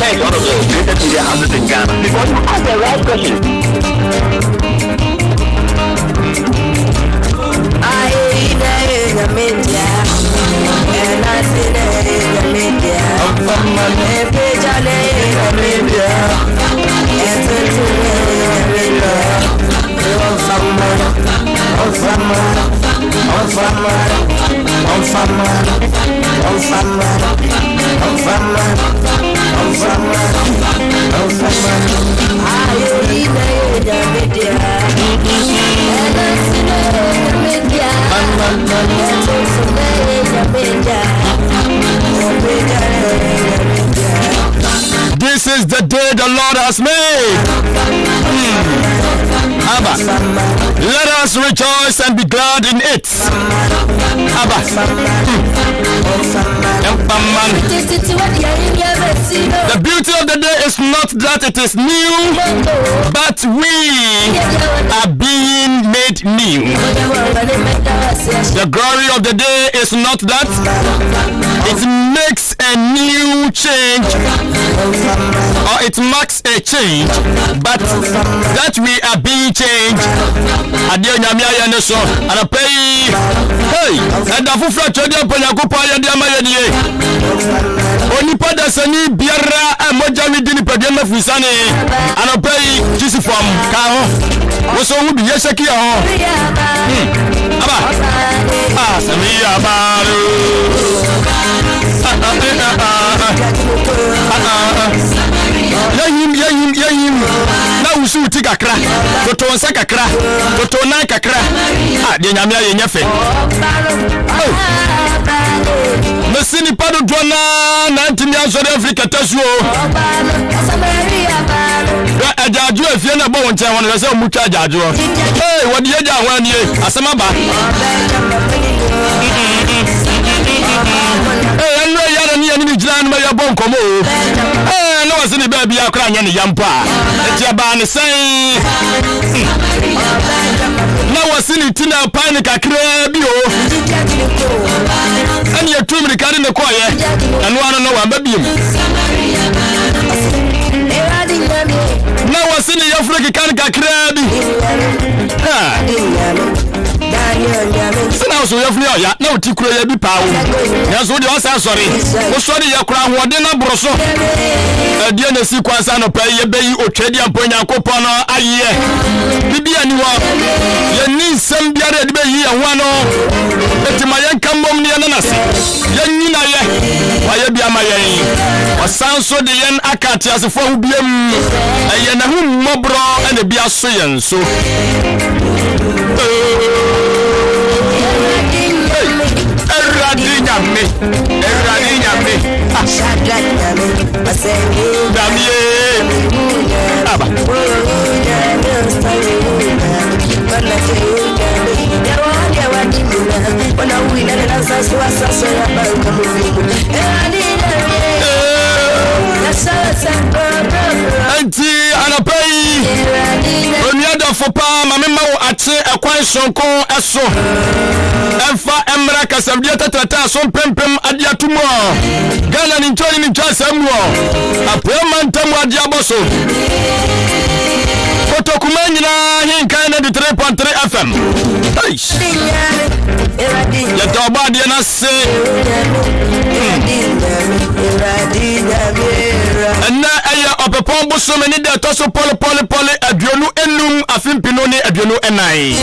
is one of the greatest media houses in Ghana because you ask the right question. I in the media, and I see the media. Every day in the media, and to the media. This is the day the Lord has made. Abba, let us rejoice and be glad in it. Abba, the beauty of the day is not that it is new, but we are being made new. The glory of the day is not that it makes a new change or it marks a change, but that we are being changed. Adia nyamia ya neso anapei hey enda fufra chodi aponyakopa ya dia mayedie onipa da sani biara moja mi dini pede mafisane anapei jisifam ka ho wo so hu bi yeshaki ya ho aba samia baru yahim na usu ti kakra toto nsa kakra toto nan kakra de nyamia ye nyefe mesini padu dona na ntimi azore Africa tasuo ajaju efie na bo wonche won se mutwa ajaju hey wodi eja hwan nie asema ba hey anwe yara ni jiran ma ya bon komo no was ni baby akra nya ni yampa eti aba ni sai na was ni tina pan kakra bi o ani etum rikari ne koye anu anu no wa babiem na was ni Africa kan kakra bi Sina so yefni oya na otikuro ya bi pawo na so de wasa sori wo sori ya kura ho de na broso adie na si kwansa no pa ye beyi otwedi amponya kopon no aye bibia ni wo ye ni nsem biara de beyi ya ho no etima ye kambom ne na nase ye nyina ye wa ye bia ma ye wasan so de yen akati asefo hu biem ye na hu mmobro ene bia so ye nso Anti anapai oniada fopa mamema wo ache ekwan sonko eso emfa emra kasabdia tatata so pempem adiatumo Ghana ni ntoni ni twasamuo apoma ntamu adiaboso Fotokumanyina Ahenkan 3.3 FM ya tobadi na se na aya opepon boso meni de to so pole aduonu enum afimpino ni aduonu enai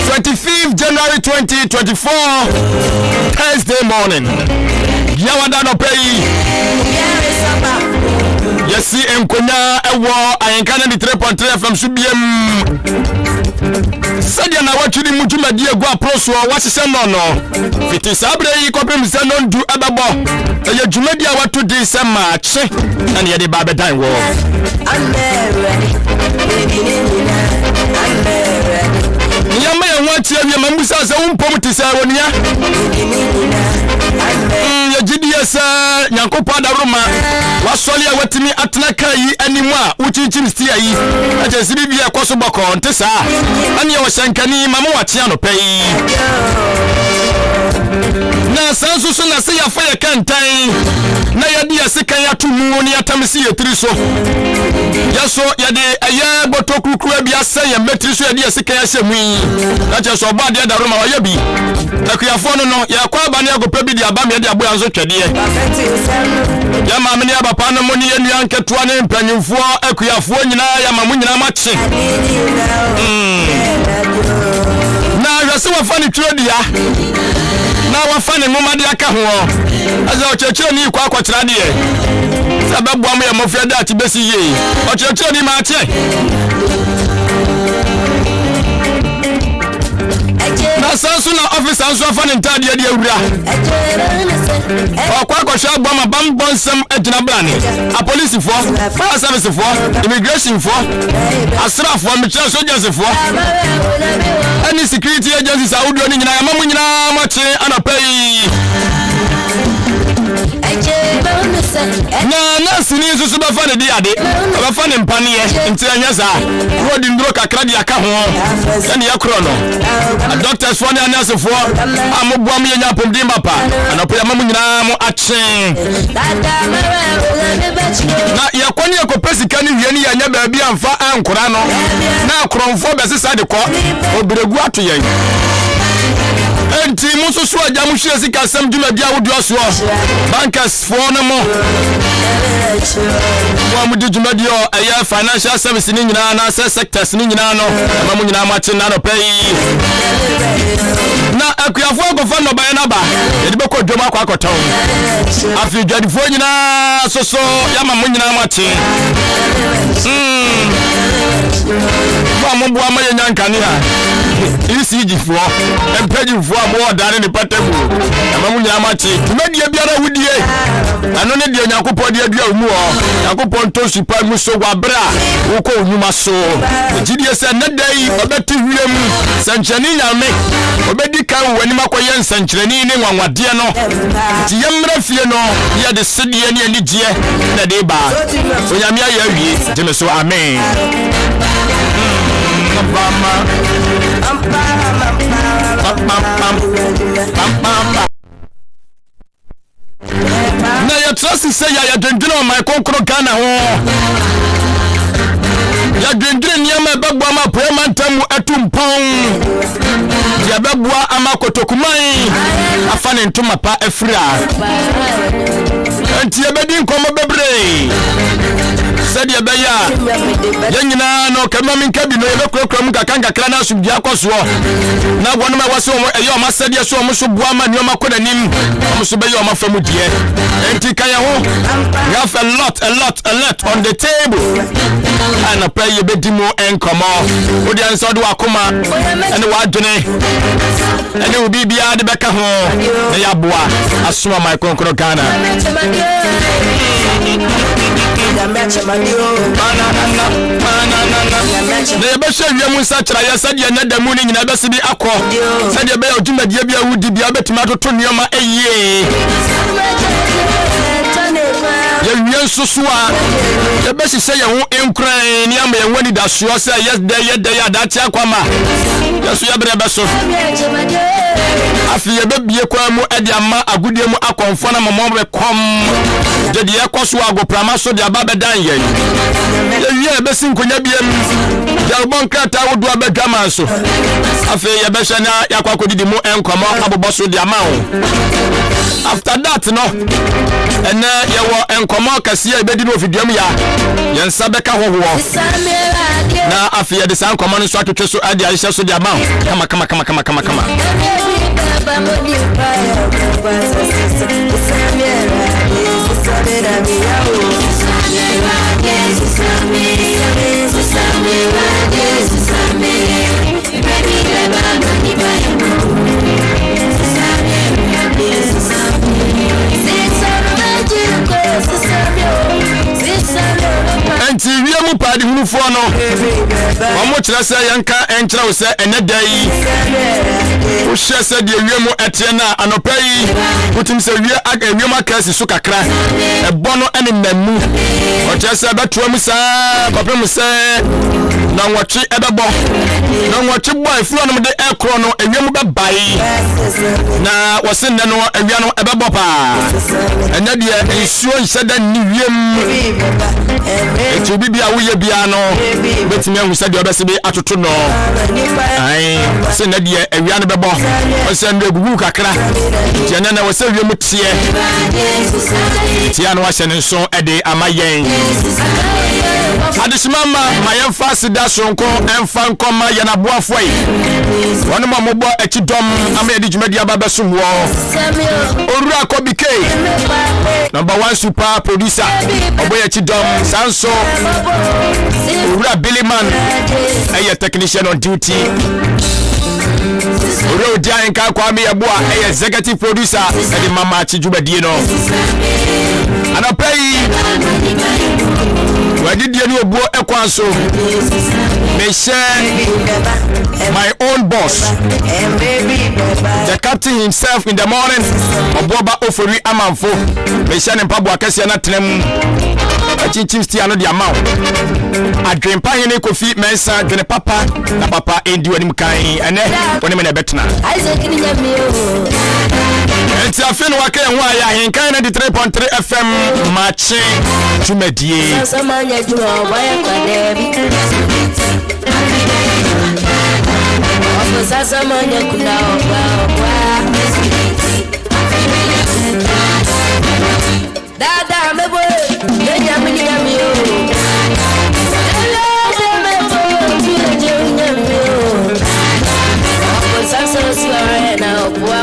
25th January 2024 Thursday morning yawada no pay yesi enkonya ewo Ahenkan 3.3 FM subiem sadia na watudi mujumadi egu aproso wasese no fiti sabre yi kopem se no ndu ababo eye jumadi a watudi se maache na ye de babe dan wo nyama ya nwati awie mamusa se umpom ti se wonia ya GDS nyankopa daruma wasoli a watimi atena kai animu a uchichim stia yi aje sibi bia kwaso boko ntesa ani ya washankani mamu watia no pei na nso so na se ya fa ye kantan na ye de sekan ya tumu ne atamsi ye tiri so yeso ye de eye botokukuru bia se ye metri so ye de sekan ya hyemu na che so ba de da roma wa ye bi akuyafo no ya kwa ba ne agopa bi de aba me de abo anzo twede ya ma me ne abapa no mo ne ye nua nketua ne mpanyimfo akuyafo nyina ya ma mo nyina mache na yase wa fa ne twede ya na wa fa ne ngoma de aka ho aza ochechire ni kwa akwachira de sababu amu ya mafia da tibesi ye ochechire ni ma che na sansu na office anso afa ne ntade de awura okwa kwasha agba ma bambonsem agina blane a police for fire service for immigration for asra for military soldiers for any security agencies audio ni nyina ya mamu nyina mache anapai na sini susu ba fa ne di ade ba fa ne mpane ye nti anya za road ndro kakra di aka ho ene yakro no doctors for ne nurse for amobo am ye nya pomdim papa anapo ya mamu nyina mo ache na yakoni ekopesika ni wie ni ya nya ba bia mfa ankora no na akromfo be sesa de ko obiregu ato ye enti muso so aja mu hwe sika sam djuma dia wodu aso bankers for no mo mu di djuma dia aya financial service ni nyina na sectors ni nyina no ma mu nyina ma chin na no pay na akuyafo agofa no ba na ba e de beko djuma akwa akoton afi dwadifo nyina so ya ma mu nyina ma chin ba mo bo ama ye nyankane ha isi fo empeji fo abo dare ni patebu amamu nya machi tumedie biara wudie ano ne die nyakopo die dua mu ho nyakopo nto sipa mu so gwa bra woko onuma so gidie se na dai obeti wiem sanchani nyame obedi kan wani makoye nsanchirani ne nwanwade no ti yemra fie no ye de sedie ne anigye na de ba onyame aye awie teme so amen na ya trust say ya dwendwene o my konkoro Ghana ho ya dwendwene niam babua ma poemantamu atumpon ya babua ama kotokuman afane ntoma pa afira anti ebedi nkomo bebre said ya beya yanyina no kama minka bi no yebekura mu kakanga kra na asubdi akoso na wonu ma wase o eyo ma said ya so mo so bua ma nioma konanim mo so beya o ma famu die enti kaya ho you have a lot on the table and pray you bedi mo enkomo odi anso do akoma ene wa adwene ene obi bia de beka ho na ya boa asoma my konkoro Ghana na yebe hwe mu sa kira ya sadia na damu ni nyina bese bi akọ sadia be odwumadie bia wudi bia betuma toto nioma eye ya wian susua ya be hye ye ho enkran ni ama ye wani da so se yes day ya da ti akwama ya so ya bre be so afi ye be bie kwa mu ede ama agudie mu akonfo na momo be kom de ye koso agoprama so de aba be dan ye ya wie be sinkonya biem ya bon krata wodu abedwama so afi ye be hye na ya kwa kodidi mu enkomo abobo so de ama ho after that no ene ye wo enkomo kase ye be di no ofiduam ya ye nsa beka hoho na afi ye de san enkomo no so atwetwe so ade ahye so de ama ho kama enti wiemu pa di hunu fo no omo kire se yanka enkyere wo se eneda yi wo hye se de wiemu etie na anopa yi wotim se wiemu akasi so kakra ebo no ene namu o kire se beto mu sa papa mu se na nwochi ebebo na nwochi boy flo no de ekro no ewiemu be bai na wose nne no ewia no ebebo pa enya de ensuo nseda ni wiem etu bibia wo ye bia no betimi ahu se de obese bi atoto no ai se na de ewia no bebo wose nne gugu kakra tiana na wose wiemu tie no wase nso ede amayen adishimama mayemfa sida sonko emfa nkoma yana boafoi wonu mamobo ekidom ama yedi djumadi ababa sumwo orura kobike number 1 super producer oboye ekidom sanso orura Billyman eye technician on duty orura dia nka kwa me yeboa eye executive producer edi mama chijubadie no anapai wadidie ni obuo ekwanso me share my own boss the captain himself in the morning obuoba ofori amanfo me share mpabo akese na tenem achichim stia no dia maw adwempa hene kofi mensa dwene papa na papa endi wanim kan ene woni me na betna enti afin wa kan ho aya Ahenkan 93.3 FM mache tumedie samanya juma waya kwa debi sasa manya kuna wa dada mebo nenya mini yamio dada mebo nenya mio sasa siwa na wa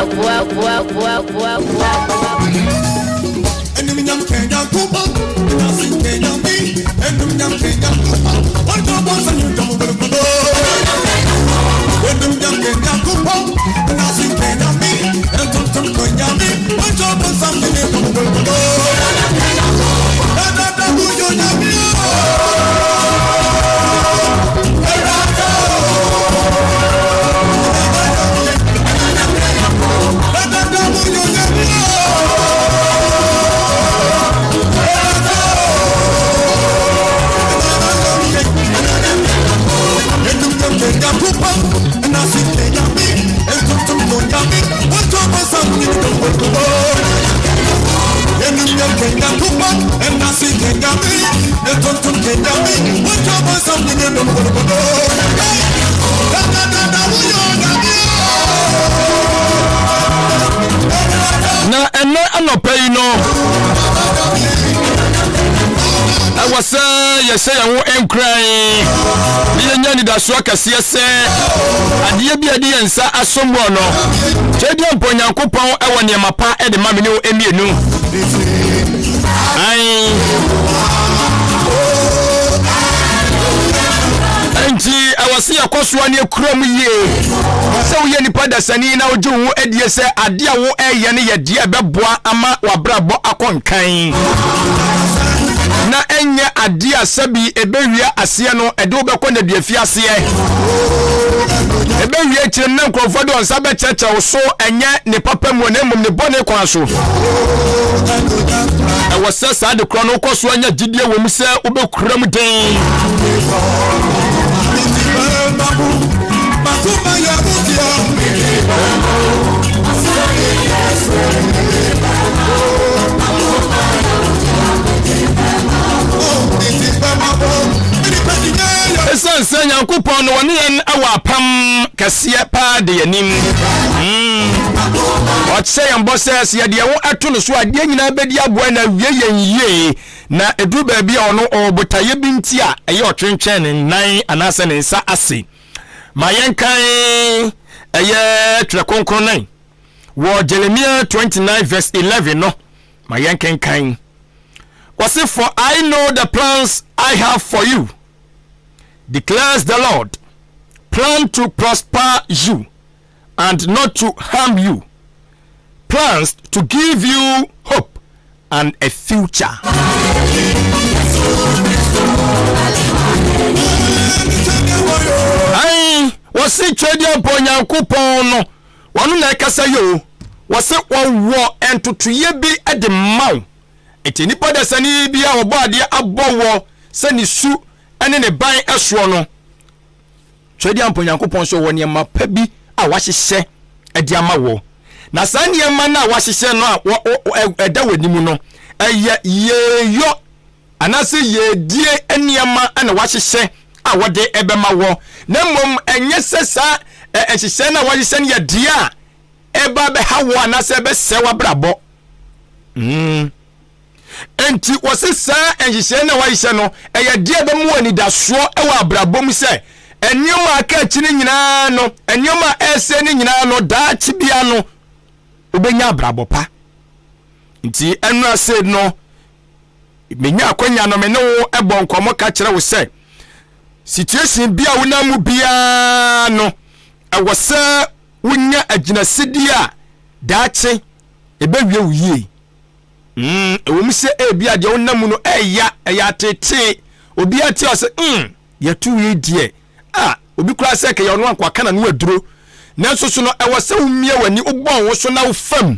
enum nyam Kenya kupa nasi Kenya mi enum nyam Kenya kupa wanda bosa nyuta mburubudo enum nyam Kenya kupa nasi Kenya mi enum Kenya mi wanda bosa nyuta mburubudo dada bujo nyami na ene anopai no awasa yese yawo enkran ye nyani da so akase se ade bia de yensa asombo no chedi mponyankopon ewo ne mapa e de mamene o emienu ai enti awase yakoso ne krom ye se wo ye nipa dasani na oje wo adie se ade a wo eye ne ye de beboa ama wabrabo akonkan na enye adia sabi ebewia ase no ede obekọ na duafie ase ebewia kire na nkrofo do nsa be cheche wo so enye ne papa mu na mum ne bone kwa so e wose sa de kro no koso anya gidie wo mu se obekura mu den esan Nyankopon no woni en awapam kase pa de yanim o tse yan bosses ye de wo ato no so ade nyina bedi aboa na wie yen yie na edu ba bia ono obotaye binti a eye otwentwen nan anase ne nsa ase mayenkan eye trekonkron nan wo Jeremiah 29 verse 11 no mayenkan kan was it for I know the plans I have for you, declares the Lord, plan to prosper you and not to harm you, plans to give you hope and a future. Ai, wasi chedi ampo Nyankopon no. Wanu na ekasa yo. Wasi wo entutuye bi ade maw. Eti nipa da sani bi a obo ade abowo se ni su ene ne ban eso no. Chedi ampo Nyankopon so woni ma pa bi a wahyehyɛ ade ama wo. Na saa niyama na wahyehyɛ no a eda wanimu no. Yeyo anase yedie niyama ana wahyehyɛ a wode ebema wo. Na mmom enye sesa ehyehyɛ na wahyehyɛ ne yedie a eba be hawo anase be sewa brabo. Enti wosesa ehyehyɛ na wahyehyɛ no eyedie be mu ani daso ewa abrabom se enioma aka chini nyina no enioma ese ni nyina no da chibia no obenya abrabo pa. Nti enu ase no menya akwanya no me ne wo ebo nkomo ka kire wo se situation bia wo na mu bia no ewo se wonya aginasidi a daache ebewie wuye ewo mu se bia de wo na mu no eya tete obi ati o se ya tu ye die obi kura se ke ya no anko aka na no aduro nanso so no ewo se umie wani ubon wo so na wo fam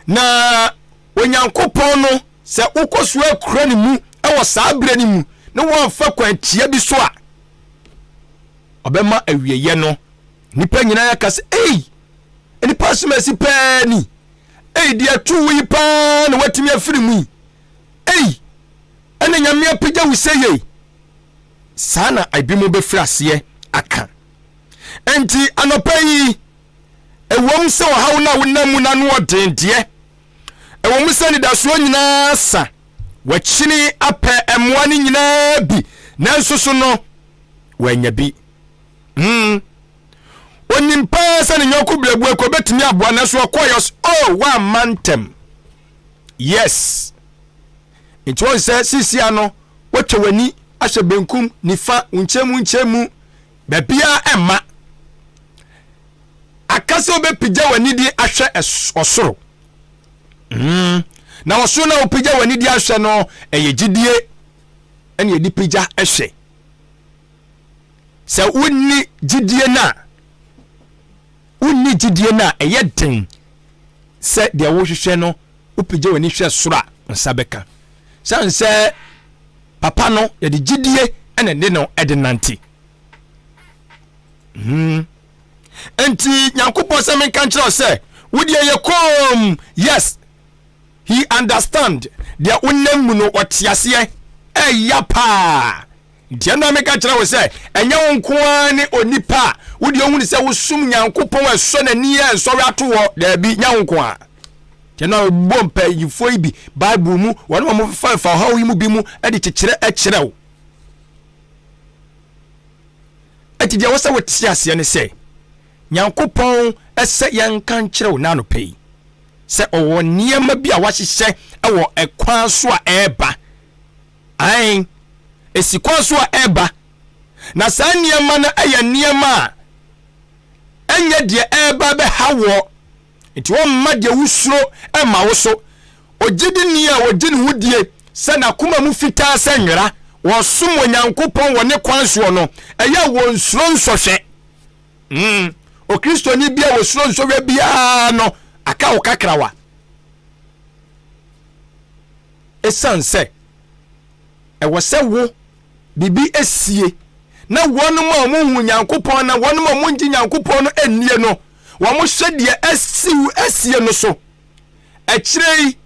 na Onyankopon no se ukoso akura ni mu ewo saa bere ni mu ne won fa kwantia bi so a obema awieye no nipa nyina ya kase nipa smasi pani dia tu wi pa na watimi afiri mu ene nyame apagya wuseye sana abimu be frase aka enti anopai ewom se wo hawo na wonamu na no odende ewom se ni daso nyina sa wachini ape emwa ni nyina bi nanso so no wanya bi onimpa se ni nyoku blebu e ko betimi aboa nanso akoyos wa mantem yes enti won se sisia no wotwani ashe benkum nifa unchemu bebia emma akase obepija wani di ahwe osoro na osoro na opija wani di ahwe no eyegidie ene edi pija ehwe se unni gidie na eyeden se de wo hwehwe no opija wani hwe soro nsabeka sanse papa no yedi gidie ene ne no edenanti enti Nyankopon se men kan kire se wodi ye kom yes he understand dia unnem mu no otiase yapa dia na men kan kire wo se enya wonko ni onipa wodi ohunu se wosum Nyankopon eso na ni enso ato wo da bi nya wonko a dia na bompa yifo ibi bible mu wona mo fa hawo yi mu bi mu e di kekere ekere wo eti dia wo se wotiase ne se Nyankopon ese yankan kire na no pei se owo niema bi a wahyehyɛ ewo ekwan so a eba ai esikwan so a eba na saa niema na eye niema enye de eba be hawo enti wo mma de wusuro ema wo so ogidi ni a ogini hudie se na kuma mu fita se nwera wo som Nyankopon wo ne kwan so no eye wo nsuro nsohwe o Kristo ni bia wo suro nso we bia no aka o kakrawa esanse wo se wo bibi esie na wonu ma mo hu Nyankopon na wonu ma mo ngi Nyankopon no enie no wo mo hwede esie no so ekirei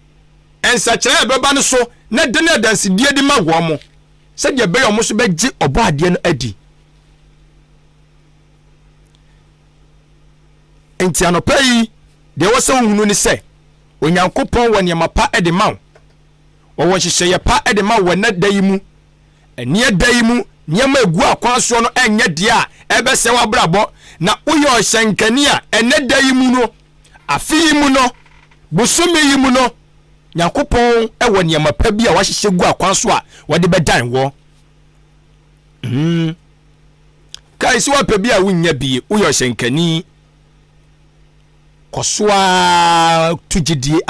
ensakire beba no so na de na dansidie di ma wo mo se de be yo mo so beji obo ade no adi enti anopai de wo se hunu ni se Onyankopon wo niema pa ede ma wo hyehyeye pa ede ma wo na dai mu enie dai mu niema egu akwan so no enye de a ebe se wa brabo na uyo hyenkani a ene dai mu no afi mu no busumi yi mu no Nyankopon wo niema pa bi a wa hyehye gu akwan so a wo de bedan wo kai si wa pa bi a wunya bi uyo hyenkani kosua tugidi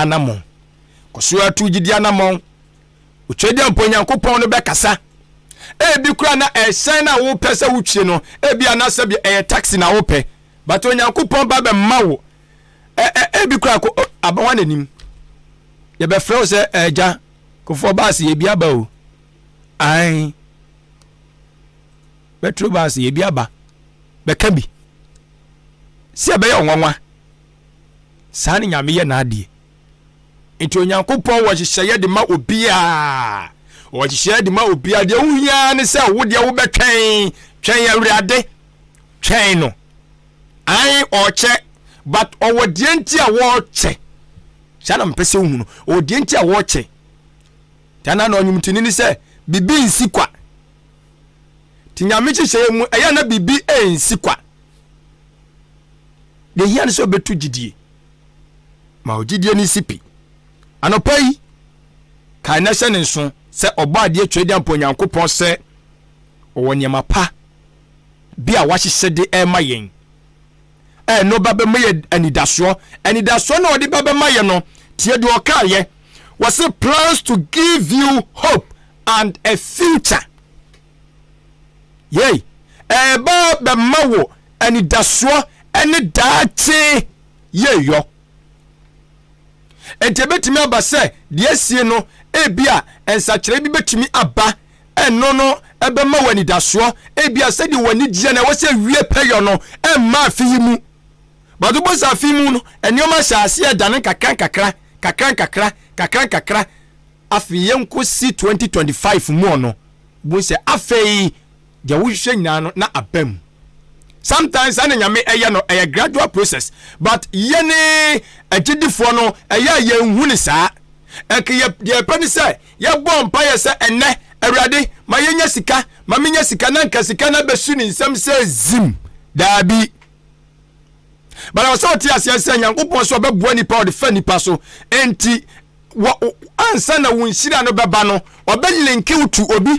anamon utwede ampo Nyankopon no bekasa Ebi kura na ehyen na wo pese wutwe no ebi anase bi taxi na wo pe but onyankopon ba be mawo ebi kura ko abawa nanim ye be frɛ se eja kofo baas ye bi aba o ai petro baas ye bi aba be ka bi si ebe ye onwanwa saa ne nyame ye na ade nti onyankopon wo hyehyɛ de ma obia o hyehyɛ de ma obia de ohia ne sɛ wo de wo betwen twen awurade twen no ai o che but o de nti a wo che sha na mpese hu no o de nti a wo che tana na onyumtini ni sɛ bibi nsi kwa tinyame hyehyɛ mu ɛya na bibi ensi kwa de hia ne sɛ obetu gidie ma o gidie ni sipi anopai kai na hyɛ ne nso sɛ ɔbɔ adeɛ twɛdi ampo nyankopɔn sɛ ɔwɔ nneɛma pa bi a wahyehyɛ de ɛma yɛn no ba bɛma yɛ anidasoɔ na ɔde ba bɛma yɛ no tie de ɔkaayɛ was plans to give you hope and a future yey ba bɛma wo anidasoɔ ɛne daakye yɛyɔ enti betimi aba sɛ deɛ sie no ebia ensakyerɛ bi betimi aba ɛno no ɛbɛma wani dasoɔ ebia sɛ de wani gye na wɔsɛ wie pɛyɔ no ɛma afi mu bado bo sa afi mu no enioma hyase ɛdane kakran afi yenko si 2025 mu no bo sɛ afei de wo hwehwɛ nyina no na abam sometimes ane nyame ɛyɛ no ɛyɛ gradual process but yene agidifo no ɛyɛ yenhu ne saa ye pani say ye bom pa ye say enne awurade ma yenya sika ma menya sika na nka sika na besu ni nsem say zim dabi bara so ti ase say nyankopon so beboa nipa o de fa nipa so enti ansa na wonhyira no beba no obelinki utu obi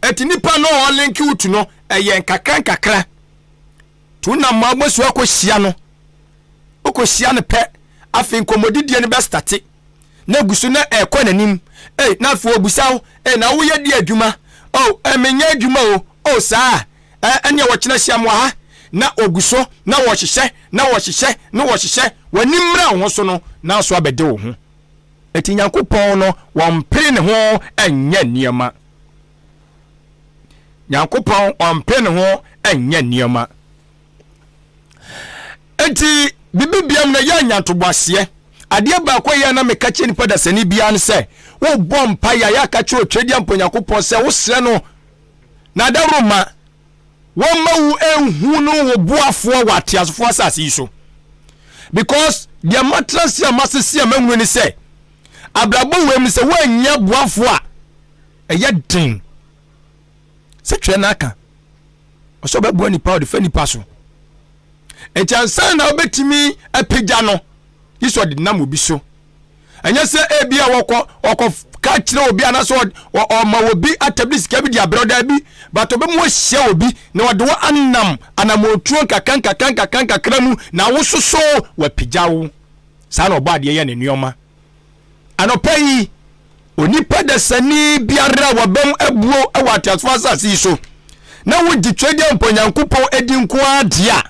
eti nipa no o linki utu no eye kakra tu na magbosu akohia no okohia ne pe afin komodidie ne be start na gusu na ekɔ nanim na fo obusaw na wo ye di adwuma menya adwuma saa anya wo kyena hyiam wa ha na oguso na wo hyehyɛ wanimra ho so no na so abede wo ho eti nyankopɔn no wɔmpere ne ho anya niema nyankopɔn wɔmpere ne ho anya niema eti bibibiam na ya nyantoboaseɛ adeɛ ba kwa ya na meka kye nipa da sani bia ne sɛ wo bom pa ya ka kye otwedi ampo nyakopɔn sɛ wo srɛ no na da roma wo ma wo enhu no wo boafoɔ wa tiasofoɔ asase yi so because the matrasi amasisi amanwu ni sɛ abrabo wem sɛ wo anya boafoɔ a ɛyɛ den sɛ twɛ na aka ɔsɔ bɛboa nipa o de fa nipa so ejansan na obetimi apagya no iso de nam obi so anya se ebia wokɔ ka kyerɛ obi anaso o ma obi atablis ka bi dia broda bi but obem wo hye obi na wode wo anamotuo kakra mu na wo soso wapagya wo saa na oba de ye ne nuoma anopai onipa da sani biara wabam abuo awatiasfo asase so na wo di twedi amponyankopɔn edi nko adea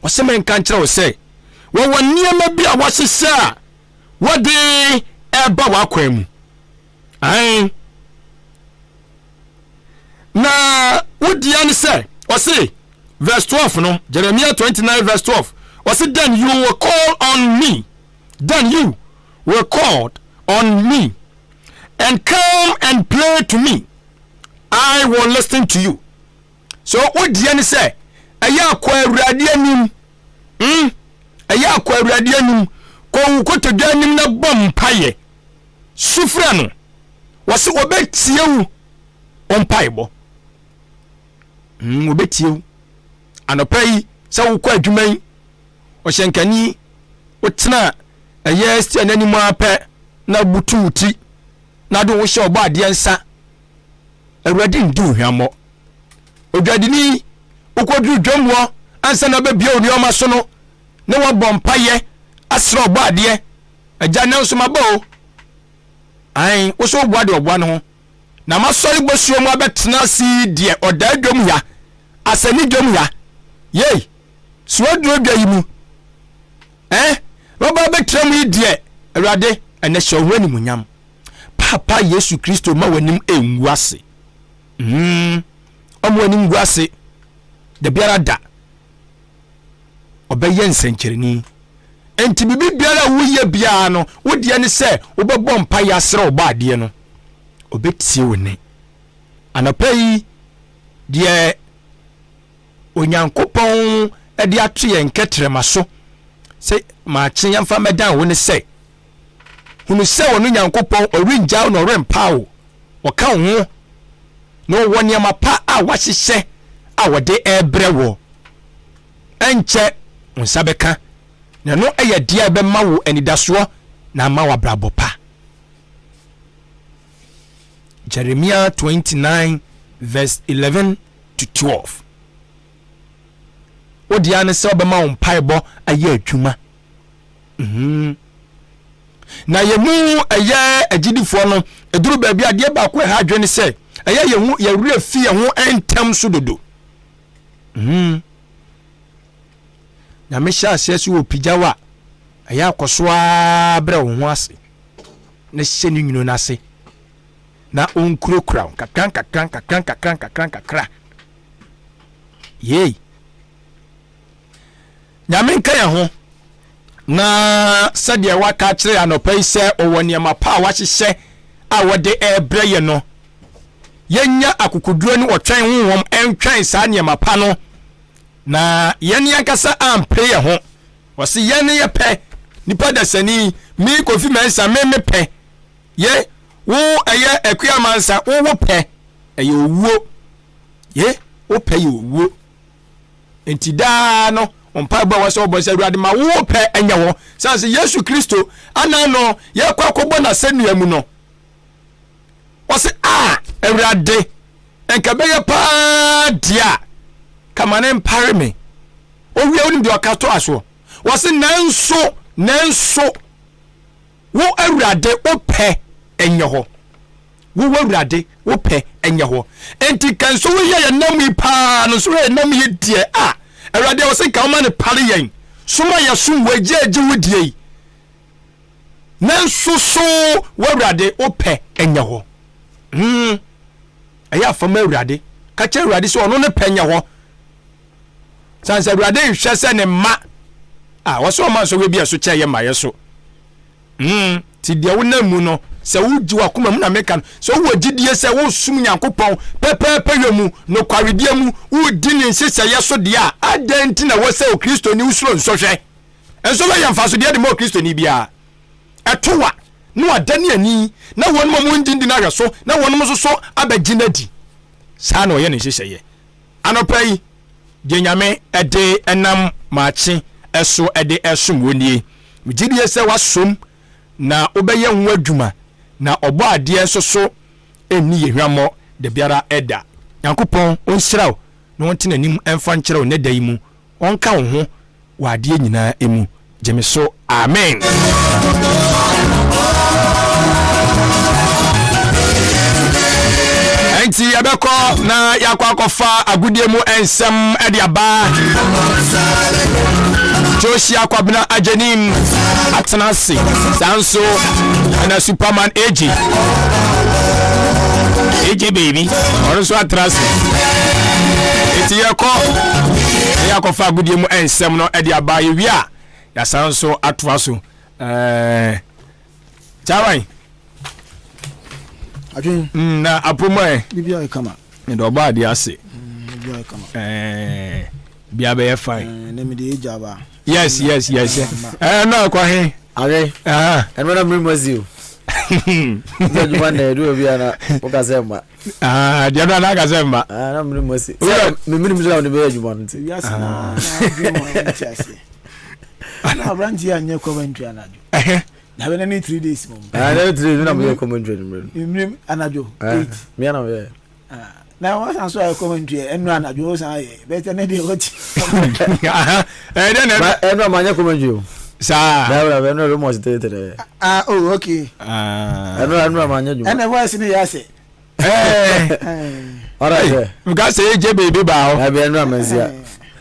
wɔsɛm nka nkyerɛ wo sɛ wɔwɔ nneɛma bi a wɔhyehyɛ a wɔde ɛba wakwan mu ai na wodia ne sɛ ɔse verse 12 no Jeremiah 29 verse 12 ɔse then you will call on me and come and pray to me, I will listen to you. So wodia ne sɛ ɛyɛ akwa awurade anim ɛyɛ akwa awurade anim ko kotodwa anim na bom paye sufra no wɔse obetie wo ompae bo obetie wo anopai sɛ wo kɔ adwuma yi ɔhyenkani wotena ɛyɛ stia n'anim apɛ na butu wuti na do wo hyɛ ɔbɔ adeɛ nsa awurade ndi ohwamɔ odwadini ukodru dwomwo ansa na bebia onioma so no ne wo bompaye asra obo ade agya ne nso mabo ai wo so ogwa de ogwa no ho na masori bosuo mu abetena si de oda dwom ya asani dwom ya yei suaduro bia yi mu baba betra mu de awurade ene hye ohwani munyam papa Yesu Kristo ma wanim engu ase omo wanim engu ase de biara da obeye nsenkyereni enti bibi biara wuye bia no wodie ne se wobebɔ mpa yasre oba ade no obetie woni anapai de onyankopɔn ade ato ye nketrema so se ma kyen yamfa medan wo ne se hunu se wonu nyankopɔn orinja no rempa wo wɔka ho no woni amapa a wahyehye a wode ebre wo enche unsabeka na no eye dia be ma wo anidaso na ma wa brabo pa. Jeremiah 29 verse 11 to 12. Odia ne se obema wo mpaebo aye adwuma. Na yemu eye agidifo no eduru ba bia de ba ko ha adwene se eye yehu ye wura fi ye ho entem so dodo. Na me sha ase wo pijawa aya akosoa bre wo ho ase na hye ni nwunu na ase na onkurokura kakran yei nyame nka ya ho na sade waka kire anopai se owoni amapa wahyehyɛ a wode ebre ye no yenya akukuduro ni wotwen honhom entwen saa ne amapa no na yene yankasa ampre ye ho wose yene ye pɛ nipa dasani mi kofi mensa me pɛ ye wo eye akua mansa wo pɛ eye owuo ye wo pɛ ye owuo enti da no ompa ba wase obonse ruade ma wo pɛ anya wo sanse Yesu Kristo ana no ye kwakobo na sanua mu no wose awurade enka be ye pa dia kamane mpare me owie onim de okato aso wose nanso wo awurade opɛ enya ho wo awurade wo pɛ enya ho enti kanso wo ye nam pa no so ye nam ye die awurade wo se ka ma ne pare yen soma ye sum wajeje wodie nanso so wo awurade opɛ enya ho aya fama awurade ka che awurade so ono ne pɛ enya ho sanse awurade hwɛ se ne ma wo so ma so we bia so che ye ma ye so ti dia wo namu no se wo ji wa kuma mu na meka so wo gidie se wo sum nyankopɔn pepepe yemu no kwaredie mu wo di ne nsese ye so dia adenti na wo se o Kristo ni usuro nsɔhwɛ enso ba yamfa so dia de mo Kristo ni bia etowa no adani ani na won mo ndindi na hwɛ so na won mo so abagina di saa na wo ye ne nsese ye anopai de nyame ede enam maachi eso ede esum wonie gidie se wasom na obeye ho adwuma na obo ade enso eni yehwamo de biara eda yankopon onhyiraw na wonte nanim emfa nkyerɛw ne dai mu onka wo ho wa ade nyina emu geme so amen. Enti yabeko na yakwakofa agudie mu ensem ede aba Joshua Kwabna Ajenim Atanasi Sanso and Superman AJ baby also Atanasi eti yakofa agudie mu ensem no ede aba yewia ya sanso atwaso chawai Adwin na apomo bibia kama ndo ba ade ase bibia kama bia be fine na me de ejaba yes no kwa he age and when I'm mazio you want to do bia na okazema dia na kazema na me mazi me muzula no be ejuma nti yes na na branch ya nya Coventry anaju na be na 3 days mom na 3 days na me Coventry no anaju 8 me na we na wa so ay Coventry enu anaju o san ye better na dey watch then enu amanya Coventry sa na we no mo tete oh okay enu amanya ju and voice ni ya say Alright. Because AJ baby bow. I be no manzia.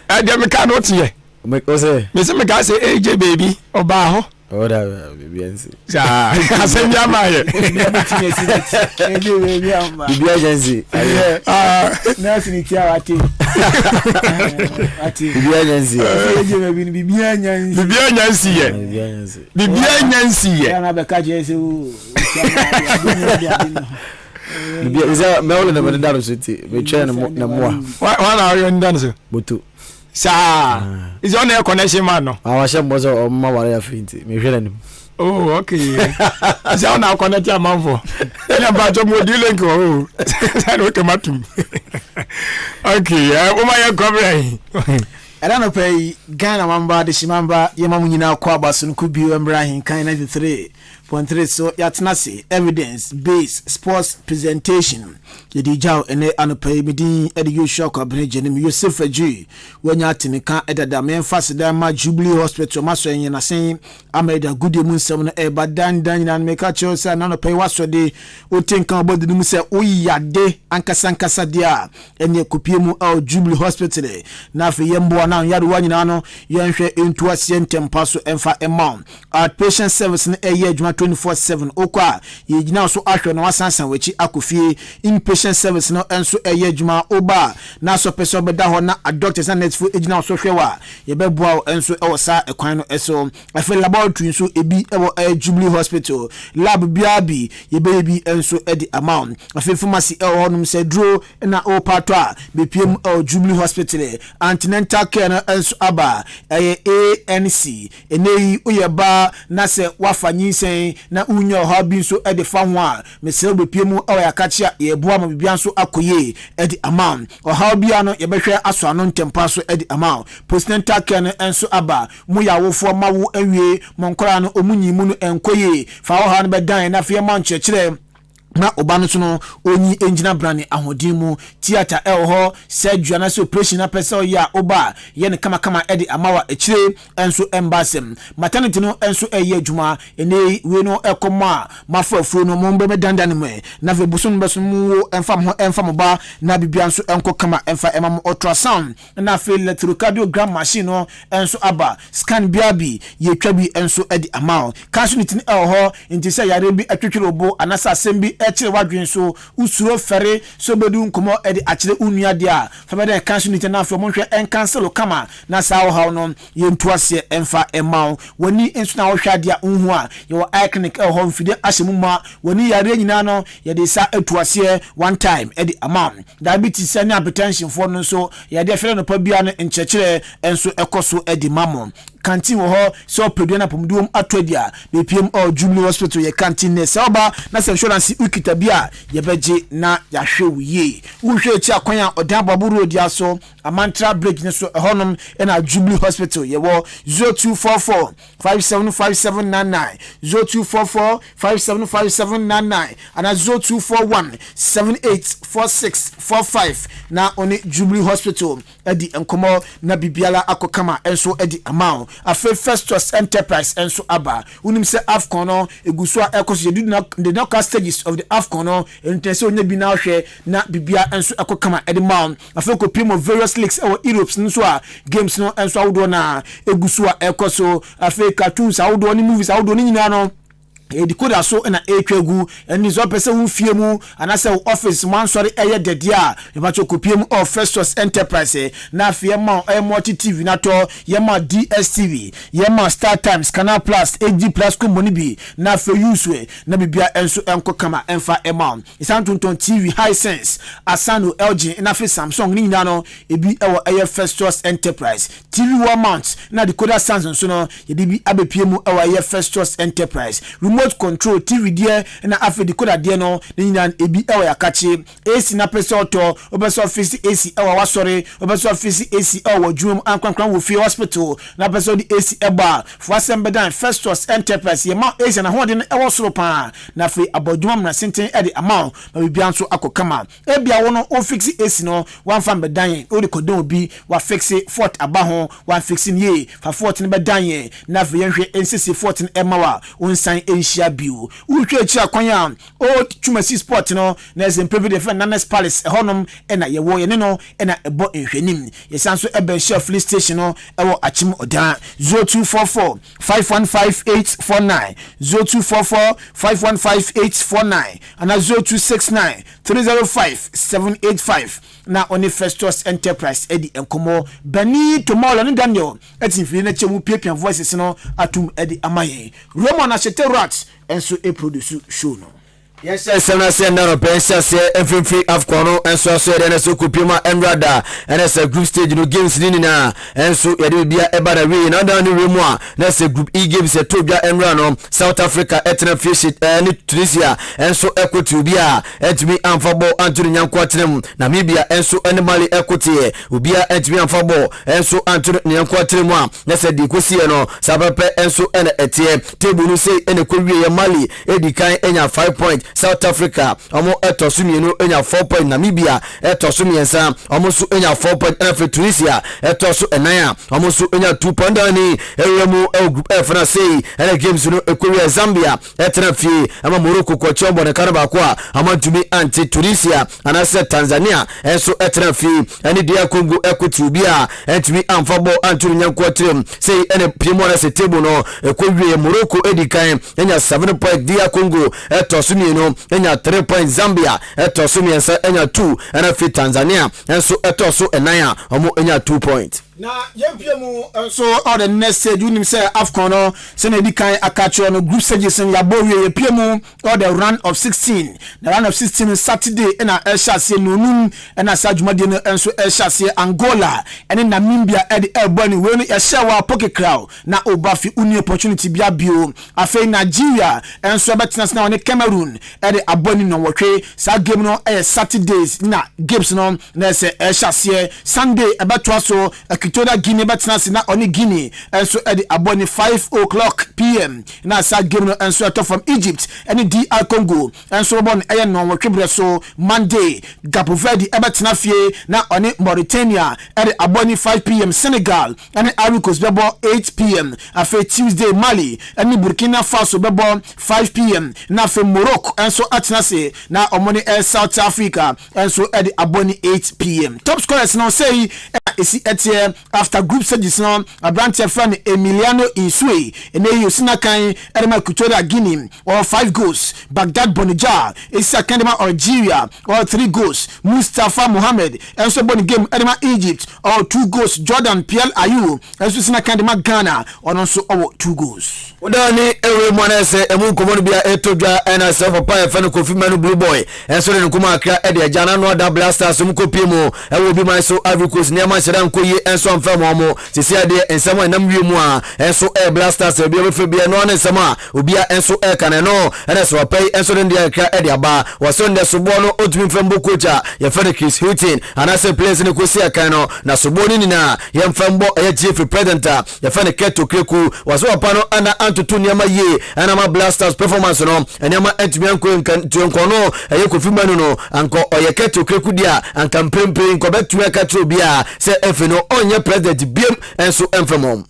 I dem can not here. Make us say. Me say me ka say AJ baby oba ho. Oh that be ensi. Ja, asem ya ma ye. Bibi agency. Na sinitia wati. Bibi agency. Bibi anyansi. Bibi anyansi ye. Bibi anyansi ye. Ya na be ka je se o. Bibi is me all na me da city. Me try na moa. Why na you ndan so? Botu. Sa. Is on air connection man no. I was mozo o ma ware afinti. Me hwele nim. Oh, okay. Is on na connect your man for. Ena ba jo mo di link o. Sa no kematum. Okay, o ma ya cover. Era no pay Ghana mamba de shimamba yema munyina kwa baso no kubi Embrahin kan 93.3 so yatnase evidence based sports presentation yedi jaw ene anopay midin edu shock abreje ne Yosef Aji wanya atimika edada me emphasize da ma Jubilee Hospital maso enye na sen ameda gudi mu nsem no e badan dan na me ka cho say na no pay waso de o tinkan obodi mu say oyade ankasa dia enye kopie mu au Jubilee Hospital na fe yembo na yadu wanyina no yenhwe entu asientem paso emfa amount outpatient service ne eye adwuma 24/7 okwa yegina so ahwe no wasansan wachi akofie inpatient service no enso eye adwuma oba na so person beda ho na doctors and netfo egina so hwewa yebeboa enso ewosa ekwan no eso afi laboratory so ebi ewo Jubilee Hospital lab biabi yebebi enso edi amount afi pharmacy ewo num se dro na o patwa bepiem Jubilee Hospital antenatal care no enso aba ANC enei oyeba na se wafanyi sen na unyo ha bi so edi fa ho a mesel bepiemu yakachia yeboa ma bibia so akoye edi amount o ha bia no yebehwe aso ano ntempa so edi amount postnatal care no enso aba mu yawofo mawo awie monkora no omunyi mu no enkoye fa ho ha no bedan na fie ma nchechire na obano so no onyi engineer brand ahodin mu theater ho surgery na operation na person ya oba ye ne kama edi amawa echire enso embassy maternity no enso eye adwuma ene we no ekoma mafafu no mombe medandan mu na fe busun beso mu enfam ba na bibia nso enko kama emfa emam ultrasound na fe electrocardiogram machine no enso aba scan biabi ye twabi enso edi amawa casualty ho intisa yare bi atwetwere obo anasa asembi echire wadwen so usuro fere so bedu nkomo edi achire unua dia fa beda cancel ni na afro monhwe en cancel kama na sawo haw no yentuase emfa emaw wani ensu na wo hwa dia unhu a ye wo iconic ho mfide ahyemu ma wani yare nyina no ye de sa etuase one time edi amount diabetes and hypertension for no so ye de fere no pa bia no enchechire enso ekoso edi mamo canteen wo ho so pedu na pomduom atwadia bepiem Jubilee Hospital ye canteen ne seba na insurance ukita bia ye beje na yahwe wuye uhwe chi akwan a odan baburu dia so amantra break ne so honom na Jubilee Hospital ye wo 0244 575799 0244 575799 and 0241 784645 na oni Jubilee Hospital edi enkomo na bibiala akokama enso edi amount afi Festus Enterprise enso aba unim se Afcon no egusua ekoso yedu na the knockout stages of the Afcon no intense onya bi na hwe na bibia enso ekokama edimount afi ko primo various leagues or Europe nso a games no enso awdo na egusua ekoso afi cartoons awdo ni movies awdo ni nyina no edikoda so na etwegu eni zo pese hu fie mu anase office man sori eye dedia e ba chokopiem of Festus Enterprise na fie ma multi TV na to ye ma DSTV ye ma Star Times Canal Plus HD Plus ko moni bi na fe use na bibia enso enko kama emfa ema isantonton TV Hisense Asano LG na fe Samsung ni nyina no ebi ewo eye Festus Enterprise TV 1 month na decoder Samsung so no ye bi abepiem ewo eye Festus Enterprise remote control TV dia na afi decoder dia no nyina ebi ewo yakachi AC na pese auto obeso office AC ewo wasore obeso office AC ewo dwum ankwankwan wo fi hospital na pese di AC eba fuasembedan Festus Enterprise ye ma AC na ho de ewo soro pa na fi abodwum na senten e de amount na bibia nso akokama ebia wo no o fix AC no wan fa bedan o de kodon obi wa fix fort aba ho wan fix ye fa fort ne bedan ye na fi yenhwe NCC fort ema wa onsan enshia biu uhwe chi akwanya o twumasi sport no na exemplary defend Nanas Palace honom na ye wo ye ne no na ebo nhwenim ye sanso ebe share free station no ewo achim odan 0244 515849 0244 515849 and 0269 305 785 na oni Festus Enterprise edi enkomo bani tomorrow no Daniel etinfiri na chemu piapia voices no atum edi amaye Roman Asheterat enso e produce show no. Yes, I say no pensa say every afcono and so and so kupima and rada and as a group stage no games nina and so there be a bad way na down the room that's a group E games a Tobia and Rano South Africa etna fish and Tunisia and so equity be a etmi amfabo Anthony Nyankwatrem Namibia and so animally equity ubia etmi amfabo and so Anthony Nyankwatrem that's a dikosi no sabape and so and etie table no say and a Mali edikan enya 5 points South Africa omo etosumienu enya 4 point Namibia etosumiensa omo su enya 4 point and Tunisia etosu enaya omo su enya 2 point ani ewemu group F na say and games no Korea Zambia etrefi ama Morocco ko chombo ne karaba kwa ama tumi anti Tunisia anase Tanzania enso etrefi ani dia Congo equity bia entumi amfabo anturu nyankwatrem say ene pimo na se table no Korea Morocco edikan enya 7 point dia Congo etosumienu enya 3 point Zambia etosumiensa enya 2 and Tanzania enso etosu enaya omo enya 2 point na yempiemu so all the next stage you nim say AFCON no say na dikan akacho no group stages in Yabowie yempiemu all the round of 16 the round of 16 Saturday na Elshase nonum na Adwuma-Adwuma no enso Elshase Angola and Namibia at the Elbani we no yeshawa pocket crowd na obafi uni opportunity bia bio afei Nigeria enso betina na on Cameroon at the Aboni no wotwe sa game no Saturdays na games no na say Elshase Sunday abatwa so Kitoda Guinea betina na oni Guinea enso at the Aboni 5:00 p.m. na sa game no enso to from Egypt and DR Congo enso bon no wotwe so Monday Cape Verde betina fie na oni Mauritania at the Aboni 5 p.m. Senegal and Ivory Coast bebo 8 p.m. after Tuesday Mali and Burkina Faso bebo 5 p.m. na for Morocco enso atinase na omoni South Africa enso at the Aboni 8 p.m. Top scorers now say esi etie after group stages no Abrante friend Emiliano Insue ene yosina kan Edema Kutoda Guinea or 5 goals Baghdad Bonija esi Akandema Algeria or 3 goals Mustafa Mohamed enso boni game Edema Egypt or 2 goals Jordan Pierre Ayew enso sina Akandema Ghana or also 2 goals Odani ewe mwanese emu komono bia etodwa ena se papa e fene Kofi Manu Blue Boy enso ne nkuma akra e de jana no da Blasters mu kopie ewo bi man so Ivory Coast ne ma hyera nkoye enso amfa mo sisi ade ensem anam wiemu a enso Blasters e bia befe bia no ne ensem a obia enso kane no ena so pay enso ne de akra e de aba waso ne sobo no otumi mfambo kocha ye fene Chris Hilton anase place ne kosi akan no na sobo ni na ye mfambo ye chief president ye fene Keto Kreku waso papa no ana tutu niama ye anama Blasters performance no niama etumi anko nko no eye Kofi Manu no anko Keto Kreku dia anka mpempe nko betu aka tro bia se efe no onye president biem enso emfemom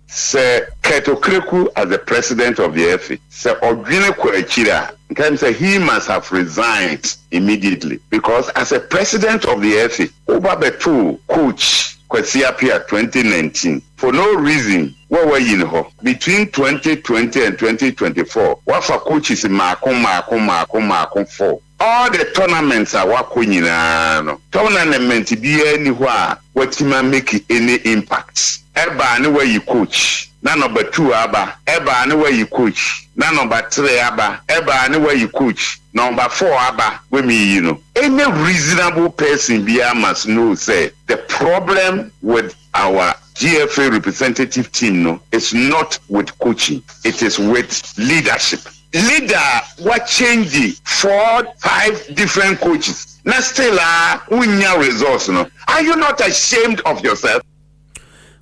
Sir Keto Kreku as the president of the FA, Sir Odwine Kwechira, can say he must have resigned immediately because as a president of the FA, Obabetu coach Kwesi Appiah 2019 for no reason. What were you know between 2020 and 2024? What for coaches in Marco 4? All the tournaments are working no tournament be anywhere what make any impact. Eba anywhere you coach. Na number 2 aba. Eba anywhere you coach. Na number 3 aba. Eba anywhere you coach. Number 4 aba. We me you know. Any reasonable person be must know say the problem with our GFA representative team no it's not with coaching, it is with leadership. Leader what change 4-5 different coaches. Now still unya results no. Are you not ashamed of yourself?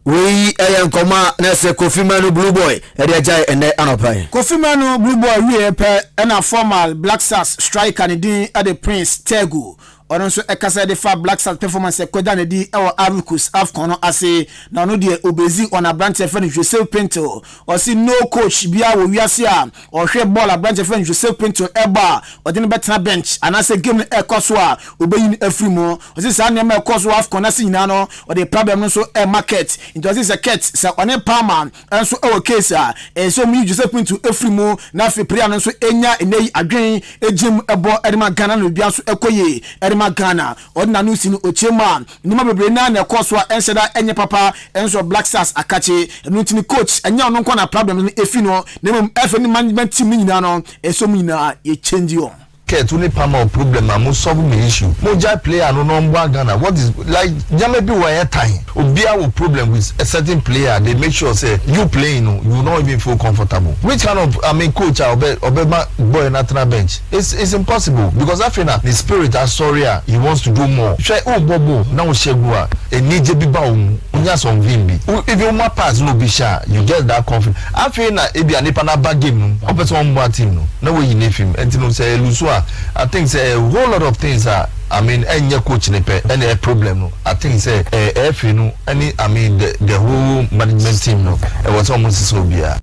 We ayankoma na se Kofi Manu Blue Boy e de jai ene anopai Kofi Manu Blue Boy we pe na formal Black Stars striker ni din at the Prince Tegu ɔno nso ɛkasa de fa Black Stars performance ɛkɔda ne di ɛwɔ Arukus AFCON no ase na ɔno deɛ obezi on abrante fɛn Joseph Pinto ɔsi no coach bia wɔ wiase a ɔhwɛ ball abrante fɛn Joseph Pinto ɛba ɔde ne bɛtena bench anase game ɛkɔ so a obeyi afiri mu ɔsi saa nneɛma ɛkɔ so AFCON na se nyinaa no ɔde problem no nso market nti ɔsi sɛ ket sɛ ɔne Palmer nso ɛwɔ case a ɛnso mu Joseph Pinto afiri mu na afiri prayer no nso enya enei adwen ejim ɛbɔ ɛdema Ghana no bia nso ɛkɔye ɛdema Ghana ɔdina no si no ochema nima bebre na ɛkɔ so a ɛnsɛda ɛnyɛ papa ɛnso Black Stars akache ɛno ntini coach ɛnya ɔno nkɔ na problem no efi no na mmom ɛfɛ ni management team ni nyinaa no ɛso mu nyinaa yɛ change on Get only Palmer problem and most solve the issue. Moja player no number Ghana. What is like maybe one time. Obia will problem with a certain player. They make sure say you playing, you will not even feel comfortable. Which kind of coach or boy not on bench? It's impossible because after that the spirit is sorry he wants to do more. Say oh Bobo now Shegua a need to be bound. Some vimbi. If you ma pass no be shy, you get that confidence. After that it be a nipana bad game. Opposite one more team no way you need him. And you know say Lusua. I think say a whole lot of things are any coach any problem I think say the whole management team it was almost so bad.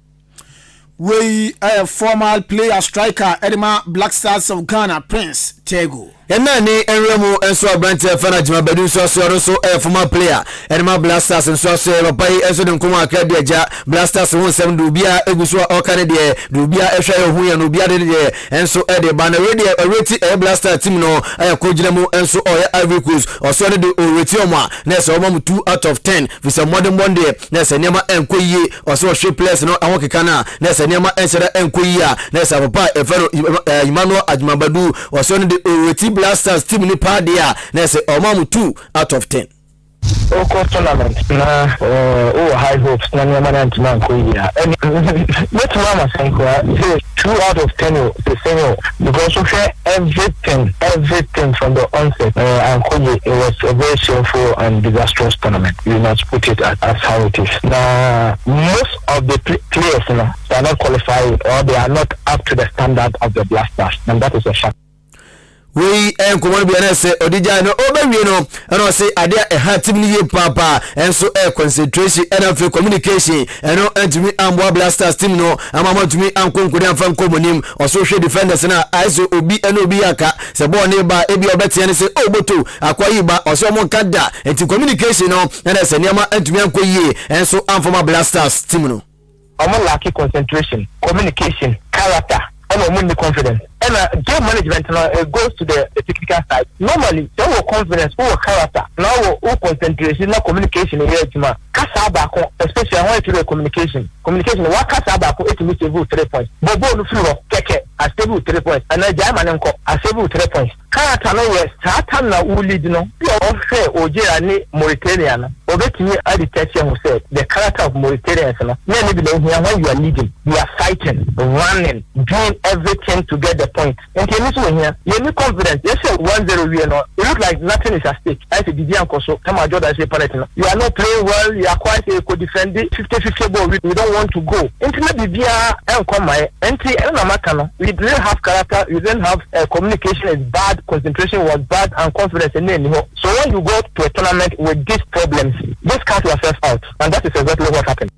We a former player striker Edema Black Stars of Ghana Prince Tego. Enani enremo enso abrante fana Adwuma-Adwuma so former player Edema Black Stars enso papai enso de nkomo akade aja Black Stars won 7 dubia eguso okane de dubia ehwa ye hu ye no bia de enso de ba na rate Black Stars team no ayakogina mu enso oya Ivory Coast oso de rate omo a na so omo 2 out of 10 for modern Monday na se niam enkoyi oso hwe players no ahokeka na se niam ensere enkoyi a na se papa efero Emmanuel Adwuma-Adwuma oso de rate Black Stars team ni padia na say omamu 2 out of 10. Oko tournament na high hopes na nyama na ntima nkoya and let mama sanko say 2 out of 10 the same because of everything from the onset and it was a very shameful and disastrous tournament. We must put it as how it is. Now most of the players they are not qualified or they are not up to the standard of the Black Stars, and that is a fact. We enkomo bi na say odija no obawie no and say ade a ha team ni papa and so concentration and for communication and no entimi ambo Black Stars team no amama tumi ankonkodi amfa nkomonim oso hwe defenders na iso obi and obi aka se ball ne ba ebi obetie ne say oboto akwayi ba oso mo kada enti communication no na say niam entimi ankoyi and so amfoma Black Stars team no omo lack concentration, communication, character and no confidence. And game management goes to the technical side. Normally, there was confidence, or character, now concentration, no communication. Kasabako, especially when it to communication. Communication, what Kasabako it will save 3 points. Bobo no floor, keke, a stable 3 points, and a German uncle, a stable 3 points. Character no west, Satan na lead no. You are fair or Jerani Mauritanian. Or get me a detective who said the character of Mauritanians. Many below here when you are leading, you are fighting, running, doing everything to get the point. And here, you need confidence. You say 1-0 we are not. It looks like nothing is at stake. I say Didier Koso, come on, Jordan say Panetina. You are not playing well, you are quite a co-defending 50-50 ball. We don't want to go. Internet Didier and come my entry and Namakano. We didn't have character, we didn't have communication is bad, concentration was bad, and confidence in anyhow. So when you go to a tournament with these problems, just count yourself out. And that is exactly what happened.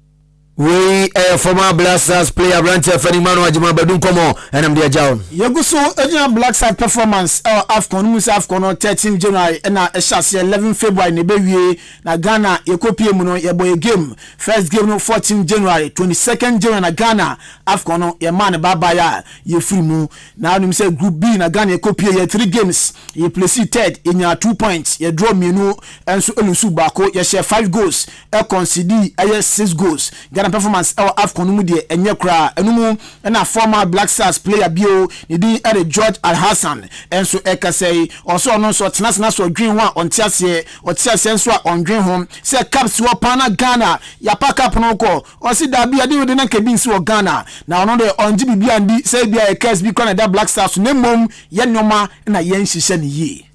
We former Black Stars player Branche Fenimano Adwuma-Adwuma komo enam dia jawn yeguso ejina Black Stars performance AFCON musa AFCON 13 January na ehase 11 February ne bewie na Ghana yekopie mu no yeboy game first game no 14 January 22nd January na Ghana AFCON no ye man baba ya ye free mu na anim say group B na Ghana yekopie ye 3 games ye place third enya 2 points ye draw menu enso elusu bako ye share 5 goals e concede 6 goals Ghana performance our AFCON mu de enye kra enumu na former Black Stars player bio ni di George Al-Hassan enso ekasei also no so tenasna so dream one on tiase enso on dream home say caps wo pana Ghana ya pack up no ko o si da bia de na kebin si wo Ghana na ono de on jibi bia ndi say bia e case bi kona da Black Stars ne mom ye nyoma na ye nhihye ne yi.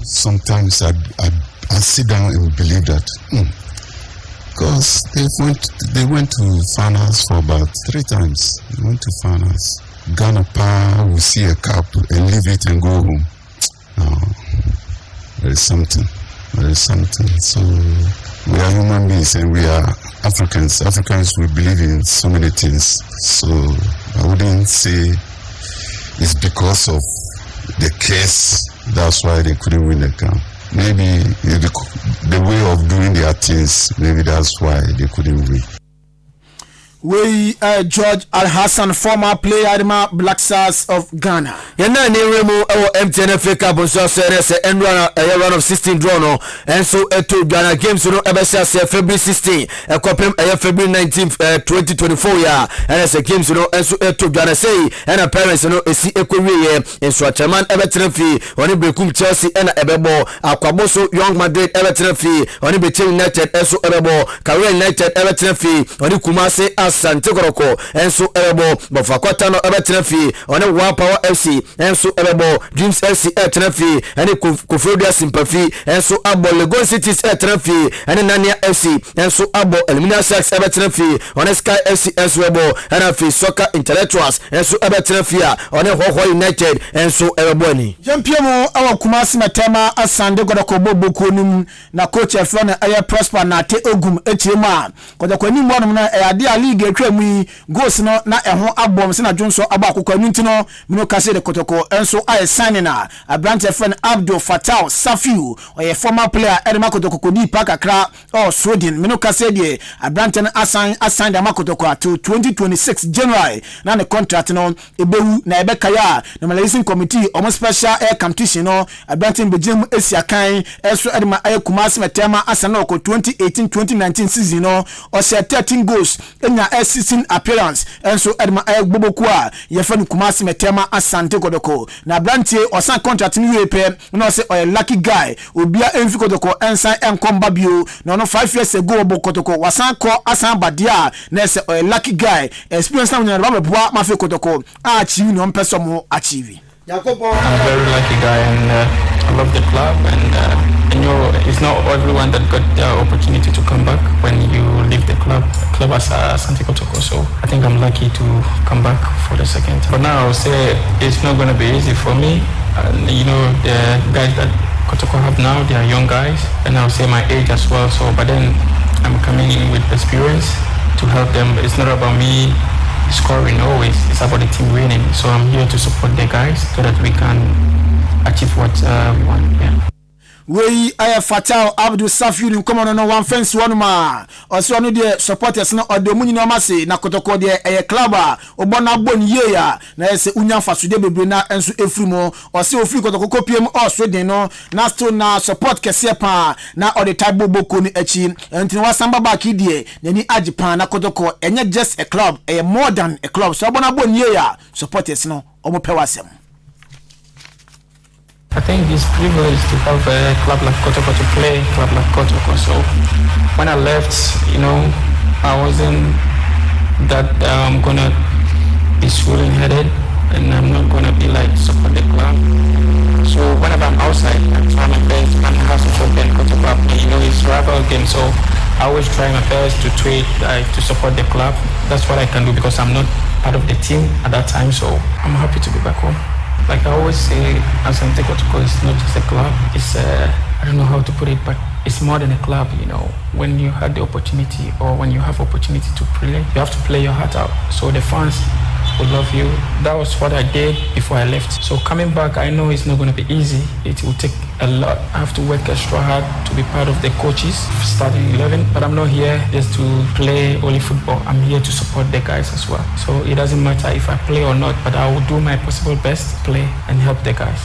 Sometimes I sit down and believe that because they went to finals for about 3 times. They went to finals. Ghana will see a cup and leave it and go home. No, There is something. So we are human beings and we are Africans. Africans, we believe in so many things. So I wouldn't say it's because of the case. That's why they couldn't win the camp. Maybe the way of doing their things. Maybe that's why they couldn't win. We George Al-Hassan, former player Adima Black Stars of Ghana. Yana ni remo MTN FA Cup so say end run of 16 draw no and so to Ghana games no ebesha say February 16 ekopem February 19 2024 ya and say games no and so to Ghana say and parents no esi ekwewe and so chairman Everton fi oni Bekum Chelsea and ebebo Akwaboso Young Madrid Everton fi oni Betel United and so ebebo Career United Everton fi oni Kumasi Asante Koroko and so ebebo Bofakwata no Everton fi oni One Power FC and so ebebo Dreams FC Etrefi and Kofrodia Sympathy and so abo Legon Cities Etrefi and Nania FC and so abo Elimina Sharks Etrefi on Sky FC and so ebo and afi Soccer Intellectuals and so Etrefi on Hoho United and so ebo ni Jampiemo awa Kumasi Matema Asante Koroko bobo num na coach efro na aye Prosper na te ogum etiema kodako ni mo no na ade a league atwa mu goals no na eho abom se na dwonso aba akokwa nti no mino kase de kotoko enso aye signing na Abrante friend Abdul Fattah Safiu oye former player Edema Kotoko di pakakra Sweden mino kase de Abrante assign de makotoko to 2026 January na ne contract no ebewu na ebekaya na Malaysian committee almost special air competition no Abrante bejim esiakan enso Edema aye Kumasi Matema asana ko 2018-2019 season no o set 13 goals enya season appearance enso Edema aye gboboku a ye fa Kumasi Matema Asante Kodoko na Abrante osan contract ni wepe no say oy lucky guy obia enfi Kodoko ensan enkomba bio no 5 years ago obo Kodoko wasan ko asan badia na say oy lucky guy experience na nyana babo ma fe Kodoko achieve no mpeso mo achieve Jacobo. I'm a very lucky guy and I love the club and you know it's not everyone that got the opportunity to come back when you leave the club as Asante Kotoko, so I think I'm lucky to come back for the second time. But now I would say it's not going to be easy for me. You know, the guys that Kotoko have now, they are young guys and I would say my age as well, so but then I'm coming in with experience to help them. It's not about me scoring always, it's about the team winning, so I'm here to support the guys so that we can achieve what we want. Yeah. We Fattah Abdul Safiu ni komo no one fence one ma oso no de supporters no odomu ni no mase na Kotoko de club a obona bon ye ya na ese unya fasude bebre na enso efrimo ose ofri Kotoko kopiem Sweden no na still na support kese pa na ode table boko ni achi enti wasamba back die nani ajipan na Kotoko enye just a club more than a club so obona bon ye ya supporters no omo pewasem. I think it's privileged to have a club like Kotoko to play, club like Kotoko. So when I left, you know, I wasn't that I'm gonna be swollen-headed and I'm not gonna be like support the club. So whenever I'm outside, I try my best and have support the Kotoko. You know, it's rival game, so I always try my best to tweet to support the club. That's what I can do because I'm not part of the team at that time. So I'm happy to be back home. Like I always say, Asante Kotoko is not just a club. It's I don't know how to put it, but it's more than a club. You know, when you had the opportunity or when you have opportunity to play, you have to play your heart out. So the fans will love you. That was what I did before I left. So coming back, I know it's not going to be easy. It will take a lot. I have to work extra hard to be part of the coaches starting 11. But I'm not here just to play only football. I'm here to support the guys as well. So it doesn't matter if I play or not, but I will do my possible best to play and help the guys.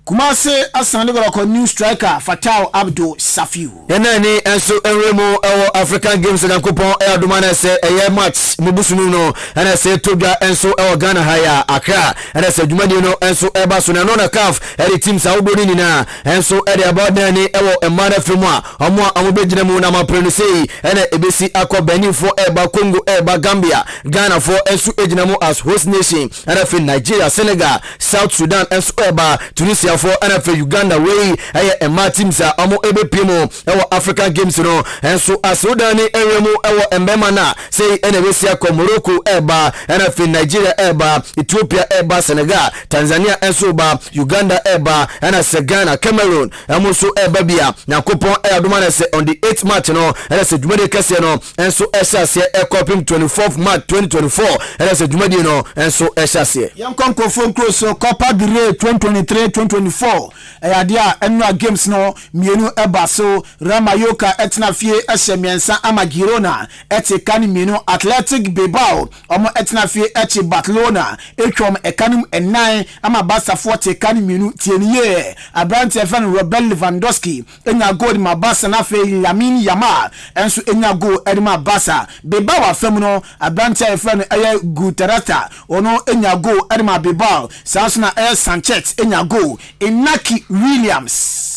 Kumasi Asante Kotoko new striker Fattah Abdul Safiu. Yenani enso enremo African Games na kupon Adwuma se match mubusunu no na se Tobia enso Ghana haya Accra na se dwumadi no enso eba so na no na CAF team sa ubodi ni na enso de abodan ni emana femu a omo amobegina mu na maprenu sei na ebesi akọ Benin for eba Congo eba Gambia Ghana for enso ejina mu as host nation na fe Nigeria Senegal South Sudan enso eba Tunisia for NFL Uganda way a teams a omo ebe pimo ewo African Games no enso asodani enwemu ewo embema na say enebesia ko Morocco eba NFL Nigeria eba Ethiopia eba Senegal Tanzania enso ba Uganda eba na Ghana Cameroon amuso eba bia Yakopon Adwuma na say on the 8th March no na say dwumade kase no enso esase ekopim 24th March 2024 na say dwumade no enso esase yankon kofon cross Copa del Rey 2023-2024 ayadia enwa games no mienu eba so Ramayoka etna fie ehemiensa ama Girona etikani mienu Athletic Bilbao omo etna fie echi Barcelona etwom ekanum ennan ama Barca forte kani mienu tieniye Abrante Evan Robert Lewandowski enya goal ma Barca na fe Lamine Yamal enso enya goal edma Barca Bilbao afem no Abrante Evan eye Guterreta ono enya goal edma Bilbao Sansuna Sanchez enya goal Inaki Williams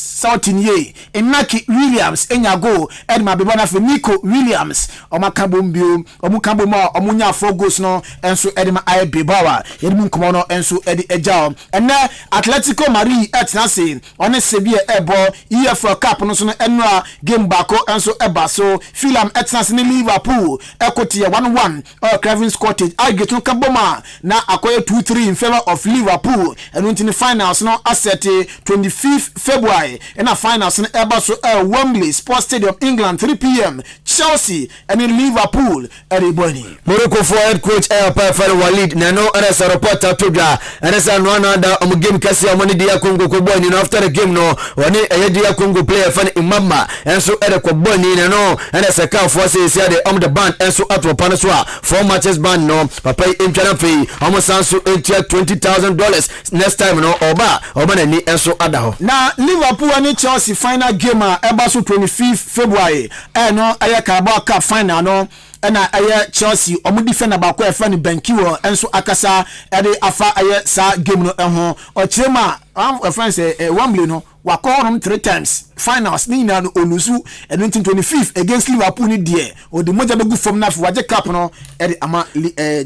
Inaki Williams enya goal edma Bilbao na fe Nico Williams omakabombio omukaboma omunya 4 goals no enso edma ay Bilbao edmu nkomo no enso edi ejao ene Atletico Madrid etnase one Sevilla ebo EFL Cup no so no enra game bako enso eba so Fulham etnase ni Liverpool ekotie 1-1 Craven's Cottage agetun kaboma na akoye 2-3 in favor of Liverpool and in the finals no asset 25th February in a finals in eba so Wembley Sports Stadium England 3 p.m. Chelsea and in Liverpool everybody Morocco for head coach Pafal Walid Nano and as a reporter toga and as a Rwanda game kasi amoni dia Congo ko boni no after the game no woni dia Congo player fan Imama and so ede ko boni no and as a can for say the the band and so atwo panoswa 4 matches ban no papa imtwana fe almost so $20,000 next time no oba na ni and so adaho na Liverpool and Chelsea final game eba so 25th February no aya Carabao Cup final no na aye Chelsea omu defender ba ko efa ni Benkiwo enso akasa ede afa aye sa game no ho ochema friends Wembley no wakorum 3 times finals ni na olusu 1925 against Liverpool ni die o de moja begu from na waje cup no ede ama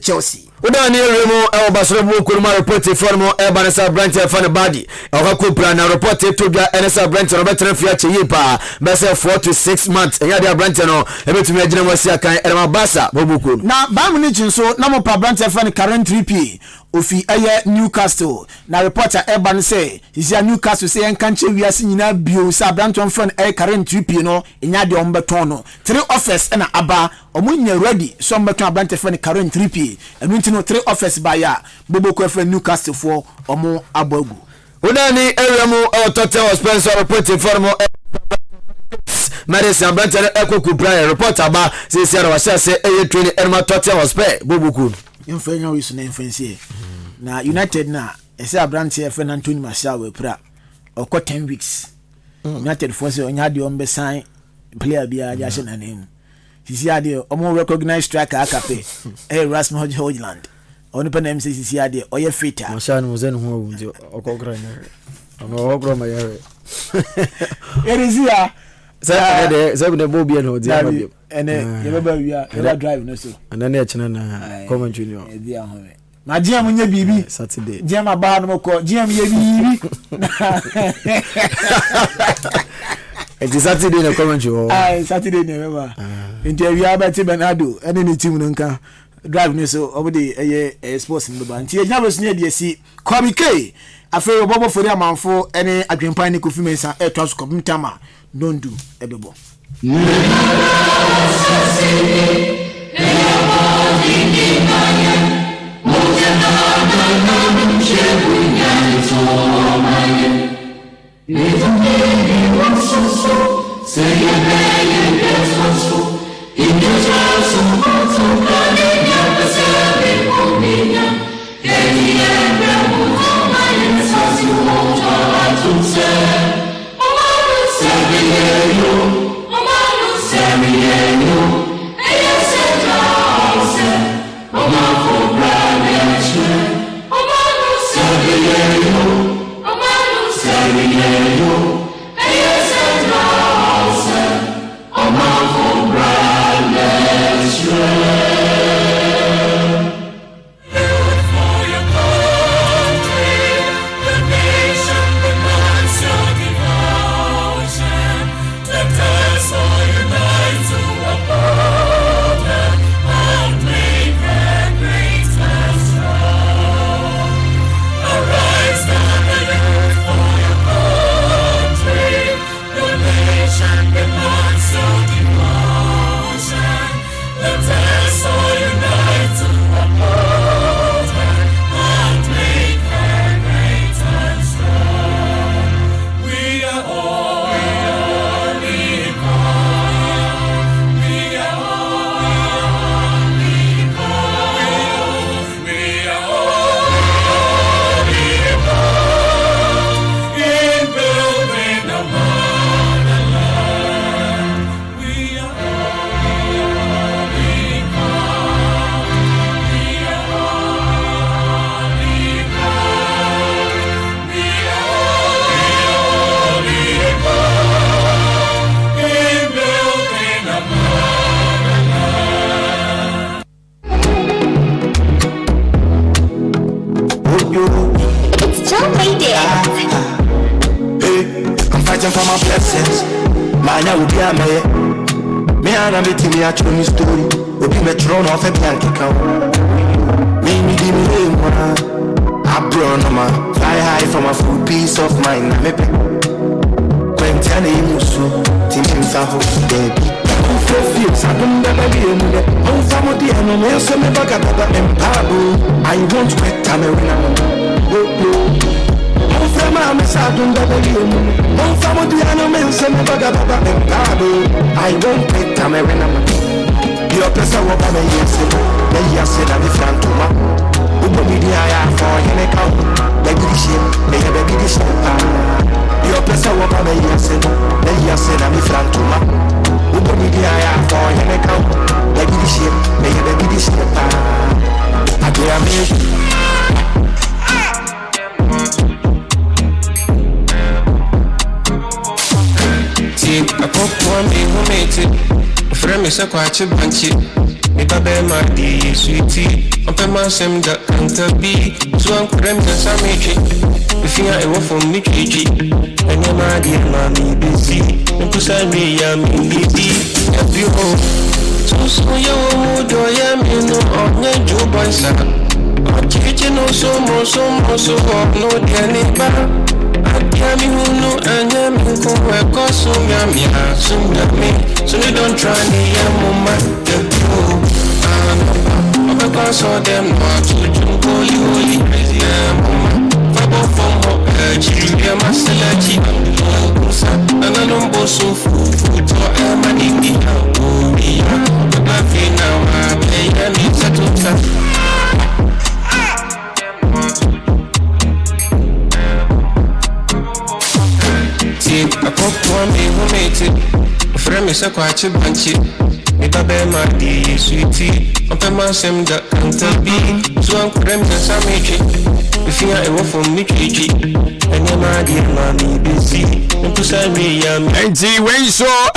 Chelsea Udani remo Basrobu kuruma report formo Banasa branch fan body okakupra na report to ga NSA branch Robert Refia cheyipa bese 4 to 6 months eya dia branch no ebetumi agina wasi akan Erma Basa bobuku na Bayern so na mo pa branch fan current 3P ofi eye Newcastle na reporter Eban say is ya Newcastle say enkanche wiase nyina bio sa branton fan current 3P no enya de ombeton no 3 offers na aba omunya ready so ombeton branch fan current 3P enu no 3 offers by ya boboko fan Newcastle for omo abagu udani eremo Tottenham Spencer report informo Madison Branton ekokupra reporter ba say Sierra wase eye training Erma Tottenham Spurs bobuku infenya wisu na infensie na United na ese Abrante Efe Anthony Martial we pra oko 10 weeks United force onya de ombe sign player bia ja she na name sisi ade omo recognize striker akape Rasmus Hojland oni pe na MC sisi ade oye fitter Martial no zen ho wundi okokra na ono okro ma yare erisia Say the Bobby and the Arabic. And you drive no so. And then na Common Junior. My GM munye bibi Saturday. GM aba no ko GM ye bibi. It is Saturday na Common Junior. Saturday never. Interview about Bernardo and any team nka drive no so over the sports in the band. Tie nyabos ne de si Komike afero bobo for the amanfo ene adwempan ne kofi mensa etwa so komtama don't do ebebo Mama, It's John Lady. Hey, I'm fighting for my blessings. Man, I will be a man. Me and I'm meeting me at your story. Will be my throne of a blanket count. Me, I burn on my fly high from a full peace of mind. I'm a bit. When telling you so, thinking so, baby. I don't baby. Oh, somebody, I know some back at the empire. I won't quit Tamarina. Oh, from my miss, I don't baby. Oh, somebody, I know some back at the empire. I won't quit Tamarina. Your person will come and yes, I'm the front to my. Media for him account. Baby, shame, may have a baby shame. Your person will come and yes, I'm the front to my. Media for him account. Baby, shame, may have a baby shame. I do see a pop one day who made it. Frame is a quite a bunchy. Me babe my dear sweetie. Open my sem that can't be. So I'm cramped and some itchy. If you are a wolf from me, and your my dear mammy busy. And to say me, I'm in busy. If you hope. So you would do I am in no Joe boy, sir. I'm teaching no so no dear neighbor. I can't be who know and I'm in Koko, so you don't try me, I'm because all them not to jump you crazy Fabo from her my selection and I don't go so food for a money but I feel now I pay and it's a total see a pop one day who made it frame is a quite a bunchy. Me babe my dear sweetie. Open my sem that can't be. So I'm cramped and some itchy. If you are a wolf from me, and you're my dear mommy busy. And to say me, I'm and see when you saw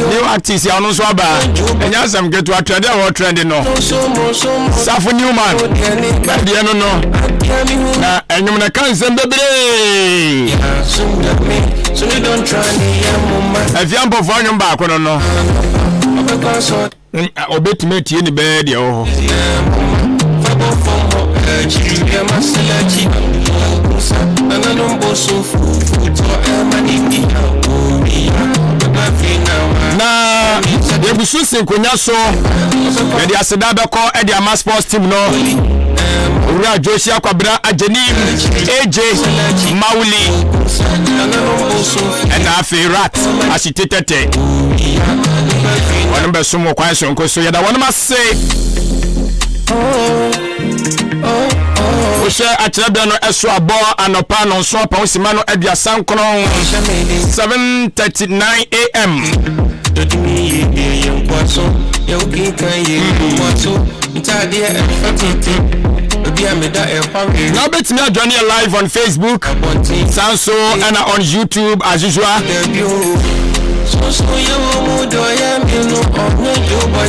new artists, you know, so bad. And yes, I'm get to a trend or trending. No, Safu Newman, but you don't know. And you're can't send baby. So you don't try me, if you're performing back, I don't know. Obey to meet you in the bed, yo. And I don't go so food for money. Now, there be soon Kunyaso, and the Asadabako and the Amas Sports team. No, Ura Joshua Kwabra Ajenim, AJ Mauli, and Afi Rat, as she tete. One number sumo question, because so you one must say. Oshe atrebe no eso abo anopa no so pa osimano adia sankron 7:39 am. Now bet me join you live on Facebook, Sanso and on YouTube as usual.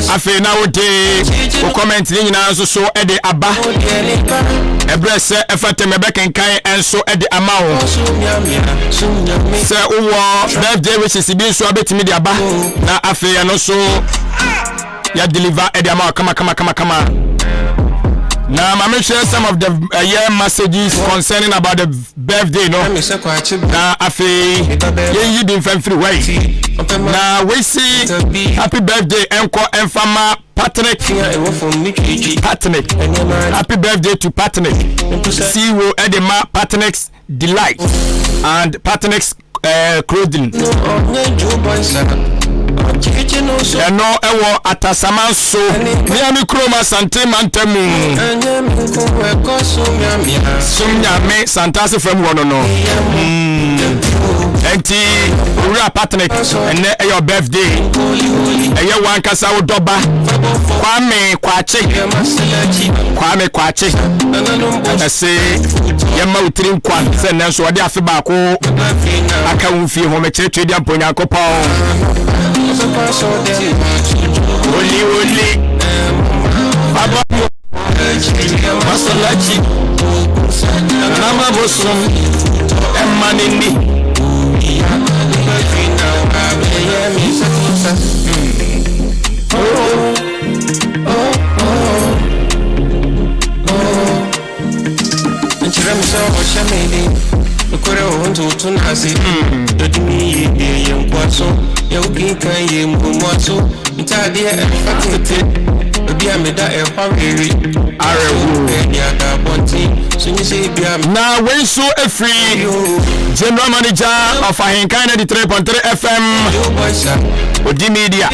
I feel nowadays, who comment in answer so at the Abba. A breast effort me back and kind and so at the amount. Say, oh, birthday which is being so a bit media Abba. Now I feel and also ya deliver at the amount. Come. Now, I'm share some of the messages concerning about the birthday. No, now I feel you been from free way. Now we see happy birthday, Enko and Fama Patrick. Patrick, happy birthday to Patrick. CEO Edema Patrick's Delight and Patrick's Clothing. No, ewo atasama so miami kroma sante mantemu sumnya me santase from wono no enti ura partner and your birthday eye wan kasa wo doba kwame kwache ase yema utrim kwan se nenso ode afe ba ko aka wufie ho me kire dia mponya kopon Oli Baba Masalachi Nama Bosom Emanini Ukore wonto tunasi dodimi ye yankwaso ya ukinka ye mumwaso ntade e fatete obi ameda e hwareri arewu ya da bonti sunise bia na wenso efri general manager of Ahenkan 93.3 FM Odi Media.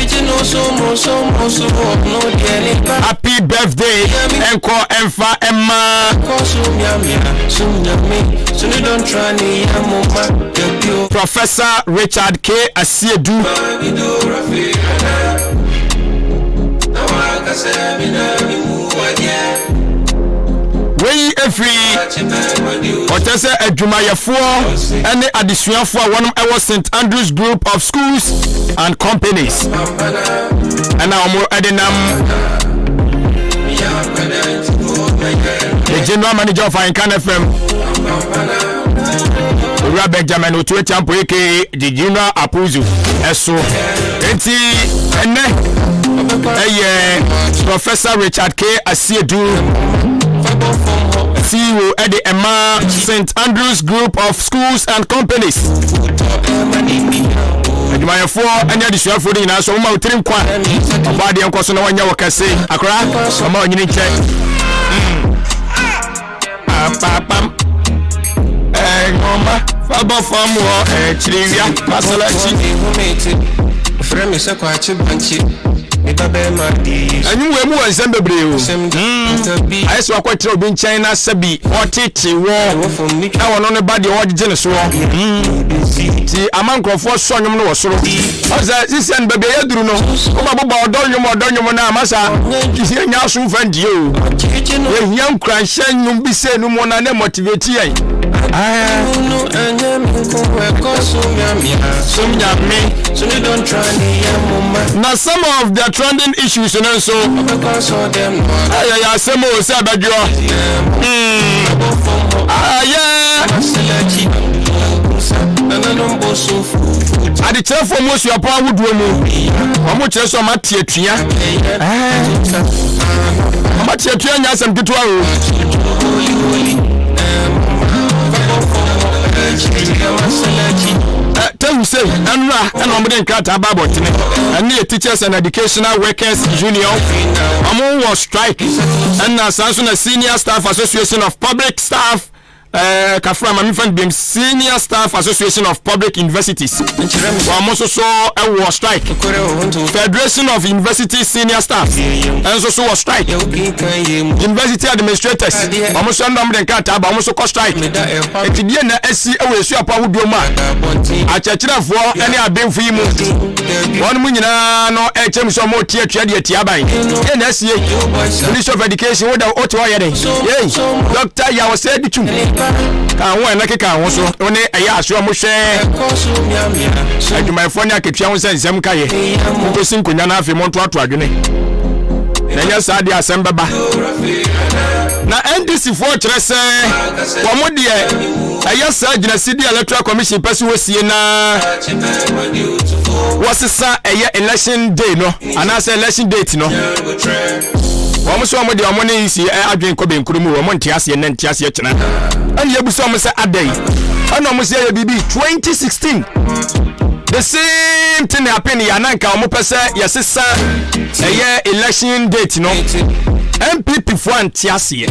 Happy birthday enko emfa emma Professor Richard K. Asiedu. Wey every Otese Adwuma-Adwuma any additionafo one I was St. Andrews Group of Schools and Companies. And now more Edenam the General Manager of Ahenkan FM Benjamin Otuetampo aka the General Apuzu Eso Enti ene Professor Richard K. Asiedu CEO at the Emma St. Andrews Group of Schools and Companies. Adwuma-Adwuma any additional food in us, so my trim qua about the uncle, no one you can say. A crack, a more you need check. Mama, Fabo from war, Trivia, Masalachi, Frame is a quite bunchy. And you were more assembly. I saw quite trouble in China, Sabi, or Titi war. Now on the body or the genus war. See, a monk of 4 son was so. This and baby, I do know. About Donyo Massa, is here now soon find you. Young cry, shame you be saying no more than motivate you. Now some of the trending issues and also some will say about you. I the tell for most your power would do more. How much is so much here? How much here? Yes, I'm good to tell you say, and I'm going to and the teachers and educational workers union was strike and as soon as Senior Staff Association of Public Staff Kafra Mamifan being Senior Staff Association of Public Universities. Also saw a war strike. Federation of University Senior Staff and also a strike. University Administrators almost under Kata, almost a strike. If you didn't see a way, you are do man. I checked for any I've been for you. 1 million no HM so more tier Tiabai. NSA Ministry of Education, what the Otto Doctor, I was said to I like a also only a yasu mushe. I do my phone. I keep showing some Kaye. Pushing Kunana Fimonto to Agune. Then yes, I did assemble. Now, NDC Fortress, one more dear. I just said, the City Electoral Commission person was Siena. What's a election day, no? And I say election date, no? Almost one of the money is here. I drink Kobe Kurumu, Montiasi and Tiasi. And you will say a day. And almost say BB 2016. The same thing happened in Yananka, Mopasa, your sister, a year election date, no? MPP for Tiasi.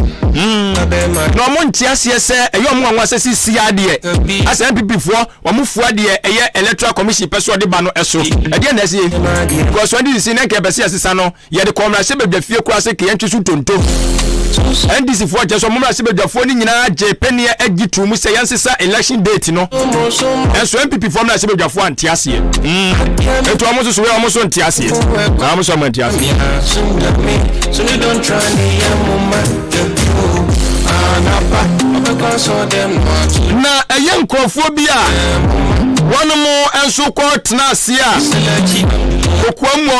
No one Tiasi say a young one was a CCID. As MPP for, or move for the electoral commission, Pessoa de Bano Esso. Again, as he because when you see Nakabasi Sano, you had the commercial the few classic entry to Tonto. And this is for just a moment, the phone in Japan, Edgy to Musa election date, no? And so MPP from the phone Tiasi. And almost on Tiasi. Almost on Tiasi. So they don't try now a young Crophobia. One more and so called Nasia. okuamu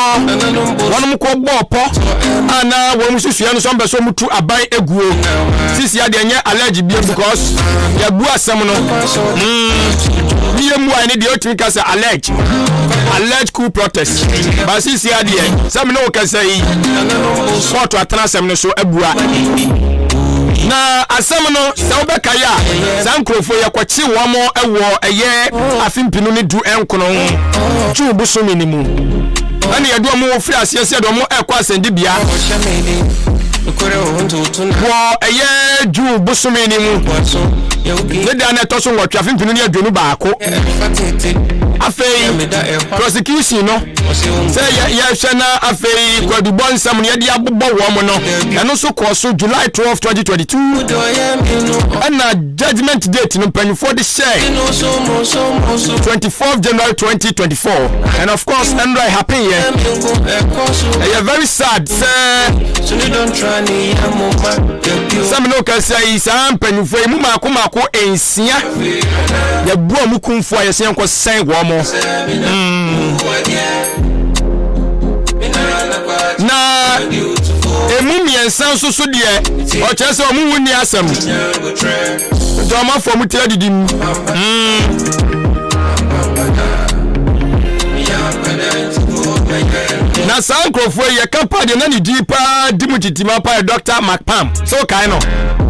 wonum ko bopo ana wo mususu no so mbe so mutu aban eguo sisi ade enye allergy bi because ya bu asem no mu ani de otimi ka say allergy cool protest ba sisi ade some no ka say sport atana asem no so abua na asem no se obeka ya sankrofo yakwachi womo ewo eye afimpinu ni du enkono ju busumi ni mu ani yadu mo ofri asiese do mo ekwa asende bia wo eye ju busumi ni mu ne da na to so nwotwa afimpinu ni adwenu baako afei prosecution no say ya hwena afei kwadubo nsam ne de abobbo wo mo no eno so koso July 12 2022 and judgment date no penfo de share 24th January 2024 and of course and I happen here yeah very sad say so you don't try ni amoma some no can say sam penfo mu mako ensia ya buo mu kumfo ya sen ko sen wo mo na emu miensan so de o chese o mu wuni asem do ma fo mu tira didim na sankrofo ye kampade na ni dipa dimutitima pa Dr. Macpam so kai no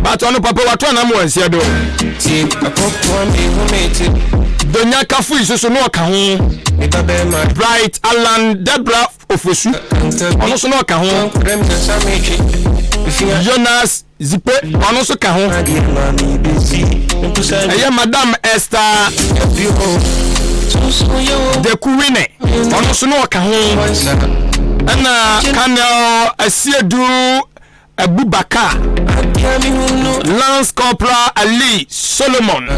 but onu papa wato na mo ansia do ti akoko mi humete donya kafu isusu no ka ho Bright Alan Debra Ofosu ono so no ka ho Jonas Zipe ono so ka ho eye Madam Esther de Kuwine ono so no ka ho ana Kanel Asiedu Abubakar Lance Corporal Ali Solomon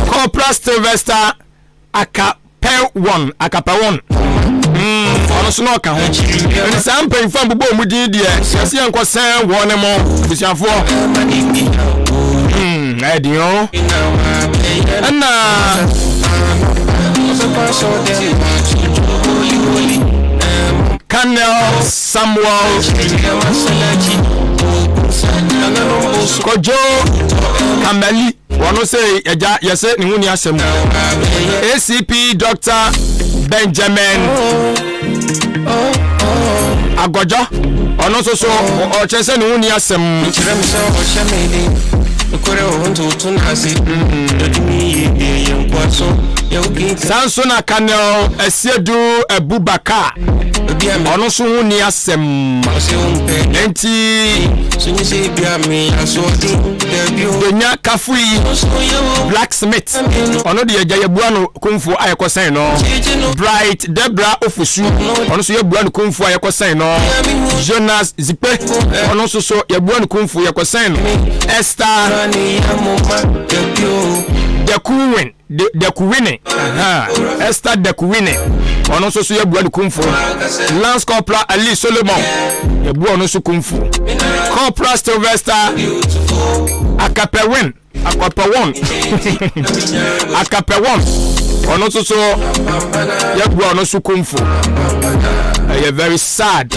Corporal Sylvester Akapewon ono so no ka ho ni sam pen fam bubo mu din de yesi enko sen wo ne mo bisiafo adio ana Kanel Samuel Kojo Kamali wano say eja yese ni huni asem ACP Dr. Benjamin Agojo ono so o chese ni huni asem Sansona Kanel Asiedu Abubakar ono so huni asem enti donya kafui blacksmith ono de eja yebua no kumfu ayekosan no Bright Debra Ofosu ono so yebua no kumfu ayekosan no Jonas Zipe ono so yebua no kumfu ayekosan no Esther de Kuwine Esther de Kuwine ono so yebua no kumfu Lance Corporal Ali Solomon yebua no so kumfu Corporal Sylvester Akapewon ono so yebua no so kumfu you very sad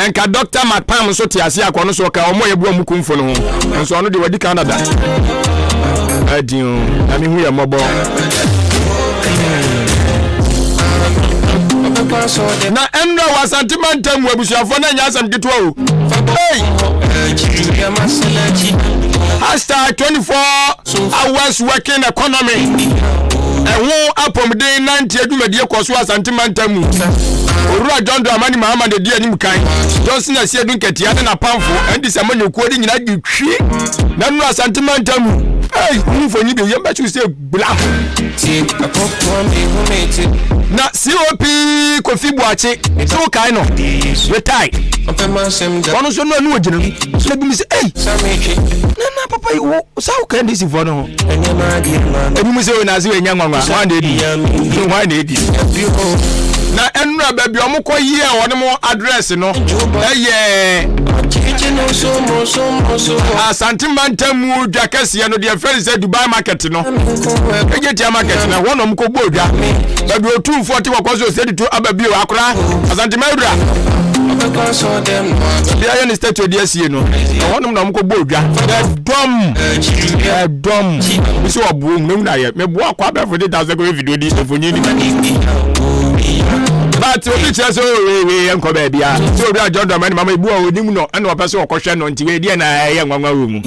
enka Dr. Macpam so tiase akono so ka omo yebua mu kumfu no ho so ono de wadi Canada adiun na mi hu ya mobo na enra wasantimantam wabusuafo na nya asam gitwa o hey #24 hours working economy ewo apomden 90 adwumadie koso asantimantam Orura John Dramani Mahama de dia nim kan Johnson Asiedu nketia na pamfo endi se monye kuo de nyina gitwi na nu asantimantam hey mfonyi be yemba chu se bla ti akoko mi humete na COP Kofi Buachi so kai no retire ono so no anu ogina so bi mi se hey na papa wo so kan dis for no ebi mi se o na se enya nwanwa wan na edi na enura baby omuko yi e won mo address no eye Santimantamu Jacassia no dear friends said Dubai market no. Egetia market na one of Mkoboja. But we 240 was said to Ababio Akra, Santimabra. The iron is to the no. One of them Mkoboja. Dumb. We saw a boom. No, I may walk up for the thousand video this for you. But we just we uncle baby. So we are John Doman, Mamma Boo, no, and no person question on TV and I am one room.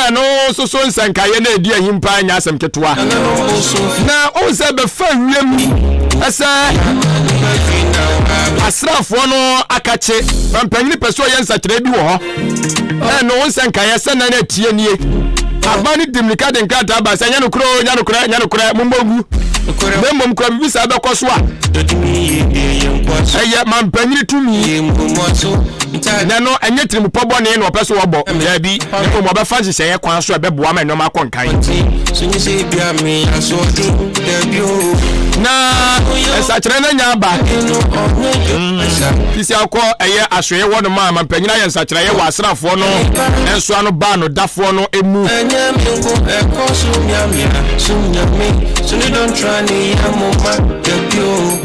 No, so and Kayane, dear him pine as some ketua. Now, also the fun as a staff one akache from Penny Pesoyan Saturday war. And no one and Kayasan and a TNA. Abani dimika den kata ba sanya no kro mumbogu mum kro bi sa be koswa eye man panyi tumi na no enye trim pobo ne no peso wobo ya bi ko mo be fa seye kwan so be boa ma no ma konkan na esa kire na nya ba isi akọ eye asoye wono ma man panyi na ye esa kire ye wa asrafo no enso ano ba no dafo no emu so you don't try me I'm on my debut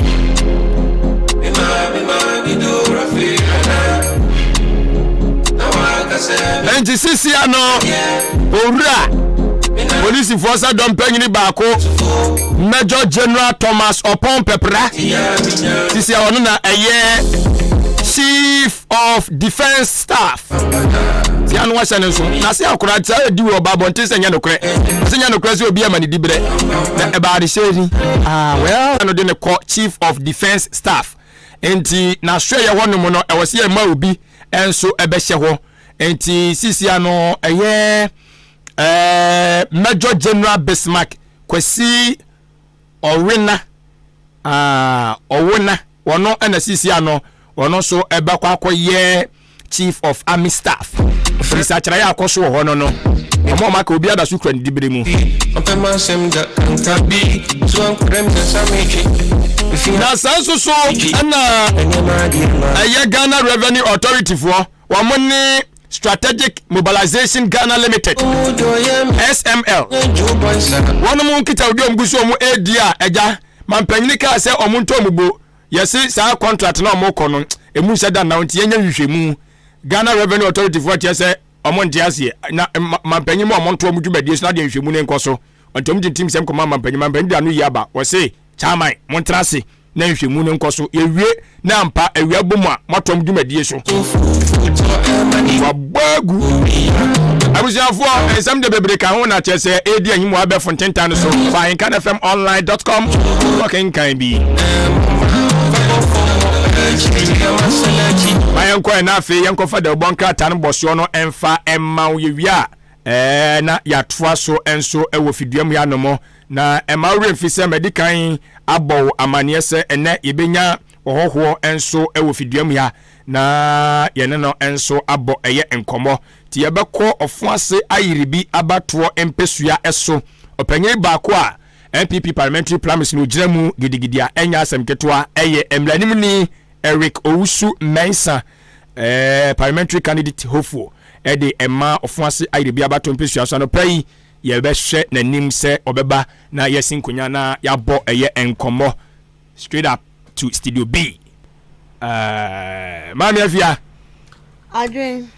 and to see ano ora police force don panyini baako Major General Thomas Opon Pepra sisi ono na eye Chief of Defense Staff ti anu wa chane so na se akura ti adi wo ba bonte se nya nokre se obi amani dibre na e ba de sheri well no de ne call Chief of Defense Staff enti na hwe ye wono mo no e wo se e ma obi enso e be hye ho enti sisi ano eye Major General Bismarck Kwesi Owena wono na sisi ano wono so ebe kwa akoye Chief of Army Staff research ya akoso ho no omo maka obi ada su kra ndibere mu na sanso so na aya Ghana Revenue Authority for wamoni Strategic Mobilization Ghana Limited SML wono mu kita odi omguso omu edia eja mampanyini ka se omunto omugbo yesi sa contract na omoko no emu se da na onti yenya hwehwemu Ghana Revenue Authority for say omonti ase na mampanyi mo omonto omudwu badie so na de hwehwemu ne nkoso ontom di team sem koma mampanyi da no yaba wo se chairman montrase na hwehwemu ne nkoso yewie na mpa awia bomu a motom dwumadie so wabagu abusiafo ensam de bebreka ho na chese edi anyimu abe fontentan so Ahenkan FM online.com working can be mayan ko na afi yanko fa de bonka tan boso no emfa emma yewia na yatoa so enso ewo fiduam ya no mo na emma remfi se medikan abo amane se ene yebenya ohoho enso ewo fiduam ya na yene no enso abo eye enkomo ti yebekọ ofuase ayiribi abatoọ empesua eso opanyin baako a NPP parliamentary promise no giramu gidigidia enya asem ketwa eye emlanim ni Eric Owusu Mensa parliamentary candidate hopeful de emma ofuase ayiribi abatoọ empesua so no pai yebehwe nanim se obeba na yesinkonya na yabo eye enkomo straight up to Studio B. Mami afia adwen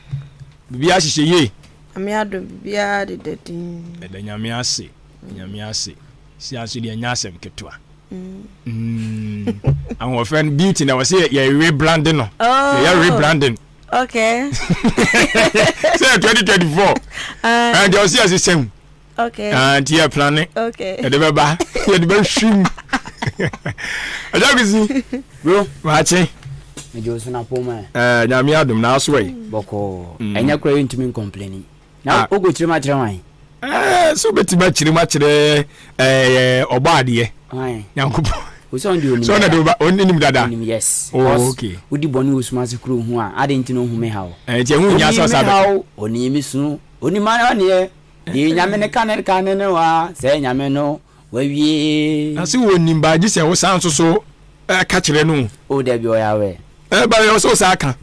bibia hihye ami ado bibia de dedin da nyame ase si aso de nyasem ketwa our friend beauty na wase ya rebranding no ya rebranding okay say 2024 and you see as the same okay and you planning okay e de beba e de be shim ajaguzi bro wache mejo so na poma nyame adum na aso yi boko enya kura ntimi complaining na ogo chirema wan so betima chire obaade yankupo so ndi oni so na do onim dada yes okay udi boni osumase kuro hu a ade ntino hu me hawo je hu nya so sabe oni mi sunu oni mara ne ye nyame ne kanene ne wa se nyame no wawie asi wonim ba ji se wo san so ka chire no o da bi o ya we ba yo so sa aka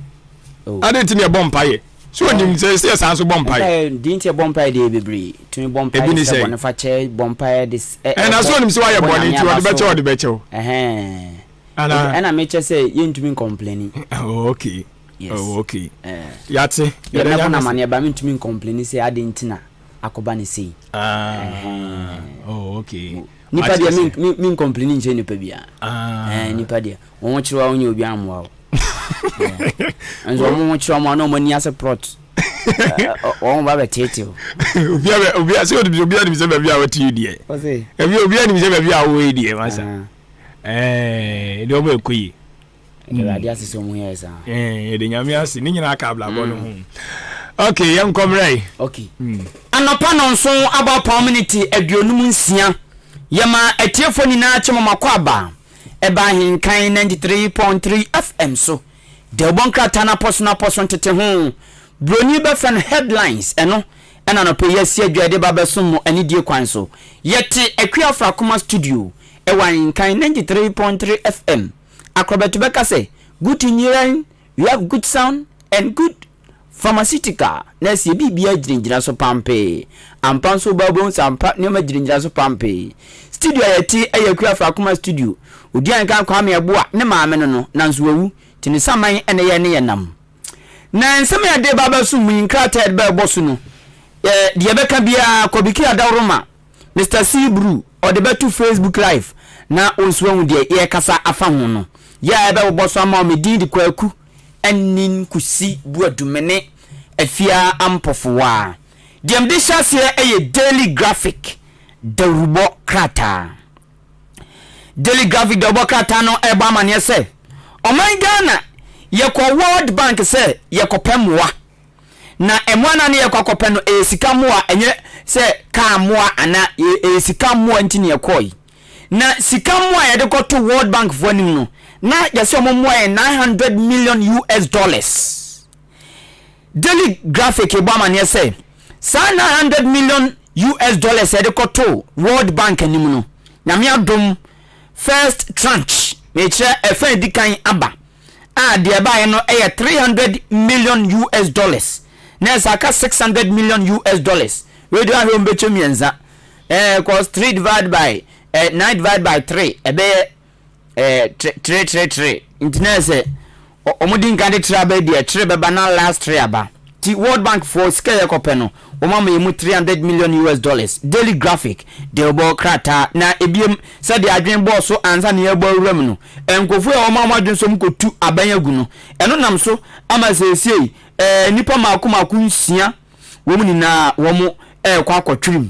Adenti ne bompaye. So nim say sanso bompaye. Dinti bompaye dey bebre. Tumi bompaye say one fa che bompaye this. And as one nim say why boni nti wo de beche wo. Ana me che say yentumi complaining. Oh okay. Yes. Oh okay. Yate. Ya na mane ba me ntumi complaining say adenti na akoba ne sei. Oh okay. Nipa dia min complaining nche nipa bia. Nipa dia. Won chiro won ye obi amwa. Anzo mo chiro mo na mo ni ase prot. On ba betete. Obi ase obi ni se ba bia wati die. O se. Obi ni se ba bia wo die masa. De obo ekoyi. Ke ase so mo yesa. De nyame ase ni nyina aka bla bo no hu. Okay, yam komrai. Okay. Anopa no so about community aduonum nsia. Yama etiefo ni na chemo makwaba. Eba Ahenkan 93.3 FM so. De bonkrata na poso tete ho. Broni be fan headlines eno. Ena no pe yesi adwade baba so mo ani die kwan so. Yete Akuafra Kuma studio. Ewa Ahenkan 93.3 FM. Akrobeto beka say, good in hearing, you have good sound and good pharmaceutical. Na si bibia giringira so pampe. Ampan so babon sampa nyoma giringira so pampe. Studio yeti Akuafra Kuma studio. Odi anka kwa me eboa ne maame no nanso wawu tini saman ene ye ne yenam. Na nsem ya de baba so mu nkrata de ba boso no. De beka bia kobiki adawroma. Mr. Sibru or the betu Facebook live na onsuwa de ye kasa afa ho no. Ya ebe boso ama me di kwaku anin kusi buadumene afia ampofowa. Dem de chase eye daily graphic de rubo krata. Daily graphic de rubo krata no eba mane se oman Ghana yeko World Bank se yeko pemwa na emwana ne yeko akopɛ no esika moa enye se ka moa ana esika moa ntini yekoi na sika moa yede koto World Bank vonim no na yase omo moa $900 million. Daily graphic eba mane se sa $900 million yede koto World Bank anim no nyame adom first tranche me kire efa dikan aba de ba no $300 million. Na saka $600 million. We do have mbecho mienza cause 3 divided by 9 divided by 3 ebe 3 internet say omudi nkande trabe de 3 beba na last 3 aba ti World Bank for scale kope no omama yemu $300 million. Daily graphic de obo krata na ebiem se de adwen bo so ansa ne ebo awram no enkofu e omama adwen so mkotu abanyagu no eno nam so ama sesei nipa maku nsia womu ni na womu kwa akotwirim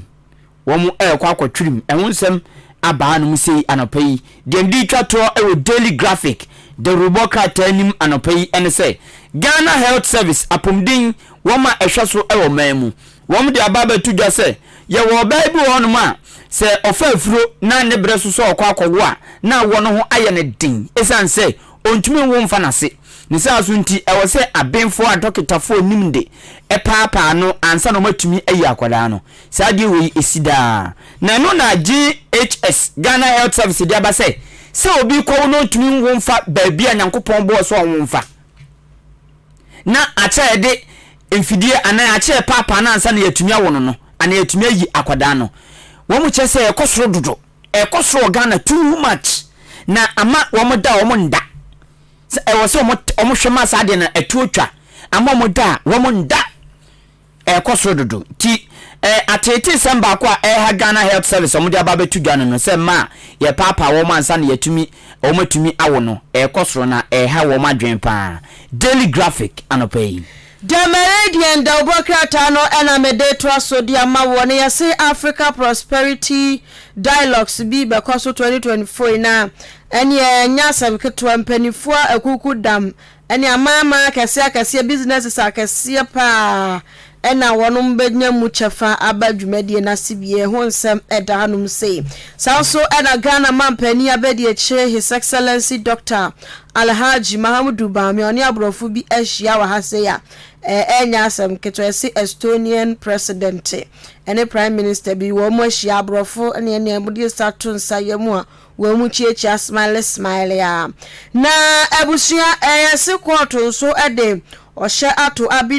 ehun nsem aba no musei anopai dem di twato e daily graphic de rubo krata anim anopai ene se Ghana Health Service apomdin woma ehwaso e wo mamu wom de ababa tudwa se ye wo baibu honum a se ofafuro na ne bre so akwakowo a na wo no ho aye ne din esan se ontumi wo mfa nase ne se aso nti e wo se abenfo a dokitafo nimde e paapa no ansa no matumi ayi akwada no saade we esida na no na GHS Ghana Health Service de aba se obi ko no ntumi wo mfa baabi a nyankopon bo so wo mfa na acha de emfidie ana ache papa na ansa na yatumi awono no ana yatumi ayi akwada no wo mu che se ekosoro dodo ekosoro Ghana too much na ama wo mu da wo mu nda e wo se wo mu hwema sa de na etuotwa ama mu da wo mu nda ekosoro dodo ti atete samba kwa ha Ghana Health Service omo de ababa tudwa no se ma ye papa wo mu ansa na yatumi wo matumi awono ekosoro na ha wo madwen pa. Daily graphic anopai The Meridian da obokrata no ena mede to aso dia ma woni yase Africa Prosperity Dialogues bi because 2024 na ene nya sam keto mpanifo akuku dam ene amama kase businesses akase pa ena wonum benya mu chefa abadwumadie na sibie ho nsem eda hanum sei so ena Ghana mampani abedie che His Excellency Dr. Alhaji Mahamudu Bami oni abrofu bi ahia wa hase ya enya asem keto ese Estonian president ene prime minister bi wo mo ahia abrofu ene mudi statun sayemu a wo mu chiechi smile ya na abusua ese court so ede ɔhyɛ ato Abi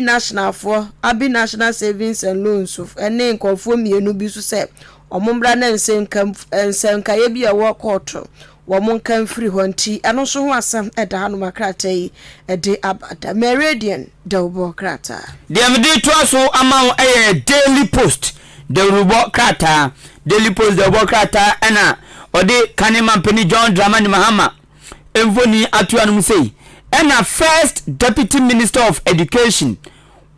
National Savings and Loans of ɛne nkɔfoɔ mmienu bi so sɛ ɔmo mbra na nsenkaye bi a wɔ kɔɔto wɔn nkan firi hɔ nti ɛno nso ho asɛm ɛda ha no makrata yi ɛde abada Meridian Dawbo krata deɛ mede toa so ama wo ɛyɛ Daily Post Dawbo krata Daily Post Dawbo krata ɛna ɔde Kanema Mpeni John Dramani Mahama emfoni atua no sei ɛna First Deputy Minister of Education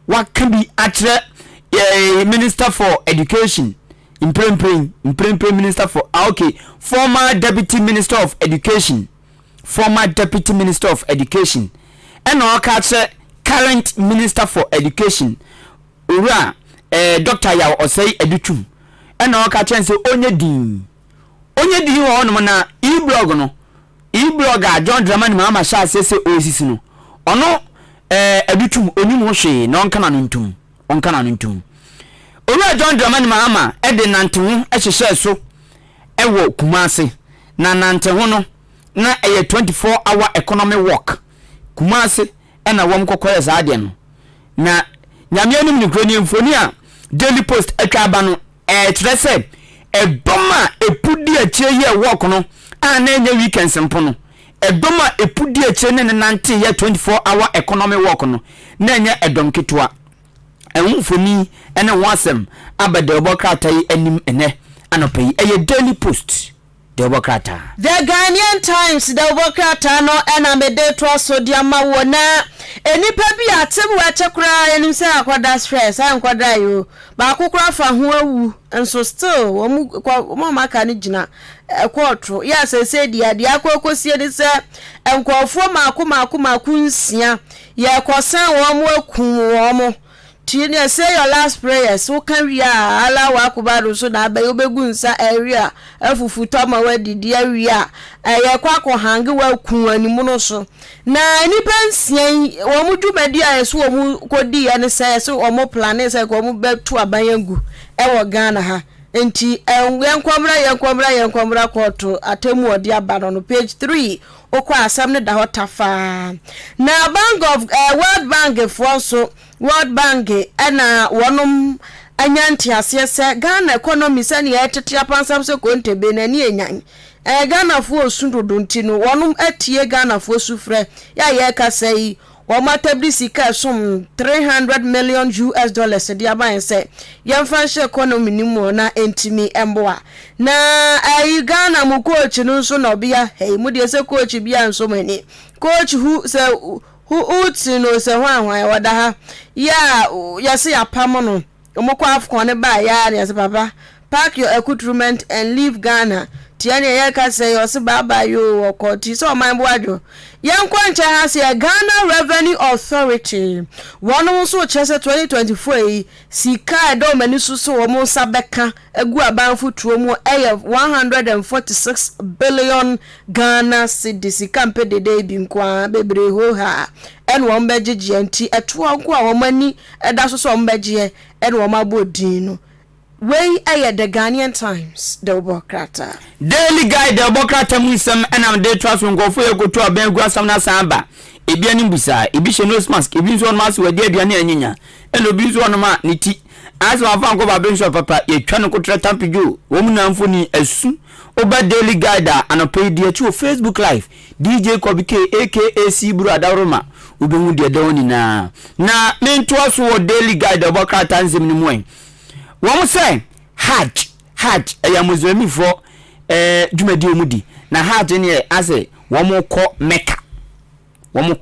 waka bi akyerɛ Minister for Education Imprempren Minister for former Deputy Minister of Education and also current Minister for Education Ura Dr. Yaw Osei Edutum and also say onye din wo no na e-blog no e-blogger John Dramani Mahama sha say osisi no ono Edutum onim ho hwe na onka na ntum Owura John Dramani Mahama ede nantehu ehyehyɛ so ewo Kumase na nantehu no na 24-hour economy work Kumase na wom kokore zaade no na nyame anim ni kroni mfoni a Daily Post atwa aba no kyerɛ sɛ edoma epudi akyire ye work no a na enye weekends mpo no edoma epudi akyire ne nante ye 24-hour economy work no na enye edom ketwa Mfoni ene wasem abade obokrata yi anim ene anopai eye Daily Post de obokrata The Ghanaian Times de obokrata no ena mede to so dia ma wona enipa bi atem wa chekura enim se akwada stress ankwada yo ba kokura fa ho awu enso still wo maka ne gina ekwoto ya se dia akokosie de se enkofo maako nsia ye kosan wo mo akun wo mo Tini say your last prayer so can we ala wa kubado so na ba obegu nsa area afufu toma wa didi area ye kwakọ hangi wa kun animu no so na nipa nsian wo mu dwumadi a so wo mu kodi ya ne say so wo mu plan say ko mu betu abanyangu wo Ghana ha enti yenkwamra koto atemu odi abano no page 3 okwa asam ne da hotafa na World Bank for so World Bank ena wonum anyanti asese Ghana economy sani etete apansam se kontebe na ni enyan Ghana fo osundodo ntino wonum atie Ghana fo sufre ya ye ka sei wo matabri sika sum $300 million di aban se yemfa hye economy ni mu na entimi emboa na Ghana mu coach no so na obia hey mu de se coach bia nso mani coach who say Utino se hwan wada ha ya se apam no omokwa afkon ne ba ya ne se papa pack your equipment and leave Ghana tiane ya ka se yo se baba yo okoti so man boajo yankwanche ha se Ghana Revenue Authority wono so chese 2024 sika do mani susu wo mo sabeka egu abanfu tuo mu 146 billion Ghana cedis sika mpede de bi nkwa bebre ho ha en wo mbegye anti eto anko a wo mani eda so so mbegye en wo mabodin no wey aye the Ghanaian Times the Obokrata Daily Guide the Obokrata musem enam de trust ngofo yekoto abengu asam na samba ebi ani busa ebi she nose mask ebi nso on mask wadi aduane anyinya eno bi nso on ma niti aso afa nko ba benso papa yetwa no kotra tampijo wo mu na mfoni asu oba Daily Guide anope di achi Facebook live DJ Kobike aka Sibru Adaroma ubemu de dawoni na mento aso wo Daily Guide the Obokrata nzem ni mu wọ́n say hajj ya Muslim for dwumadi omudi na hajj ne ase wọ́n kọ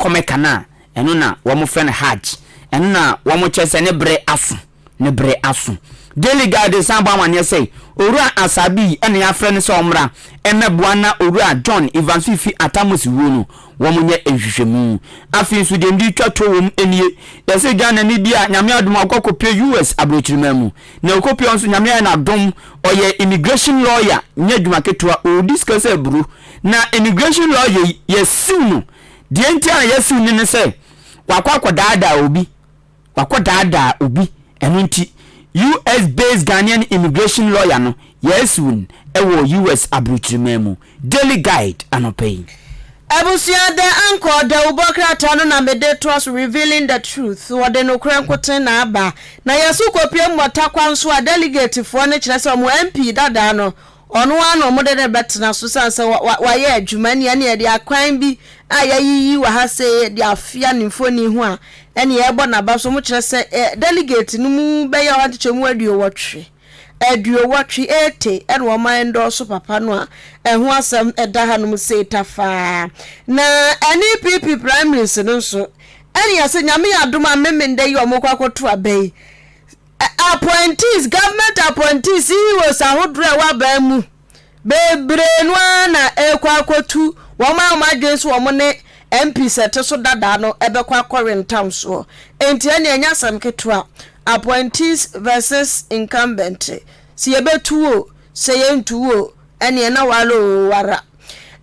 Mecca na eno na wọ́n friend hajj eno na wọ́n chese ne bre aso Daily Guide samba manye say owura asabi ene ya friend so omra emeboa na owura John Evans Fifi Atamus Wuno wọ́n nye ehwehwemu afi so dem di twato wom enie yese Ghana ni bia nyame adom akokopie US abrochirimamu na okopie onso nyame na adom oye immigration lawyer nye dwuma ketua o discuss ebru na immigration lawyer yesiu no die ntia yesiu ni se wakwakodaada obi eno nti US based Ghanaian immigration lawyer no yesiu ewo US abrochirimamu Daily Guide anopay Abusia the anchor the ubokra tano na mede trust revealing the truth. Wode no krankoten na aba. Na yesu kopie mmota kwanso a delegate fo ne kire se mo MP dada no. Ono ano mo de betena so sanse wa ye adwuma ne ne de akwan bi ayayiyi wa ha se de afia ne mfoni ho a ene ye bo na ba so mo kire se delegate no mu be ye ho antechemu aduo wotwe. Aduo watwe ete ene wo man do so papa no a eho asem eda ha no se tafa na NPP primaries no so ene yase nyame adoma memende yi omokwa akoto abai appointees government appointees he was ahodre wa ba mu bebre no na ekwa akotu wo ma madwen so wo ne MP set so dada no ebekwa akọrentam so enti ene anya asem keto appointees versus incumbent si yebetuo se yentuo ene na walo wara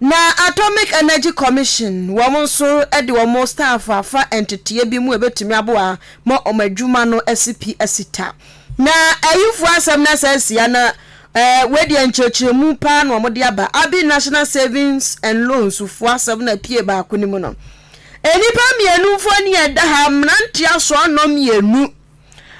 na Atomic Energy Commission wo so ede wo staff afa entity bi mu ebetumi aboa mo omadwuma no SCP asita na ayufu asem na sasia na wedi enchechemu pa no mo de aba abi National Savings and Loans fu asem na pie ba akonimu no enipa mienu fo ni eda ha mnanti aso no mienu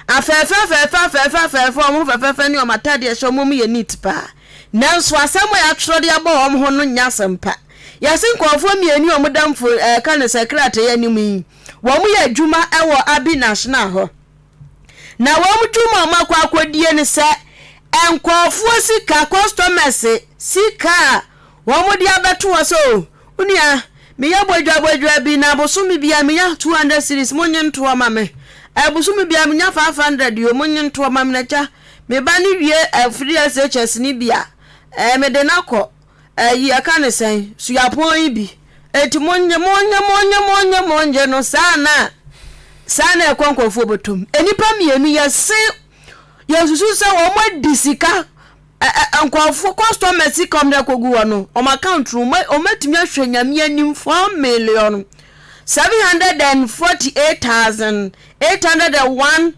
afefefefefefefefo mo fefefe ni o matade e so mo ye neat pa nanso asemo ya trode abo om ho no nya sempa yasin kwofo mienu o modamfo kan secretary ya nimu wo mo ye adwuma ewo abi national ho na wo mo dwuma ma kwa akodie ni se enkwofo sika customers sika wo mo dia beto wo so unia me ya bodwa bi na bosumi bia me ya 200 series mo nyento ma me ebusumi bia me nya 500 yo mo nyento ma me na cha me ba ni wie free SHS ni bia me de nakọ yi aka ne sen su ya pon bi eti monye no sana ekonkofo botom enipa mienu yese yesusu se wo mo disika ankofo customers come de kogu wono o ma account room o matimi ahwe nyame anim 4 million 748,801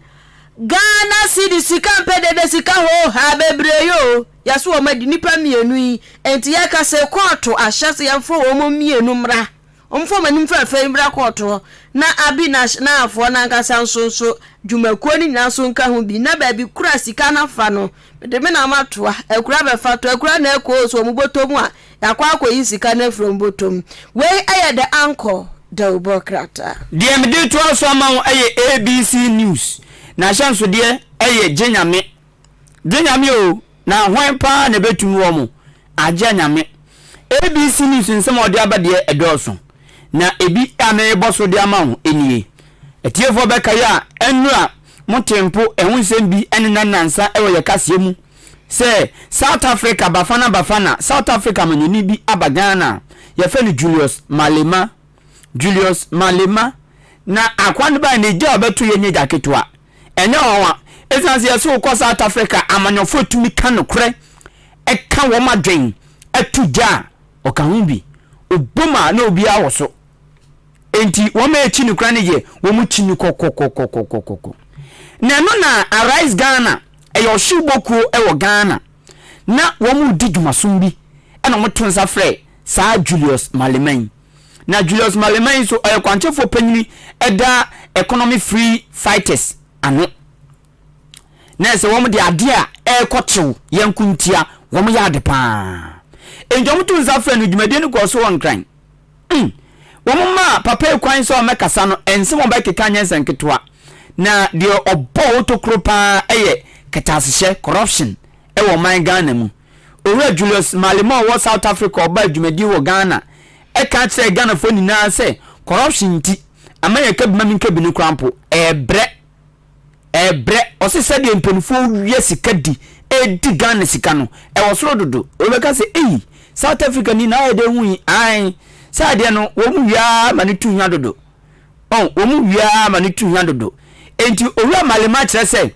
Ghana cedi campaign de sika ho ha bebreyo yaso o madi nipa mienu yi enti ya ka se koto ahyase yamfo o mo mienu mra omfo manim fa mra koto na abi na afo na nkasa nso dwumakuo ni nyaso nka ho bi na ba bi kura sika na fa no de me na matoa ekura be fa to ekura na eko so mo botom a yakwa akoyi sika na from botom we aye the anchor the ubokrata de me de to so ama aye ABC news na chanso de eye jenyame o na hwan pa na betumi wo mo agye nyame ABC news nsem ode abade edoso na ebi ame boso de ama ho enie etiefo beka ya enu a motempo ehun bi enena nansa ewo ye kasie mu se South Africa bafana South Africa manyoni bi abagana ye fe ni Julius Malema na akwan ba na eja obeto ye nyeja ketwa enye onwa esanse yeso ko South Africa amanyofo tumi kanokre eka wo madwen atuja okahumbi oboma na obi awoso enti wo ma echi ni kra ne ye wo mu chi ni kokokokokokoko na no na Arise Ghana eyo shiboku ewo Ghana na wo mu digumasum bi ena mo tonsa frɛ sa Julius Malema na Julius Malema so kwanchefo panyini eda economy free fighters ano na se wo mo de ade a ekotew yankuntia wo mo ya de pa enjom tonsa frɛ no dwumade no ko so won kran wo mo ma papa kwan so mekasa no ense mo ba keka nyensen ketwa na de obo otokro pa eye ketasehye corruption wo man Ghana mu owura Julius Malema wo South Africa oba dwumadi wo Ghana eka tse Ghana fo nyina se corruption ti amaya kabima min kabini krampo ebre osese de mpenfo wie sikadi edi Ghana sika no wo soro dodo obeka se South Africa ni na ede hu ai sa de no wo mu wia manitu hwa dodo wo mu wia manitu hwa dodo enti owura Malema kire se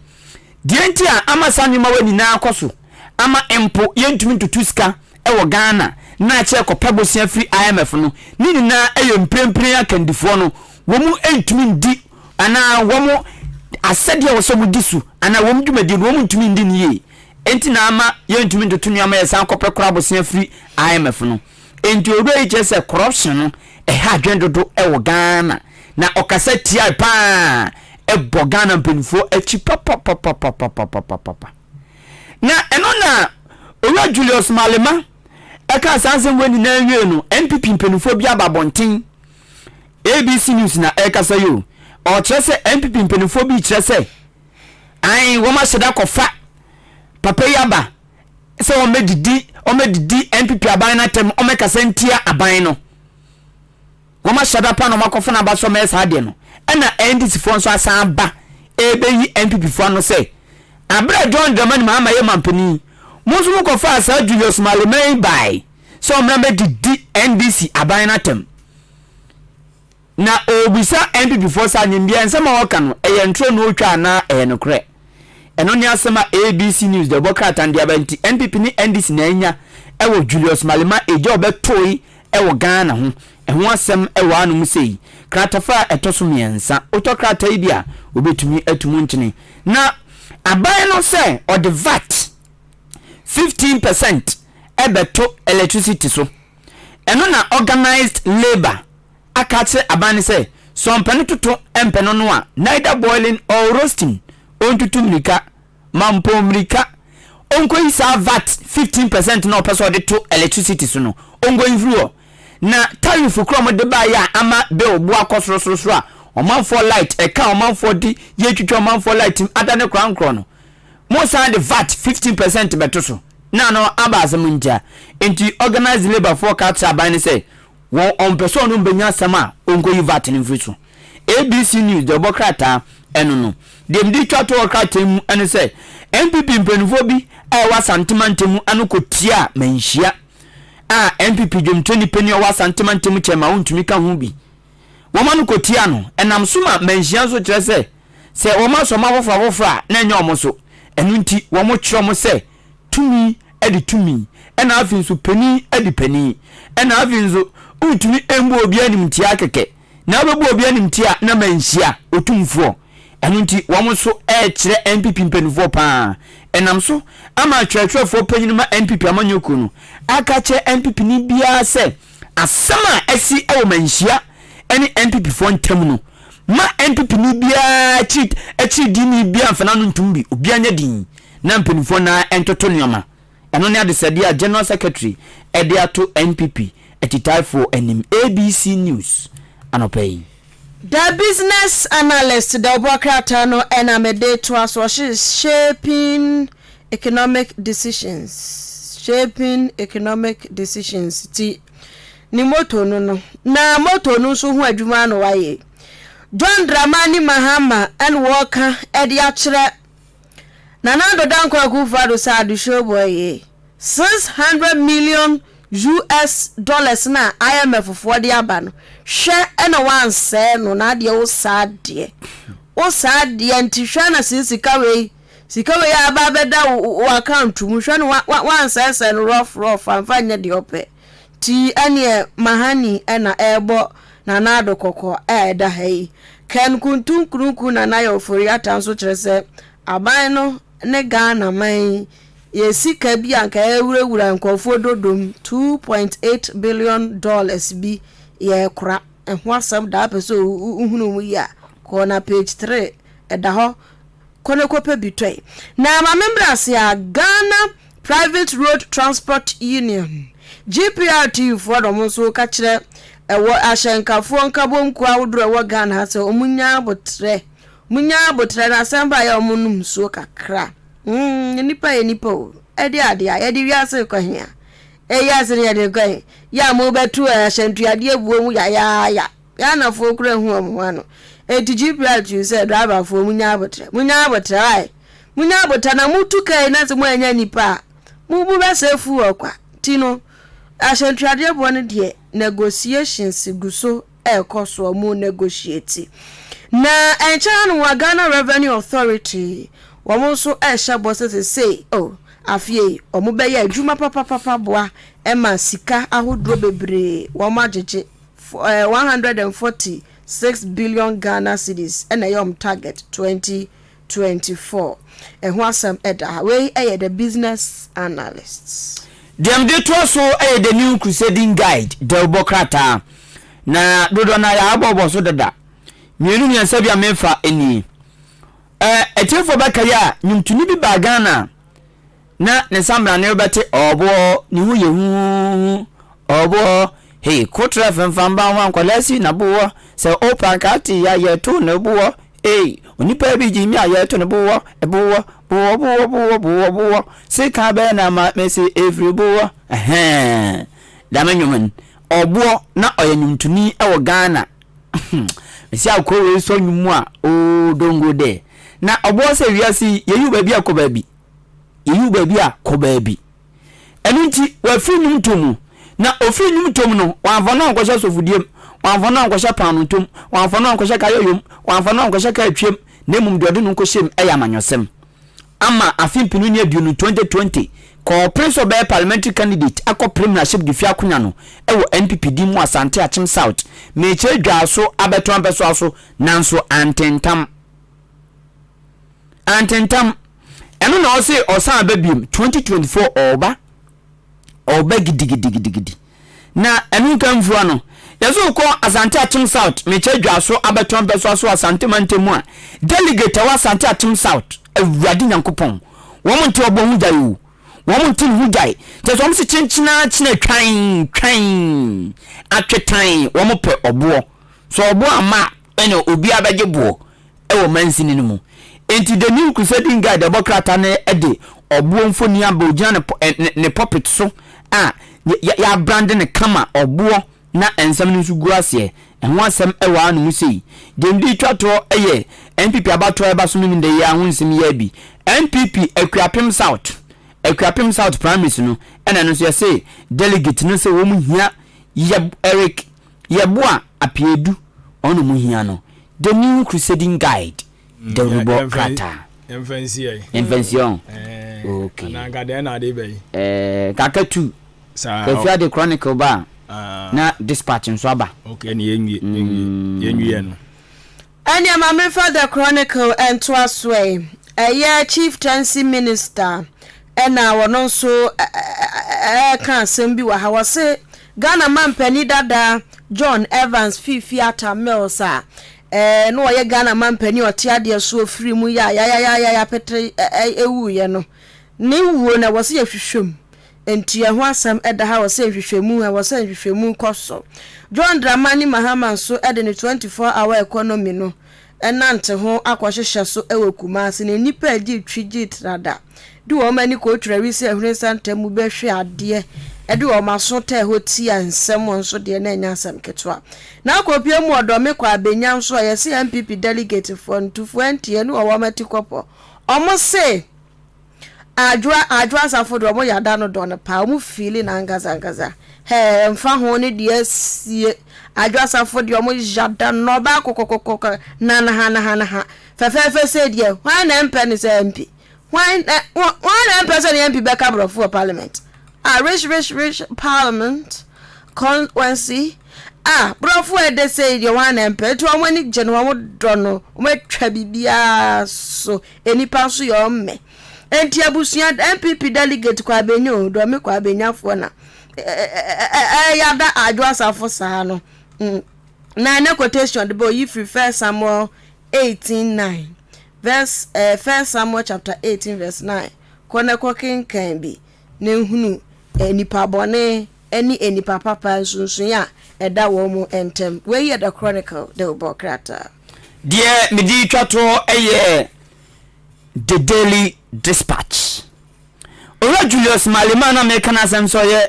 de enti a amasani ma wani na akoso ama empo yentumi ntutu sika wo Ghana na che ko pebosia free IMF no ni na eyo mprempren akandifo no wo mu entumi ndi ana wo mu asede wo so mu disu ana wo mu dwumadi wo mu ntumi ndi ni ye enti na ama yentumi ntutu nuama yesan ko pekora bosia free IMF no enti obe je se corruption ha dwendodo ewo Ghana na okasa tia pa ebo Ghana mpenfo achi papa na eno na Owa Julius Malema eka sansem weni na wie no MPP mpenfo bia babonten ABC News na eka sayo o chese MPP mpenfo bi chese ai wo ma seda kofa papa yaba se o medidi MPP aban na tem o meka sentia aban no wo ma seda pa no makofa na ba so me sa de no ena NDC fo nso asan ba ebeyi MPP fo no se abra John Dramani mama ye mampani musu mu kofa asa Julius Malema bai so o medidi NDC aban na tem na obisa MPP fo sa nyimbia nsema woka no eye ntro no otwa na enokre eno ni asema ABC News de bokata ndia banti MPP ni NDC na enya ewo Julius Malema eje obetoi ewo Ghana ho eho asem ewo anum sei kratafa etoso miensa otokrata ibia obetumi atumu nchini na aban no se or the VAT 15% ebeto electricity so eno na organized labor akatse aban se so mpene toto empeno no a neither boiling or roasting ontutu mrika mampo mrika onko isa VAT 15% na opeso de to electricity so no ongo influo na tariff kro de ba ya ama be obu akosoro a omanfo light eka omanfo di ye twitwa omanfo light adane krankro no mo sa de VAT 15% beto so na no abazem nja enti organized labor forecast aban say won on person no benya sama onko yi VAT ni mfiri so ABC News de bokrata eno no dem di twa tookrata mu ene say MPP mpenufo bi wa santimantemu anokotia manhia MPP dwom 20 penny wa santimantemu chema untumi ka ho bi woma no kotia no enam soma manhia so kire se woma soma wofra na nya omo enu nti womo kire mo se tumi edi tumi ena afin so penny edi penny ena afin so untumi embo obi anim tia keke na obebu obi anim tia na manhia otumfo enu nti womo so kire MPP mpenufo pa enam so ama twetwefo panyinu ma MPP amanyoko no aka che MPP ni bia se asama asi ewo manhia eni MPP fo ntam no ma MPP ni bia chi di ni bia mfana no ntumbi obi anya din na mpenufo na entoto nyoma eno ne adesade a General Secretary ediato MPP etitaifo enim ABC News anopay. The business analyst the Obokrata no enamede to us was shaping economic decisions ti ni moto no na moto no so hu adwuma no waye John Dramani Mahama and Walker edi akire na nando danko akufado sa adu show boy $600 million na IMF for the abano share ena wan se no na de wo saade nti hwa na sika we aba beda wo account mu hwa no wan se no rough amfanya de ope ti ane mahani ena ebo na nado kokko eda hei kan kuntun kurunku na na yo fori atanso kire se aban no ne Ghana man yesika bi anka ewurawura nkofo dodom $2.8 billion bi ye kura ehwo asam da peso uhunu mu ya ko na page 3 eda ho kone kope bitwe na ma members ya Ghana Private Road Transport Union GPRT for do so ka kire ewo ahyenkafo nkabom kwa wodro ewo Ghana ha se omunya botre na samba ya omunum so kakra nipa edi adia edi wiase kwa hia eyase ne edi kwa ya mo betu ahyentuade ebuo mu ya na fo kura hu omo no eti GPR you say driver fo munya abotre ai munya abota na mutu kai na se mo anya nipa mu bu be sefu okwa tino ahyentuade ebuo ne de negotiations guso ekoso mu negotiate na enchanu wa Ghana Revenue Authority womo so esha bosses say afie omubeye adwuma papa boa ema sika ahodro bebre womo agege 146 billion Ghana cedis ena yom target 2024 ehwo asam eda we the business analysts dem de to so the new crusading guide Delbocrata na dodo na ya abobo so dada mienu nyansa bia mefa eni etefo bakaya nyumtuni bi bagana na ne samra ne bete obo ni hu yehu obo hey kotra fanfamba wan kwalasi na bo se opa kati ya yeto na bo onipa bi ji mi ayeto na bo bo se ka be na ma mesi every bo damenyuman obo na oyanyumtuni ewo Ghana mesi akoro so nyumu a o dongo de na obo se wiasi yeyu ba bi akoba bi enunti wa fi nyumtomu na ofi nyumtomu no wanfona nkosha sofudiem wanfona nkosha panuntom wanfona nkosha kayoyom wanfona nkosha kaatwem na mum dode no nkoshem ayamanyosem ama afimpinu ni aduonu 2020 ko prince of parliamentary candidate akọ premiership di fiakunya no ewo NPP di mu Asante Achim South meche dwaso abeto ampeso aso nanso antentam eno na ose osan ababiem 2024 oba gidigidi na enu kanfua no yeso ko Asante Achim South meche dwaso abeto ampeso aso Asante mantemu a delegate wa Asante Achim South awurade nyankopon wo monte obo hujayu wo monte hujai te so msi chinchina twan atwetan wo mope obo so obo ama ene obi abeje bo ewo mansini no mu enti the new crusading guide Delbocrata ne ede obo mfoni amba ogiana ne puppet so ya brand ne kama obo na ensam nsu guase enho asem ewa anu musei demdi twato eye NPP abato eba so mi de ya hunsim ya bi NPP Akuapem South primaries no ena no so ya say delegate no say wo mu hia Eric Yeboa Apiedu onu mu hia no the new crusading guide Delbocrata Invention okay na ngade na de bay kakatu Kafia the Chronicle ba na dispatch nso aba okay ni yenwie no Any amame for the Chronicle and Twasway a chieftaincy minister ena wono so kan sembi wa ha wase Ghana man pani dada John Evans Fifiata Mills no ye Ghana man pani otiade so free mu ya petre ewu ye no ni wuo na wase ya hwehwem enti ho asam eda ha wase hwehwemu ha wase hwehwemu koso John Dramani Mahama so ede ne 24-hour economy no enante ho akwahwehwe so ewe Kumasi ne nipa adi twigi trada di wo mani ko trawi se ehune santamu behwe ade edi wo maso te ho ti ansem nso de na nya asam ketwa na akopie mu odome kwa abenya nso ye se MPP delegate for 2020 enu wo mati kopo omo se adwa safo do mo yada no do no pa mu feel na ngaza he mfa ho ne de asie adwa safo de mo yada no ba kokokoko na ha fefe se de why na mpe ni se MP why na mpe se MP be cabro for parliament rich parliament constituency brofo e de say de why na mpe to mo ni je no mo do no mo twa bibia so enipa so yo mme enti abusuan MPP delegate kwa benyo do me kwa benyafo na yada adwa safo sa no na na quotation the boy if First Samuel 18:9 verse First Samuel chapter 18 verse 9 kona kokin kan bi ne hunu enipa bone enipa papa sunsun ya eda wo mu entem we hear the Chronicle Delbocrata dear midi twato the Daily Dispatch Ora Julius Malema na me kana asem so ye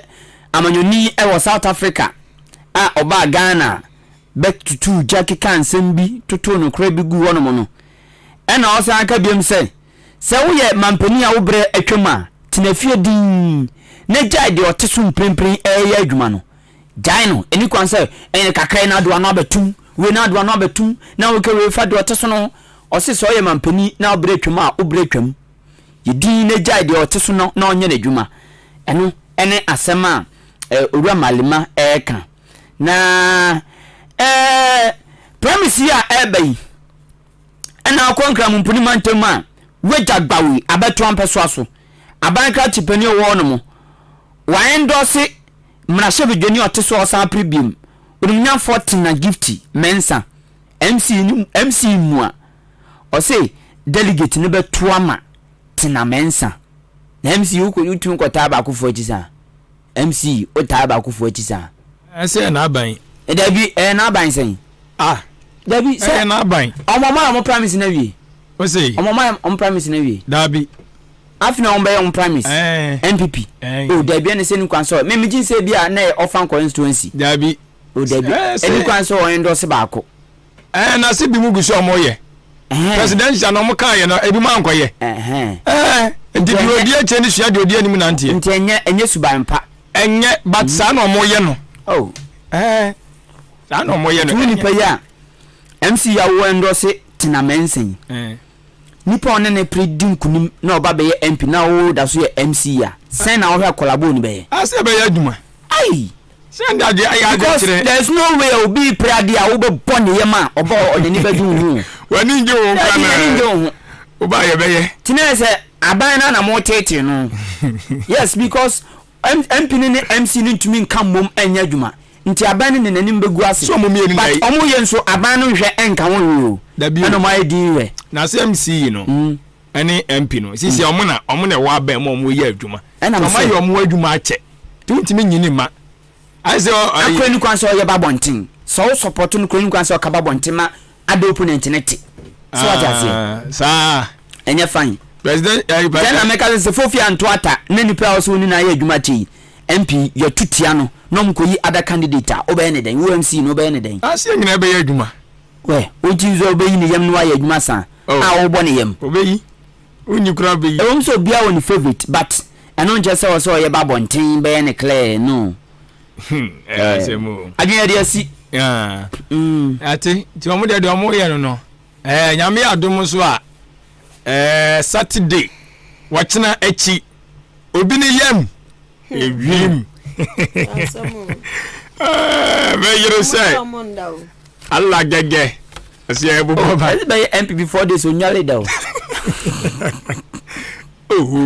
amanyoni e South Africa oba Ghana back to two Jackie kan sembi toto no kra bi gu wono mo no e na o san ka biem se wo ye mampani a wo bre atwema tinafie din na jai de oteso mprempren ya adwuma no jai no eni kwan se en kakrai na do no abetum we na do no abetum na wo ke we fa de oteso no o se so ye mampani na wo bre atwema wo bre atwam yedi na jai de oteso no na onye na adwuma eno ene asema owura Malema kan na premise ya ebai ena akonkra mumpuni mantema weja gbawi abeto ampeso aso abanka tipani wo no mo wa endorse mrashe bidwani oteso osan premium onumnya 40 na gifty mensa MC mua o say delegate ne beto ama tina mensa na MC uko YouTube ko taba ku fo chisa MC o taba ku fo chisa say na ban dabi na ban sen dabi say na ban omoma mo promise na wie o say omoma on promise na wie dabi afina on be on promise MPP o dabi na say ni kwanso me mejin say bia na offer constituency dabi o dabi eni kwanso o endorse baako na se bi mu guso omoye presidential no mo kan ye no ebi man koye nti bi odi a cheni sua de odi anim na ntie nti enye suban pa enye but sa no moye no sa no moye no ni pa ya MC ya wo endorse tina mensen nipa one ne predin kunim na oba be ye MP na wo da so ye MC ya sen na wo hwe collabo ni be ye ase be ye adwuma ai send that I there's no way will be prayer I will be born here man or the neighbor do when you go oba ye be ye tina say abana na mo tete no yes because MP ni MC ni ntumi nka mom anya adwuma nti abana ni nanim begu ase so mo mienu but omo ye nso abana hwe enka won yo na my di we na say MC no any MP no sisi omo na wa ba mo ye adwuma na ma ye omo adwuma ache ntumi nyini ma I say akwenu kwanso ye babontin so support no kwenu kwanso ka babontin ma ade opponent net so what you say sa enye fine president then America say fofi antoata na nipa also ni na ye adwuma chi MP ye tutia no no mkoyi other candidate obe ne den UMC no obe ne den ase nyina be ye adwuma we o jizo obe yi ne yam no ye adwuma san wo bo ne yam obe yi unyi kura be yi e so bia woni favorite but eno nje say so ye babontin be ne clear no semo adwene de asi ati ti omo de omo ye no nyame adom so a Saturday wachina echi obi ni yam ewim be yero say Allah gege asi e bobo ba be MP before this onyale da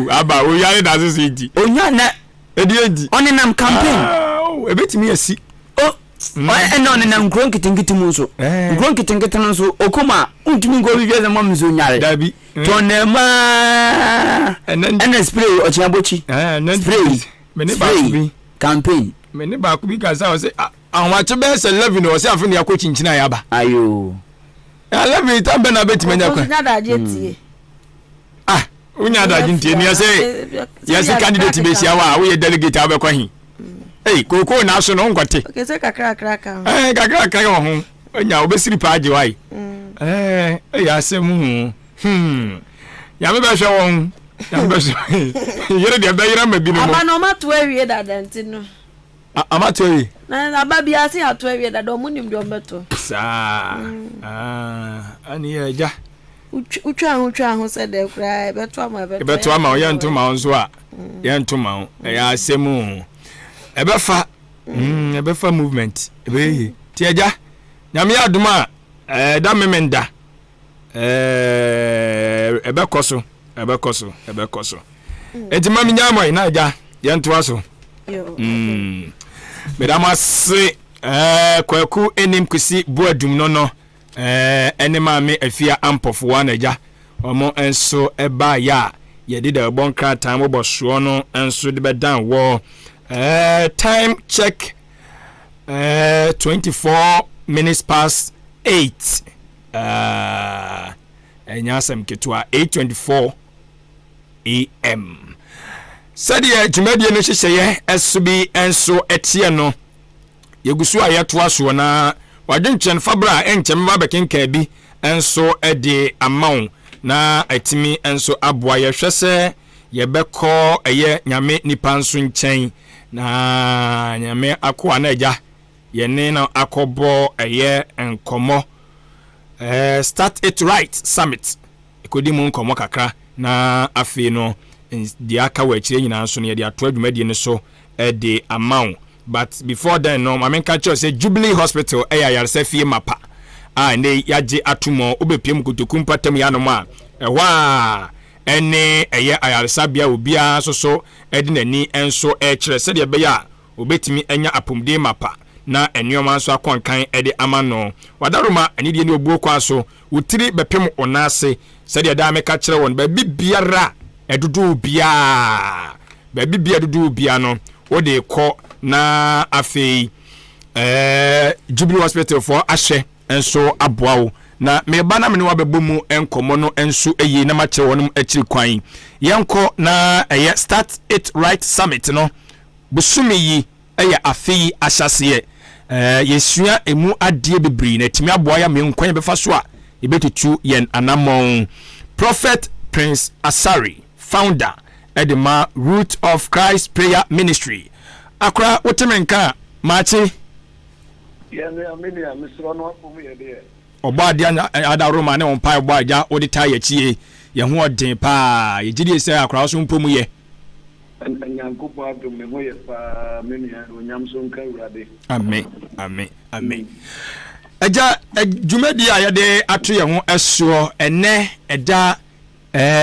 aba o yare da so ji onyana edi oni nam campaign ebetimi asi no na nkron kitingiti mu so nkron kitingiti no so okoma untumi ngo bi wieze mom so nyare dabi tonema and spray ochiabochi spray meni ba bi campaign meni ba ku bi ka sa o se awon che be 11 o se afuni ya ko chinchina ya ba ayo 11 tambe na betimi nya kwa unya da jintie ni yase candidate be sia wa we delegate abekwa hin koko na so no ngote okay say kakra ka kakra ho onya obesiri pa age wai asem ya me be hwe won ya me be yere de be yere ma bi no aba no ma to awie da danti no ama to awie na aba bi ase ato awie da do munim de ombeto sa ani eja utwa ho se de kra beto ama o ye ntoma onso a ye ntoma ya asem ebefa movement ebe tiaja nyame aduma da memenda ebekoso etima minyamo ina ja yento aso medama se kwaku enim kusi boadum no enema me afia ampofo wa na ja omo enso eba ya yedi da bonka time oboso no enso de bedan wo time check 24 minutes past 8 enyasem ketwa 8:24 am sadia jumadi no hyehyeye esubi enso etie no yegusu ayeto aso na wadwenchen fabra enchem ba bekenka bi enso ede amount na atimi enso aboa yehwese yebekọ eye nyame nipa nso nchen na nyame akọ anaja yene na akobo eye enkomo start it right summit ekodi mu nkomo kakra na afi no di aka wa chire nyina nso ne de ato adwumadi ne so de amount but before then no mama nka cho say Jubilee Hospital yarse fie mapa ne yaje atomo obepiem kotokum patam ya no ma ene eye ayaresabia obia so edi nani enso kire se de beya obetimi enya apomde mapa na enyoma nso akonkan ede amano wadaruma anidie ne obuo kwa so wutiri bepem onase se de da meka kire won ba bibiara edudu bia ba bibia edudu bia no wode kɔ na afei Jubilee Hospital for ahye enso aboawo na meba na mene wabebomu enkomo no enso eye na makyere wonum akiri kwan yenko na eye Start It Right Summit no busumi yi eye afei ahyase yesua emu adie bebri na timi aboa ya menkwan befa so a ebetutu yen anamon. Prophet Prince Asari, founder Edema Root of Christ Prayer Ministry. Akra wotemenka machi Oba dia ada Roma ne on pa oba ja odita ya chie ye ho odin pa ye gidi se akra so mpomu ye Nyankopɔn adom me ho yɛ pa me nua onyam so nka urade. Amen amen amen. Eja dwumadi a yɛde ato ye ho ɛso ene ɛda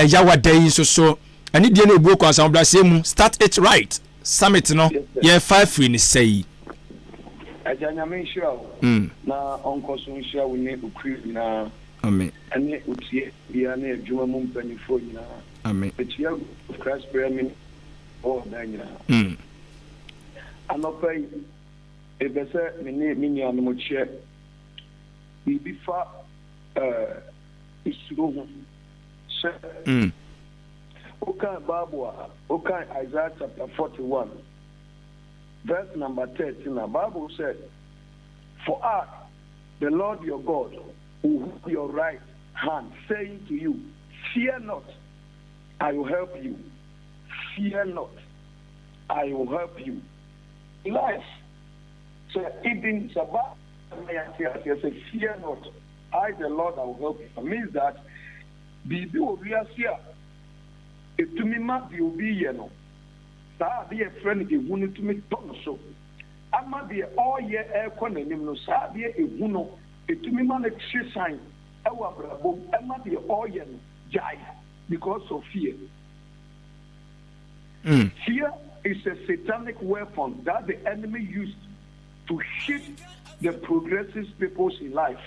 yawada yi so ani die na ebuo kwa sanblase mu Start It Right Summit no ye 5 ni sei. Eja nyame nhyira wo. Na onko so nhyira wo ne ukuri na. Amen. Ane utie bia na adwuma mu mpanifo nyina. Amen. Etia Christ prayer ministry oh danyina. Anopai ebese mini minya no mo che bibi fa isuro ho se okay Bible okay Isaiah chapter 41 verse number 13 the Bible said for us the Lord your God will hold your right hand saying to you fear not I will help you. Fear not, I will help you. Life. So even Sabbath, say, fear not, I the Lord I will help you. It means that Bibi Obiasia, it to me might be obedient. Sa be a friend if you want to me so. I might be all year air condemn no sa be a wuno, it to me man a sign. I might be all year jai because of fear. Fear is a satanic weapon that the enemy used to hit the progressive peoples in life.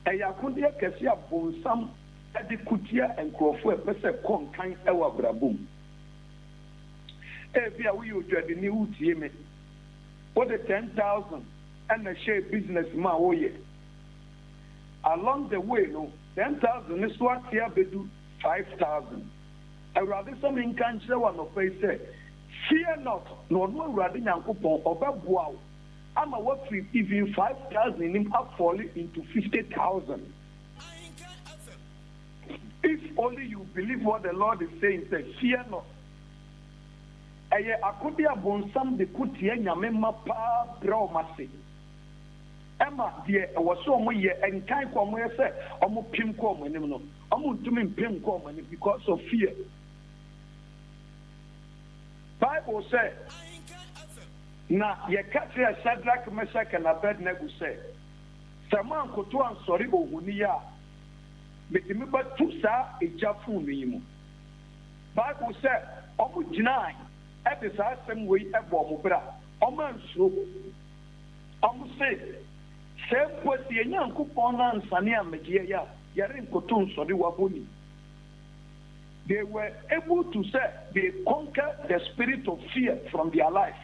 Eyakundia kesia bonsam edikutia enkrofo epese konkan ewa brabum. Bia we you dread ni utie me. What the 10,000 and a share business ma oye. Along the way no 10,000 is what here bedu 5,000. I rather some in cancer one of face say, fear not, nor no rather Yankupon or Babuao. I'm a work with even 5,000 in him up falling into 50,000. If only you believe what the Lord is saying, say, fear not. I could be a bonsam de Kutia Yamema Pa Bromasi. Emma, dear, I was so much and kind come where I said, I'm a pim common, I'm doing pim common because of fear. Bible said, na ye catch a Shadrach, Meshach, and Abednego said, Saman Kotuan Soribo Hunia, but me but two sa a Jafu Nimu. Bible said, Omu Jinai, at the same way at Bomubra, Oman Slow. Omu said, same was the young Kupona and Sania Media, Yarin Kotun Soriwabuni. They were able to say they conquered the spirit of fear from their life.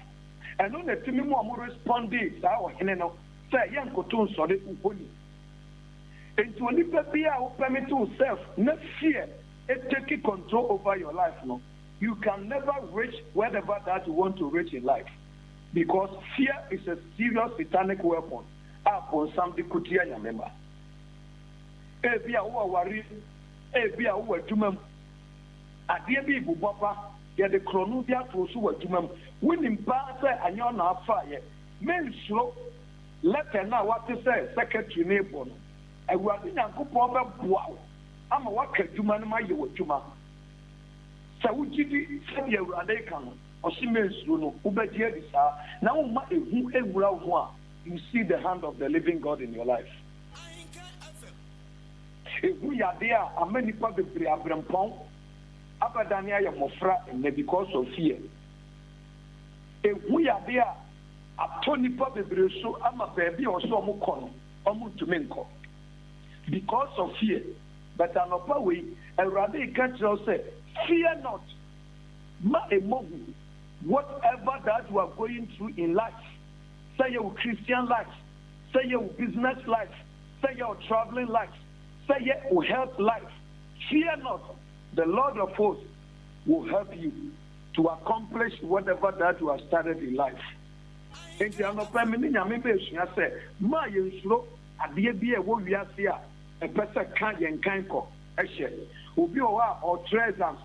And when the Timimu responded, say, young Kotun Sori Uponi. And to only be able to self, not fear, it taking control over your life. No, you can never reach whatever that you want to reach in life. Because fear is a serious satanic weapon. Upon somebody could hear your member. Ebia who worry, Ebia who are doom. Adeɛ bi bu bɔpa yɛde krono bi ato so wɔ adwuma mu wonim paa sɛ anyɛ ɔna afa yɛ mensuro lɛtɛ no a wate sɛ secretary ne bɔ no awurade nyankopɔn bɛboa wo ama waka adwuma no ma yɛ wɔ adwuma sɛ wogyidi sɛdeɛ awurade ka no ɔse mensuro no wobɛgye adi saa na woma ehu ewura wo ho a you see the hand of the living God in your life. Ehu yade a amanipa bebre abrempon abadane aye mofra and because of fear. Ehu yade a atonipa bebre so ama baby or so mo kon omu tumenko because of fear. But anopa we Erade catch us say, fear not, ma emogu. Whatever that you are going through in life, say your Christian life, say your business life, say your traveling life, say your health life, fear not. The Lord of hosts will help you to accomplish whatever that you have started in life. In the anopa mini nyame be sua say, ma yensuro ade bia wo wiase a e pese kan yen kan ko ehye obi or treasures.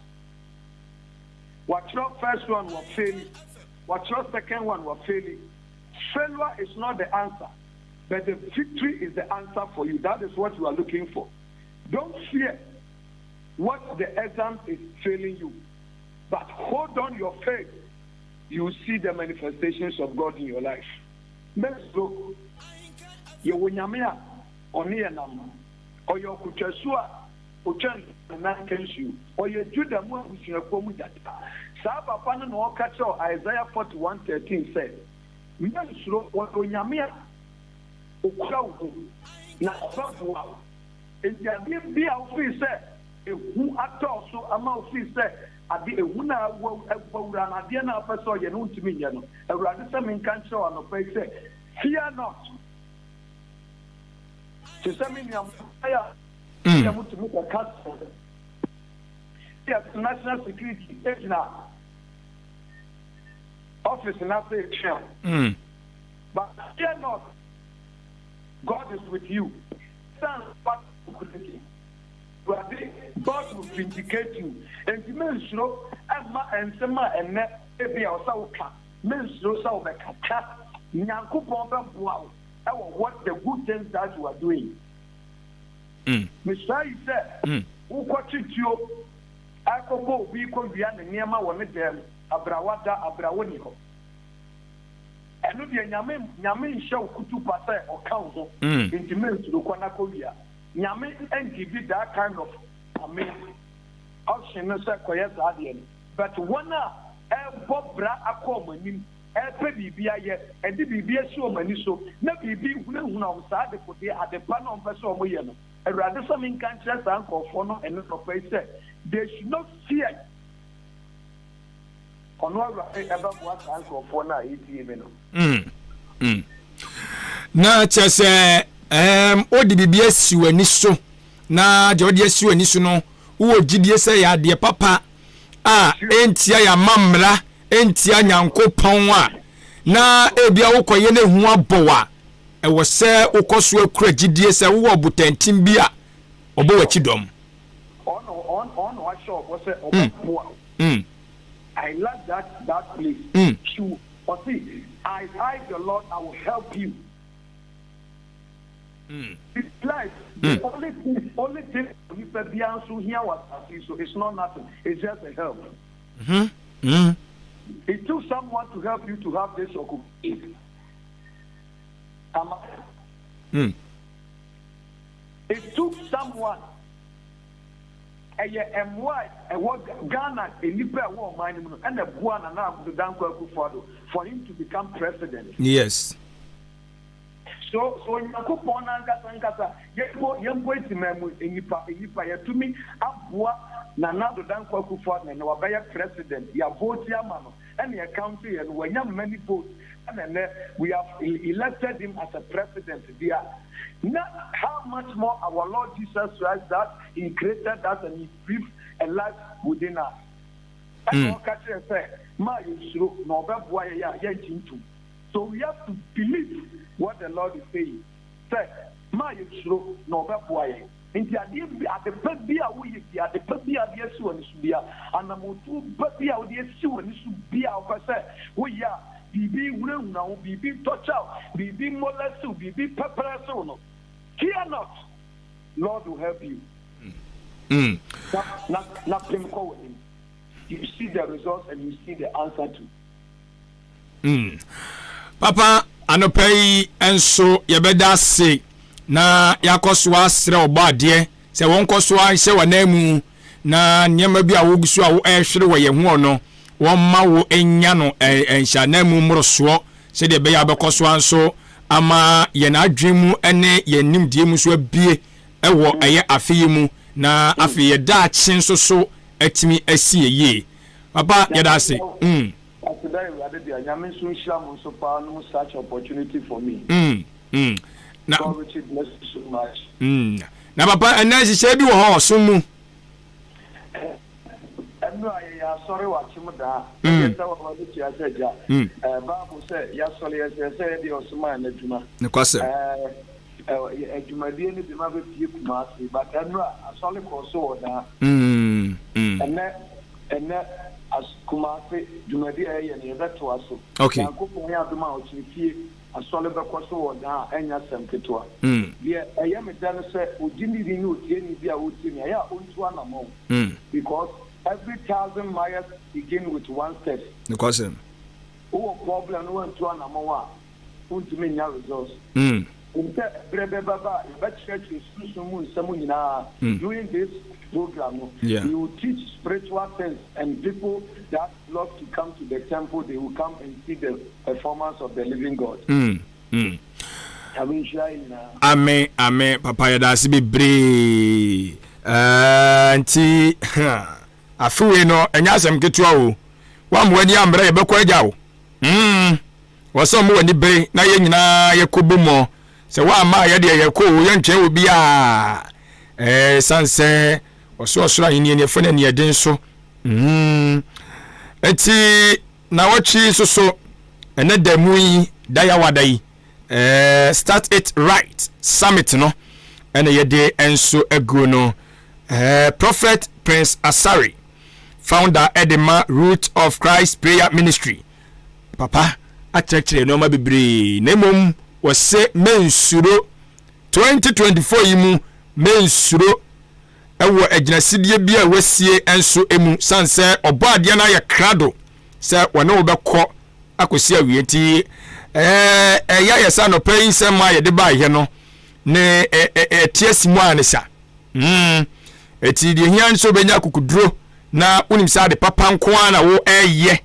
What your first one will fail, what your second one will fail. Failure is not the answer, but the victory is the answer for you. That is what you are looking for. Don't fear what the exam is failing you, but hold on your faith. You will see the manifestations of God in your life. Let's go. You will nyamia oni enam or your kuchesua. Or you do the more with your community. Saba Panan or Catcho, Isaiah 41:13 said, Mesro or Yamia Ukrau. Now, if you be a free set, who at all so amount free set, I be a winner will run a dinner person, you know to me, you know, a rather some cancer on a place say, fear not. To some in your fire. To make a cut for them. Yes, national security agent office in Africa. But fear not, God is with you. God will vindicate you. And the men show Emma and Sema and Net be our Sauka. Men show Saubeka. Nyanku Bomba Wow. What the good things that you are doing. Mr. said, who got you? I could go, we could be an Yama one of them, Abrawada, Abrawonico. And if Yamin show Kutu Pasa or council in the middle to Quanacolia, Yamin and give you that kind of option, but one Bob Bra Acoman. And the BBS so many so, not be outside the put at the pan on person moyano. And rather some in countries and for and not for said, they should not fear. On what ever was uncle for now, 80 na chese o di BBS you ani so na George su ani so no wo gidie se ya de papa a entia ya mamra entia nyankopon a na ebia wo koye ne hu abowa e wo se ukoso akura gidie se wo obutantim bia obo wachidom on what shop was it I like that place. You or see, I the Lord, I will help you. It's life. The only thing you can be answered here was so it's not nothing. It's just a help. It took someone to help you to have this occupation. It took someone. And why? And what Ghana a Nipa war mining and a Buana now to Danko for him to become president. Yes. So in Yakupona and Kasa, young boy to Mamu in Nipa to me, Abua, Nana Danko Kuford and our president, your vote Yamano, and your country, and when young many votes, and then we have elected him as a president. Not how much more our Lord Jesus Christ that He created us and He breathed a life within us. So we have to believe what the Lord is saying. Say, at the Pabia, we are the Pabia, the Suan Subia, and the Motu Pabia, the Suan Subia, we are. Bibi will now be touch out, Bibi molestu, Bibi peperasono. Fear not, Lord will help you. Not with him. You see the results and you see the answer to. Papa, anopai enso yebeda se na yakoswa sre obadie se won kɔ so anhye wanamu na nyema bi a wogusu a wo ehwere wo ye ho no won ma wo enya no enhya namu mroso se de be ya bekɔ so anso ama ye na adwemu ene ye nimdie mu so abie ewo eye afeye mu na afeye da kyen so atimi asieye papa ye da se today we had the Nyamin Sunsham so far no such opportunity for me. Na Richard, bless you so much. Na papa anansi se bi wo ho so mu. Enu aye sorry wa chimuda. Yes wa bi ti aseja. Bible say ya sorry say dey osuma na djuma. Ne kwase. Adwuma die ni bi ma be pie kuma ase but enu asole ko so oda. Ene as kumase dwumadi aye ne beto aso. Okay. Yankopon ya duma o chifie asole bekoso oda enya semketo a. Bia eye me dan se odini ni otie ni bia otie ni aya ontu anamo. Because every 1,000 miles begin with one step. Because who problem no ontu anamo a untimi nya results. Unte brebe baba be church susumu nsemu nyina during this program we will teach spiritual things and people that love to come to the temple they will come and see the performance of the living God. Amen papa ya da se bebre anti afuwe no enya asem ketua o wa mo ani ambre ye bekọ agya o wo so mo wani bre na ye nyina ye kobomo se wa ma ye de ye ko ye ntwen obi a sanse osoro yin ne fo na ne den so enti na wachi so ene da mu yi da ya wadai start it right summit no ene ye de enso ego no Prophet Prince Asari, founder Edema Root of Christ Prayer Ministry. Papa atchekire no ma bibiri na mom wose mensuro 2024 yimu mensuro ewo aginasidie bia wasie enso emu sanse obo ade na ye krado se wona wo bekọ akosi awieti ya yesa no pay nsema ye de ba ye no ne tiesimu anesa eti de hian so benya kukuduro na unim sa de papa nko na wo eye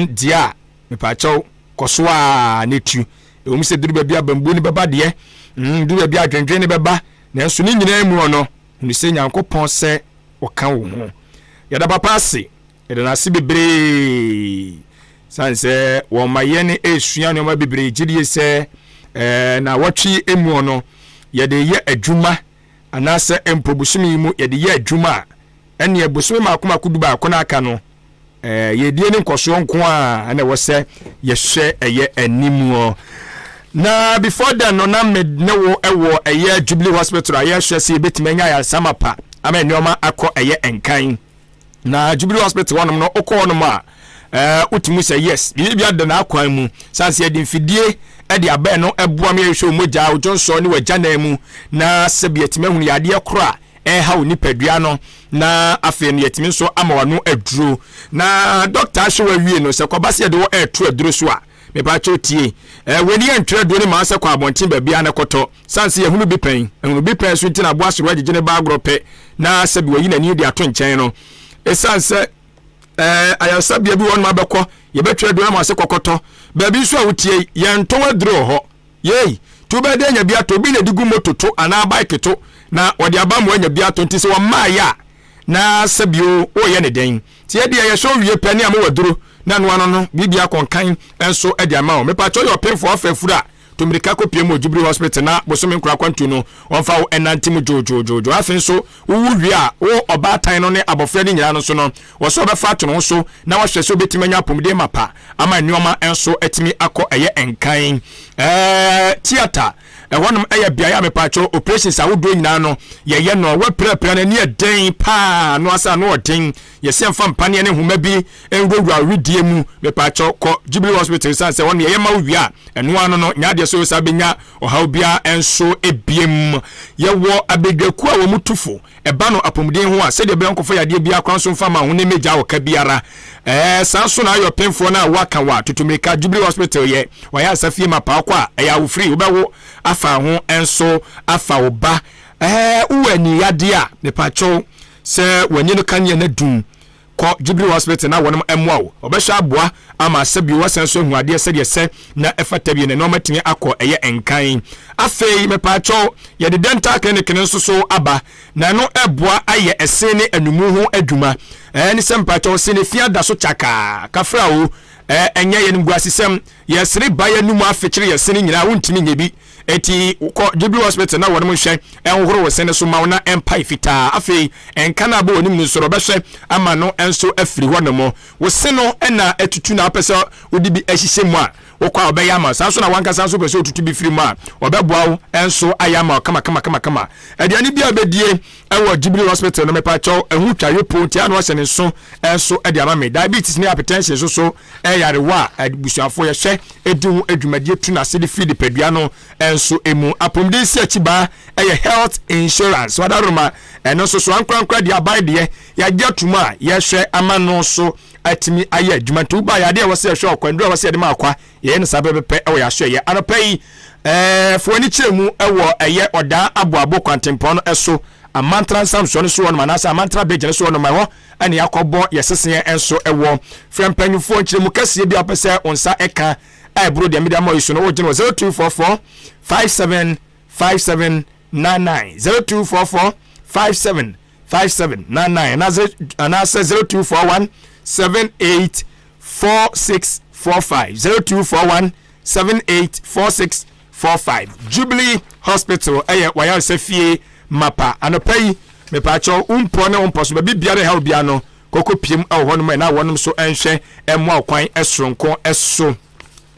dia me pa chaw koso a netu e wo mi se duru ba bia bambu ni baba de duru ba bia adwendwen ni baba na enso ni nyina mu no ni se nyankopon se o kan wo ho ya da papa se e da na se bebre sanse wo maye ni esua ni ma bebre gidie se na watwi emu no ya de ye adwuma anase empobusumi mu ye de ye adwuma ene ebusumi makoma kuduba akona aka no ye die ni nkoso nko a na wo se ye hwe eye animu na before that no na me ne wo ewo eye Jubilee Hospital aye hwe se betimanya ya samapa ama nneoma akọ eye enkan na Jubilee Hospital wonom no okọ no ma utimu say yes bibia de na akwan mu sanse ye de mfidie ede abe no eboa me hwe mogya ojonso ne wagya mu na sebietime hunu yade kora ha onipadua no na afi no yetime so ama wano aduro na doctor ahwe wie no se kwabase ye de wo etu aduro so a me ba chotie weni entwe aduro ne ma se kwa abontin ba bia na koto sanse ye hunu bi pen so ntina boase wagye ne ba agorope na sebi wayi na ni de ato nkyɛn no esanse ayasabia bi won ma bekɔ ye betwe aduro ma se kokoto ba bi so a wotie ye nton aduro ho yei tu be de nya bia to bi na digu mototo ana bike to na wode aba mo anya bia to nti se wo maaya na sabio o ye ne den ti e de ye so wie pani am waduro na no ano no bibia konkan enso e de ama o me pa cho yo pemfo afafura to mirika ko piem o Jubilee Hospital na bosome nkura kwantu no wonfa wo enantim jojo afin so wo wi a wo obatan no ne abofra ni nyira no so no wo so be fa to no so na wo hwe so betimanya pomde mapa ama nneoma enso etimi akọ eye enkan theater wonom eye bia ya me pa cho operations awodo nyina no ye no we prepare na ne den pa no asa no den ye se mfa mpane ne homa bi enwura redie mu me pa cho ko Jubilee Hospital sanse won ye ma wi a eno ano no nya so sabenya ohaw bia enso ebiem ye wo abedwaku a wo mutufo eba no apomden ho a se de be nkofo yade bia kwanso mfa ma ho ne meja wo ka biara sanso na ayo penfo na waka wa tutumika Jubilee Hospital ye wa ya safie mapa kwa ya wo free wo bewo afa ho enso afa wo ba uweni yadia me pacho se wenye no kanye na dum ko Jubilee Hospital na wonum emwa wo obehwa aboa ama sabi wasan so huade se de se na efata bi ne no matimi akọ eye enkan afei me pacho ye de dental clinic ne so aba na no eboa aye ese ne anumu ho adwuma ni se mpacho se ne fia da so chaka kafra wo enye ye ngu asisem ye sere ba ye numu afekire ye sene nyina wontimi nyebi eti ko Jubilee Hospital na wonum hwe enhoro wo sene so ma na empai fita afei enkana ba onim nsoro behwe ama no enso afiri honomo wo se no na etutu na apesa odi bi ahihye mu a wo kwa obeyama sanso na wanka sanso pese otutu bi firi mu a obeboa wo enso ayama kama ediani bia bedie ewo Jubilee Hospital no mepa cho ehu twaye ponti anu ase ne so enso ediama me diabetes ne hypertension so yarewa busuafo ye hwe edihu adwumadie tu na se de fidi padua no enso emu apomde si achiba health insurance wadaroma eno so ankrankra dia baide ya gatuma ye hwe amano so atimi aye adwuma to ba ya de wo se hwe okwandura wo se de ma akwa ye ne sabebepe ewo ya hwe ye anopai fuani chiremu ewo eye oda aboabo kwantempon no eso amantra samson so won manasa amantra beje so won maho ani yakobo yesese enso ewo frempanyufo chiremu kase bi apese onsa eka bro de media mo iso no wo gene 0244 575799 0244 575799 na 0241 784645 0241 784645 Jubilee Hospital waya sefie mapa anopai me pacho umpo ne umpo so be biare ha obia no koko piem ho no na wonum so enhwe emu akwan esronko eso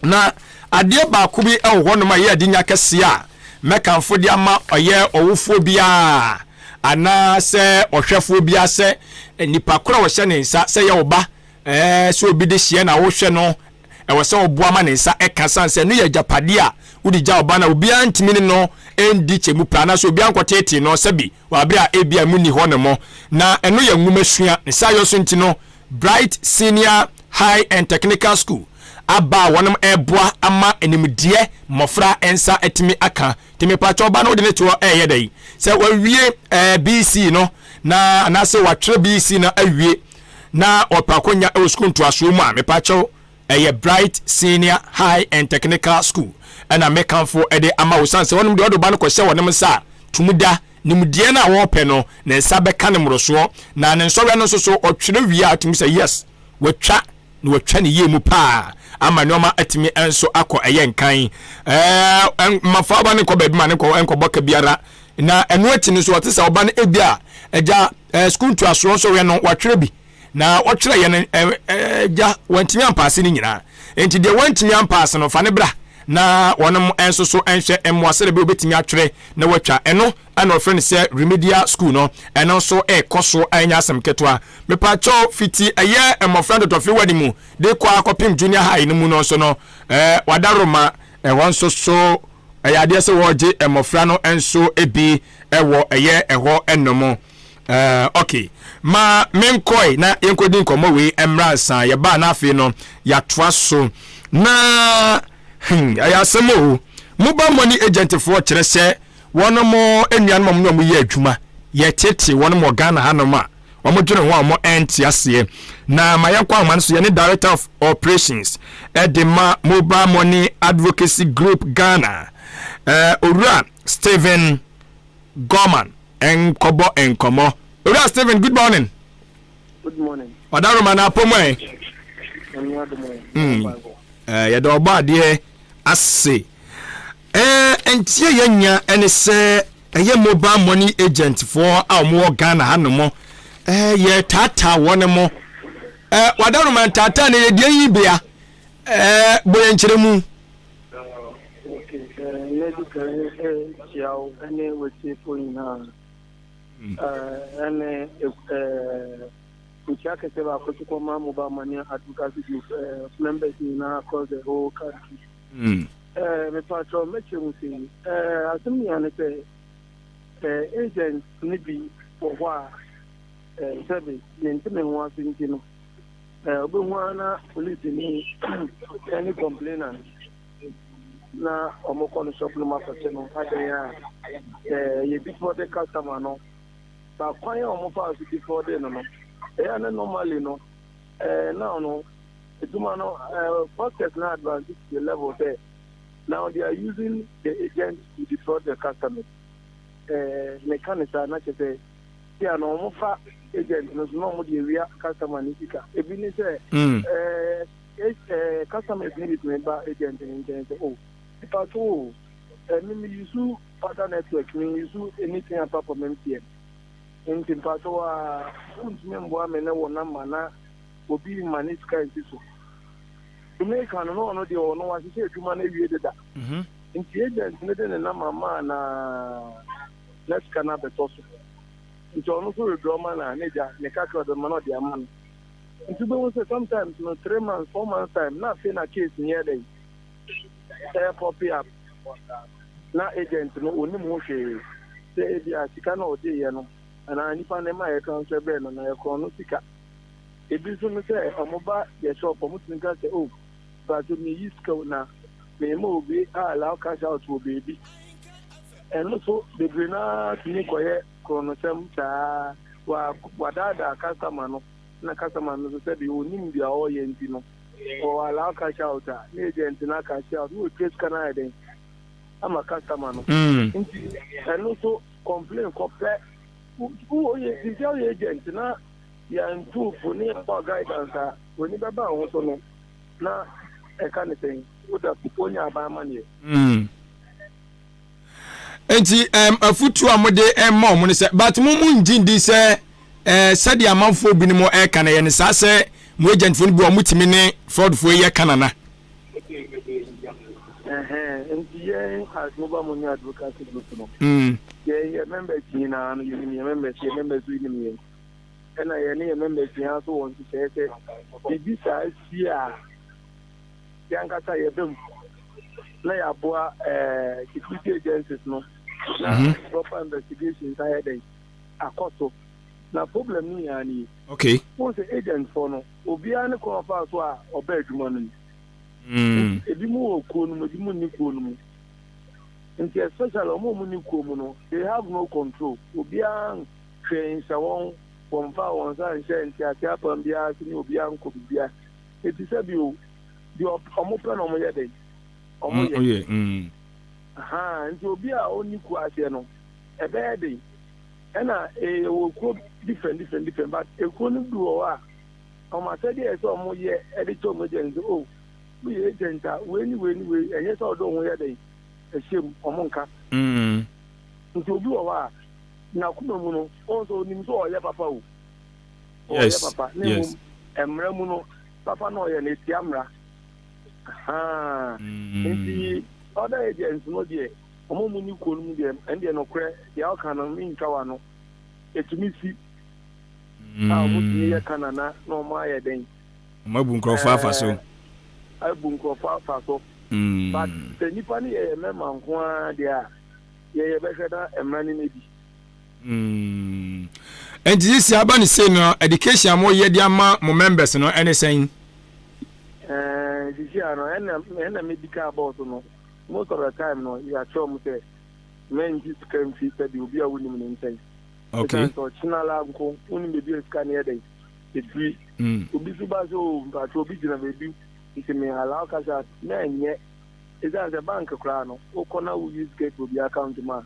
na ade ba ko bi ho no ma ye adinya kese a mekanfo di ama oye owufo bia ana se ohwefo bia se nipa kora wo hye ne nsa se ye oba so obi de hye na wo hwe no ewo se oboa ma ne nsa eka sanse no ye japade a udi ja oba na obi antimi ne no endi chemu plana so obi ankotete no sabi wa bia ebia muni ho ne mo na eno ye nwumasua nsa yo so ntino Bright Senior High and Technical School aba wonum eboa ama enimdie mofra ensa etimi aka timi pacho oba no de ne to yedai se wawie BC no na anase watwere BC na awie na opakonya e school to aso mu a me pacho Bright Senior High and Technical School and mekan for ede ama wosanse wonum de odo ba no ko hye wonem sa tumuda nimdie na wo pe no na nsa beka ne mroso na ne nso no so otwere wie atimi say yes watwa na watwa ne yemu pa ama noma atimi enso akọ eyenkan mafa ba ne ko ba bi ma ne ko enko boka biara na eno atini so otisa oba ne ebia eja school to aso so we no watwere bi na watwere ye ne eja wantimi ampase ni nyina enti de wantimi ampase no fa ne bra na wonom enso so enhwe emwasere be obetimi atwere na watwa eno ana ofrene se remedial school no eno so ekoso anya asem ketwa mepa cho fiti eye emofrando to fi wadi mu de kwa akopim junior high no mu no so no wadaroma wonso so ayade se woje emofrano enso ebi ewo eye eho enomo okay ma menkoi na yenkodin komo we emransa ye ba na afi no ya toa so na ayasemo mobile money agent for kire se wono mo enuan mo no mo ye adwuma ye tete wono mo Ghana hanoma omo dwene ho amo enti ase na mayenkwa aman so ye ne director of operations edema mobile money advocacy group Ghana owura Stephen Gorman enkomo owura Stephen, good morning. Good morning. Wadaroma na pomwe ya do ba de ase entie yanya ene se eye mobile money agent for awmo Ghana hanomo ye tata wonemo wadaroma tata ne de yi bia boye nkyeremu okay lady can chiao ene wete poina ene Uchaka Seva Kotukoma Mobile Money Advocacy Group members in across the whole country. Me patron Metchum say, Asumi and agents maybe for what service, the intimate ones in Kino. Obuwana police me any complainant. na omoko no shop no makoche no adenya ye before the customer no ba kwan omo fa so before the no na normally no now no Adwuma no process na advance to the level there. Now they are using the agents to defraud the customers. Mechanics are not say yeah no mo fa agent no mo the area customer ni sika. Ebi ni say customers need to remember agent and say oh because me use partner network me use anything apart from MTN. In part untimembo amene wona mana obi manage kai so. To make an no the no was say Adwuma na wie da. Nti agent ne de na mama na let's kana beto so. Nti ono so withdraw na neja ne ka ka the man of the man. Nti be say sometimes no 3 months 4 months time na say na case near dey. Say copy up. Na agent no oni mo hwe say dia sika na ode ye no. Ana nipa na ma ye kan so be no na ye ko no sika. Ebi so me say omoba ye shop omo tinka say oh but me use ko na me mo be allow cash out to baby. And also the grina tini koye kono sem cha wa dada customer no na customer no say be onim bia o ye nti no or allow cash out na agent na cash out we case kana den ama customer no and also complain compare who ye the agent na ya ntu funi for guidance when you baba won so no na e kan ten o da ponya ba manie enti afutu amode emma mo ne se but mo ngindi se said the amanfo bi ni mo e kan ye ne sa se mo agent fo ni bi o mutimi ne fraud fo ye kanana enti ye as mo ba mo nya advocacy group no ye member tina no ye member so ni and I any members here so want to say bibi sa sia yankasa ye bem na ya boa security agencies no proper investigation inside dey akoso na problem ni yani okay who say agent for no obi an ko fa so a oba Adwuma no ebi mu okuo no ebi mu ni kuo no nti especially omo ni kuo mu no they have no control obi an train sawon pomfa won san nti atia pam bia ni obi an ko bia eti se bi o di omo plan omo ye dey omo ye nti obi a oni ku ase no ebe ye dey na wo ko different but e ko no du o a omo ase dey so omo ye e dey to mo je nti o we agent a we ni enye so do ho ye dey e shem omo nka nti obi o a na kuma mu no also nim so oye papa o oye papa ne mu emra mu no papa no oye na ti amra nti other agents no de omo mu ni ko mu de ende no kre ya ka no mi nkawa no etumi si mu ti ye kanana no ma ye den mabu nkrofa afa so abu nkrofa afa so but the nipa ni ye mema nko a de a ye be hweda emra ni nebi and this Abani say no education mo ye dia ma mo members no anything this year no and medical about no most of the time no you are sure mo say men just can see that you be a winning in thing okay so chinala nko uni be be scan here dey e obi suba so but obi jina be iti me allow cash out na enye is that the bank kra no o kona we use get obi account ma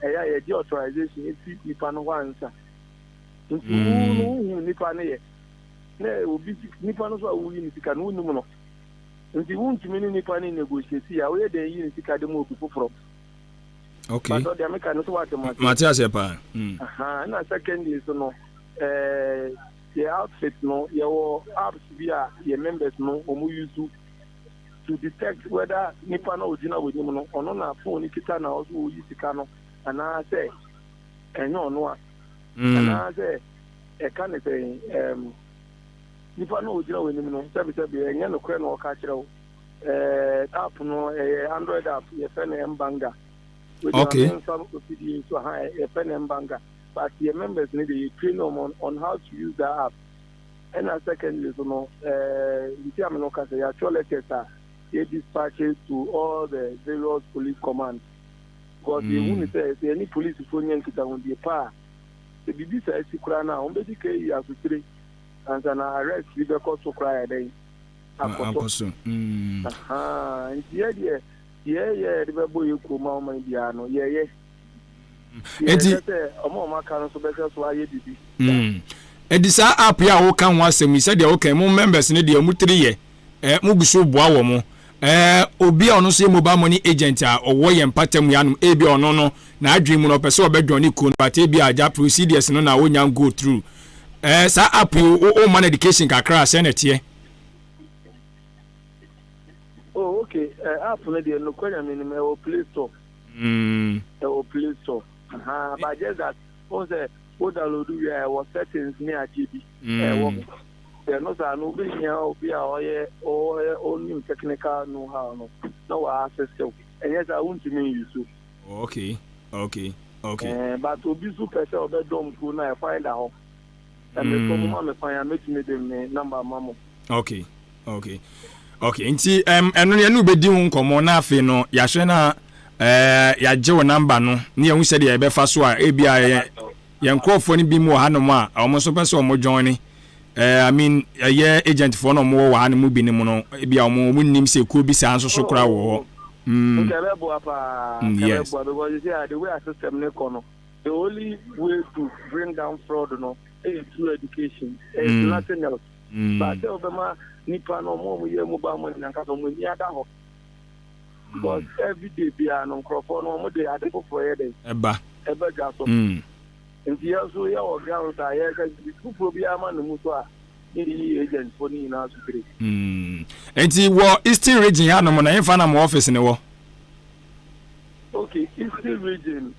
ye di authorization eti nipa no wansa nti wu nipa ne ye na obi nipa no so awu ni sika no nim no nti wu ntimi ni nipa ne negotiate ya we dey yi sika de mo obi foforo okay but the make no so what Matias epa na secondly so no the outfit no your apps via your members no omu use to detect whether nipa no ojina we nim no ono na phone kita na also use sika no and I say enyo no a and I say e kan say nipa no ojina we nim no sabi enye no kre no o ka kire o app no Android app ye fe na mbanga okay some OCD so high ye fe na mbanga but your members need to train them on how to use that app and secondly so no you see am no ka say ya chole testa dispatches to all the various police commands. Because the woman says any police is only on the power. The BBC says Sikurana, on basically as three, and an arrest because to cry then. And yeah, the boy you come out, my dear, no, yeah. Edisa app ya wo kan wasem mi said okay mo members ne de mu 3 ye mo guso boa wo mo obi a ono so mobile money agent a owo ye mpatam ya no ebi ono no na adwin mu no pese obedwoni ko but ebi aja procedures no na wonya go through sa app o man education kakra se na tie. Oh okay app na de no kwanya me no Play Store Play Store but just that once what download was settings near GB. There no be here be only technical know-how no access to. And yes, I want to mean you so. Okay. But to be super sure bedroom could I find out. And the mama find make me the number mama. Okay. Nti eno ye no be di won komo na afi no ya hwe na ya je wo number no ne hu se de e be fa so a e bia Yankofo ni bi mu ha no ma omo so pese omo join I mean ye agent for no mo wa no mu bi ni mu no bia omo nim se ko bi sa anso so kura wo yes because you see the way our system ne kono the only way to bring down fraud no is through education nothing else but the obama nipa no mo ye mobile money na kaso mo ni ada ho because every day bia no crofo no mo dey ade for here eba gaso nti yaso ya o ground ta ya ka people bi ama no muso a ni agent for ni na so kire nti wo Eastern region ya no mo na infa na mo office ne wo. Okay, Eastern region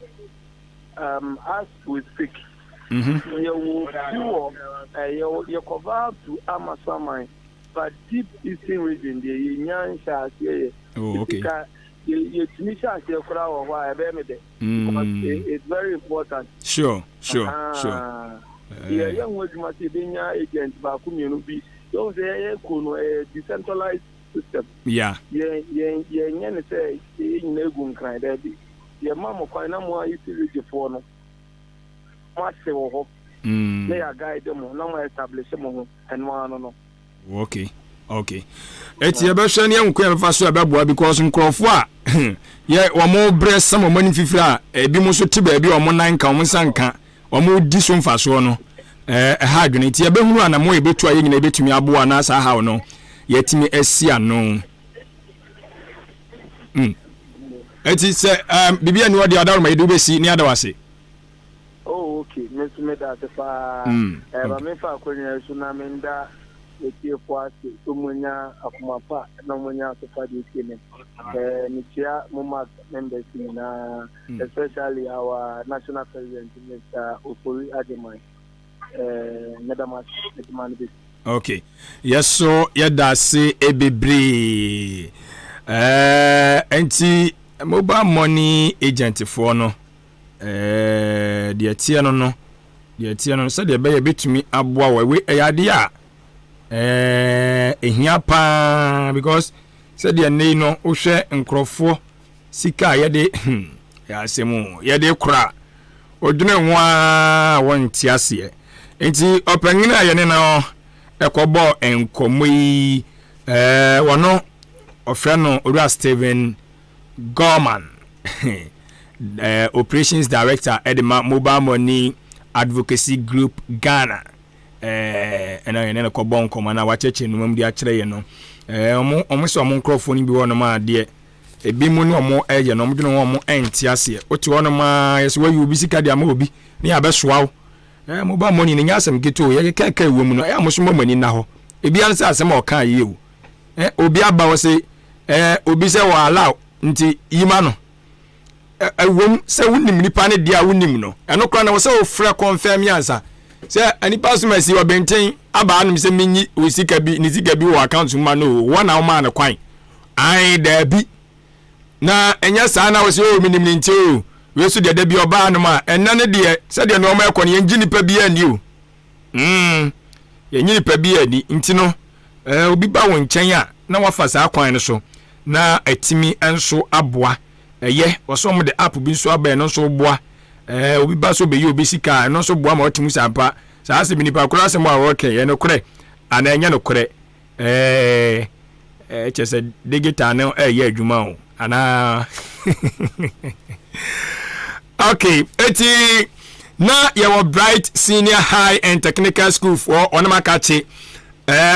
as we speak you cover to Amasaman but deep Eastern region the nyansha here it's very important. Sure. Yeah, young was my agent, but be those a decentralized system. Yeah, say in Egun kind of your mama find no more easy for no. Much hope. They are guide them, no more establish them, and one no. Okay. Eti ye be hwe ne enko e fa so abeboa because nkrofo a ye omo bre some money fifira ebi mo so ti ba bi omo nan ka omo sanka omo di so mfa so no ha adwene ti ye be hunu ana mo e betu aye nyina e betumi aboa na sa ha no ye timi asia no eti se bibia ni wodi adawo ma edu be si ni adawase. Oh okay, me that fa ba me fa akonya so na me nda eti kwase umunya akumapa na umunya sofadi kene nitia muma members na especially our national president Mr. Ofori Ademai Medama. Okay, yes, so yada se ebebre enti mobile money agent for no the tia no so de be betumi aboa we eyade a ehia pa because said the name no ohwe nkrofo sika yede ya asemu yede kura odune nwa wonti ase enti opanyina ye ne na ekobo enkomoyi wono ofre no Ora Steven Gorman operations director Edema Mobile Money Advocacy Group Ghana ena yene ko bon ko mana wacheche no mdi a kire ye no omo so omo microphone bi wono ma de ebi mu no omo eye no mdwene wo omo enti ase oti wono ma yeso wa yubi sika de ama obi ne abesoa mobile money ne nyasem geto ye keka ewo mu no amoso mani na ho ebi an se asem o kan ye wo obi aba wo se obi se wa allow nti yima no ewom se wonim nipa ne dia wonim no eno kra na wo se wo frɛ confirm yansa se ani pasuma si obenten aba anum se minyi osika bi ni sika bi wo account ma no one hour man kwan ai da bi na enya sa na wo se o minim nti o we so de da bi oba anum a enna ne de se de no ma ekɔ ne yengi nipa bi ani o yengi nipa bi ani nti no obi ba wo nkyɛn a na wafa sa kwan no so na etimi enso aboa eye woso mo de app bi nso aba no so boa obi ba so be yi obi sika no so boa ma otimu sampa saa se binipa kura se mo a work ye no kure ana enya no kure chese digital no ye adwuma o ana okay eti na your Bright Senior High and Technical School for onamakachi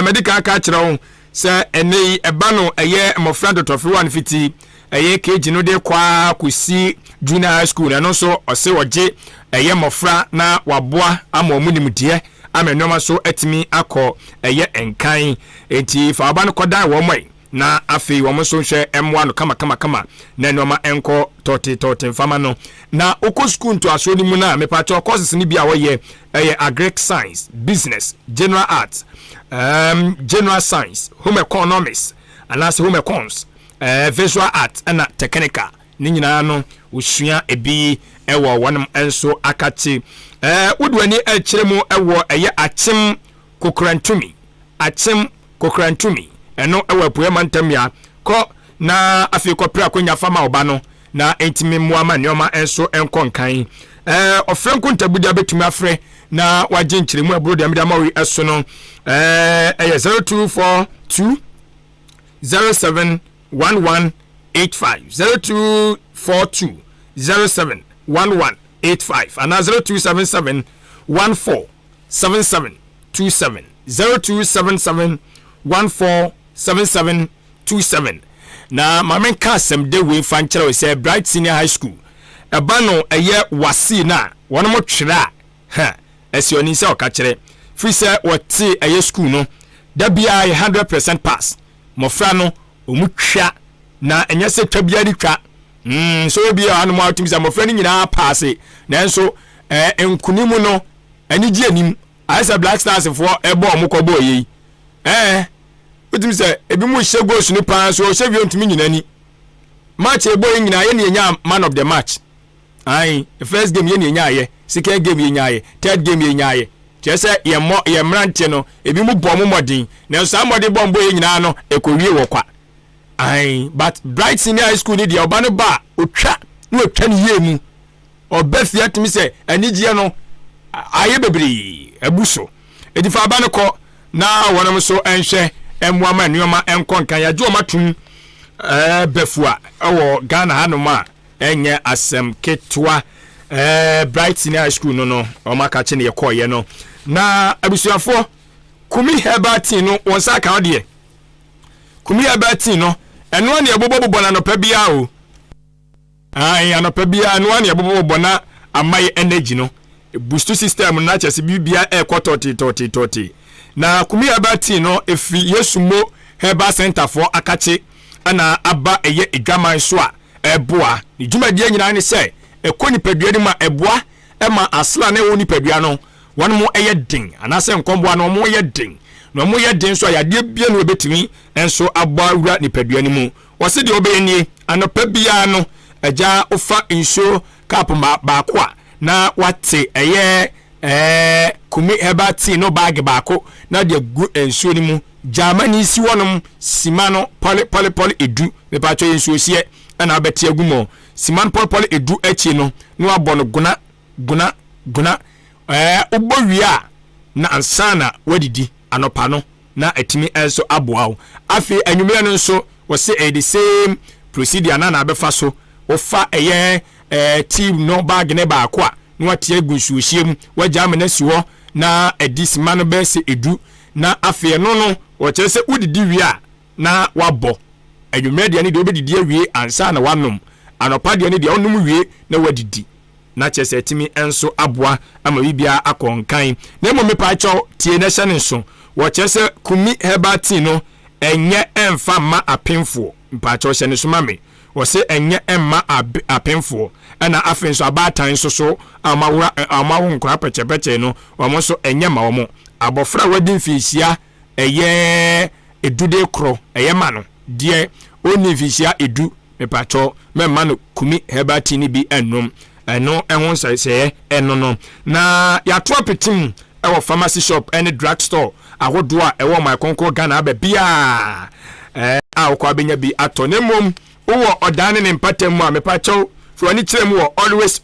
medical kachiro se ene eba no eye mofra totofi 150 eye keji no de kwa kusi junior high school na no so ose oje eye mofra na waboa ama omunimdie amenoma so etimi akọ eye enkan enti fa aba no koda wo mai na afi wo so hwe M1 no kama na noma enko 30 fama no na oko school to aso ni mu na mepacho courses ni bia wo ye eye agric science, business, general arts, general science, home economics, and as home econs, visual arts and technical. Ni nyina no usua ebi ewo wonam enso akachi udwani echiremu ewo eye achim kokrantumi eno ewo poema ntamia ko na afi ko pra konya fama oba no na entimi muama nyoma enso enkonkan ofrenko ntabudia betumi afre na waje nchiremu aburo de amida mawi eso no 0242 071185 0242 071185 and 0277 147727 0277 147727 na mamen kasem de we fanchera we say Bright Senior High School eba no eye wasi na wono mo twera ha esioni se okakere free say woti eye school no da bia 100% pass mofra no omutwa na enye se twa bia di twa so bia anu mo atim se mofra ni nyina pass na enso enkunimu no ani gi anim aisa Black Stars for ebo omukobo yi utim se ebi mu hye goals ni pan so hye bi ontimi nyina ni match ebo nyina ye ne nya man of the match ai the first game ye ne nya ye second game ye nya ye third game ye nya ye chese ye mrante no ebi mu bom modin na so amode bombo ye nyina no ekowie wo kwa ai but Bright Senior High School ni dia oba no ba otwa no otwa ni ye mu obafia timi se anigie no aye bebri abuso edifa ba no ko na wonam so enhwe emwama nneoma enkonkan ya jo matum befua ewo Ghana hanoma enye asem ketwa Bright Senior High School no omaka che ne yekoye no na abusuafo kumi hebati no wonsa ka ode kumi hebati no eno ne abobobo na no pa bia o ai anopa bia eno ne abobobo na amai energy no boost system na chese bibia toti na kumi hebati no efi yesumo heba center for akache ana aba eye edwaman so a eboa ni dwumadie nyina ne se ekoni padua ni ma eboa ema asla na woni padua no won mo eye den anase nkomboa no mo eye den no mo eye den so ya de bia no obetimi enso abawura ni padua ni mu wose de obeyenie anopa bia no eja ofa insho cap baako a na wate eye kumi hebati no bag baako na de gu enso ni mu Germany si wonum simano pole edu me pacho enso sie na abeti agumo siman pole edu echi no no abono guna obowia na ansana wadidi anopa no na etimi enso aboawo afi anwumere no nso wose the same procedure na abefa so ofa eye team no bag ne baako a no atie agunsuohiem waja menasi ho na edisman be se edu na afi no wochere se udidi wi na wabo anwumere de ne de obedidi awie ansa na wanom anopa de ne de onum wie na wadidi na chese etimi enso aboa ama bibia akonkan na mo mepa cho tie na hye ne so wochere se kumi hebati no enye emfa ma apemfo mpa cho hye ne so ma me wose enye emma apemfo na afen so abatan so amawo nkura pechepeche no omo so enye ma omo abofra wadi mfisia eye edude kro eye ma no die oni mfisia edu mepacho memma no kumi hebati ni bi ennom eno ehon sese eno no na yato apetim ewo pharmacy shop any drug store ahodo a ewo my konko Ghana abia a ko abenya bi ato ne mom wo odane ne mpatam mu a mepacho fro ni kyerem wo always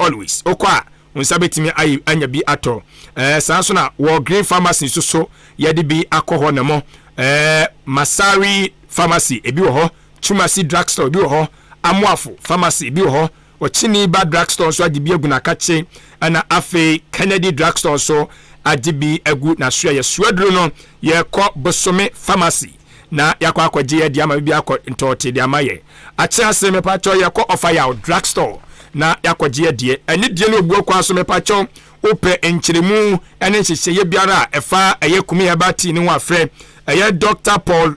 okwa unsa betimi anya bi ato saa so na wo green pharmacy so yede bi akọ na mo Masari pharmacy ebi wo ho Chumasi drugstore ebi wo ho Amuafo pharmacy ebi wo ho Ochini ba drugstore so adi bi egu na kache ana afe Kennedy drugstore so adi bi egu na so ye suaduro no ye kọ Bosome pharmacy na yakọ akọje ye di ama bi akọ ntote di ama ye ache ase me pacho ye kọ Ofaya drugstore na yakọje ye die ani die no obuo kwa so me pacho ope enchiremu ene nhyehyɛ ye biara efa eye kumi ya bati ni ho afre eye Dr. Paul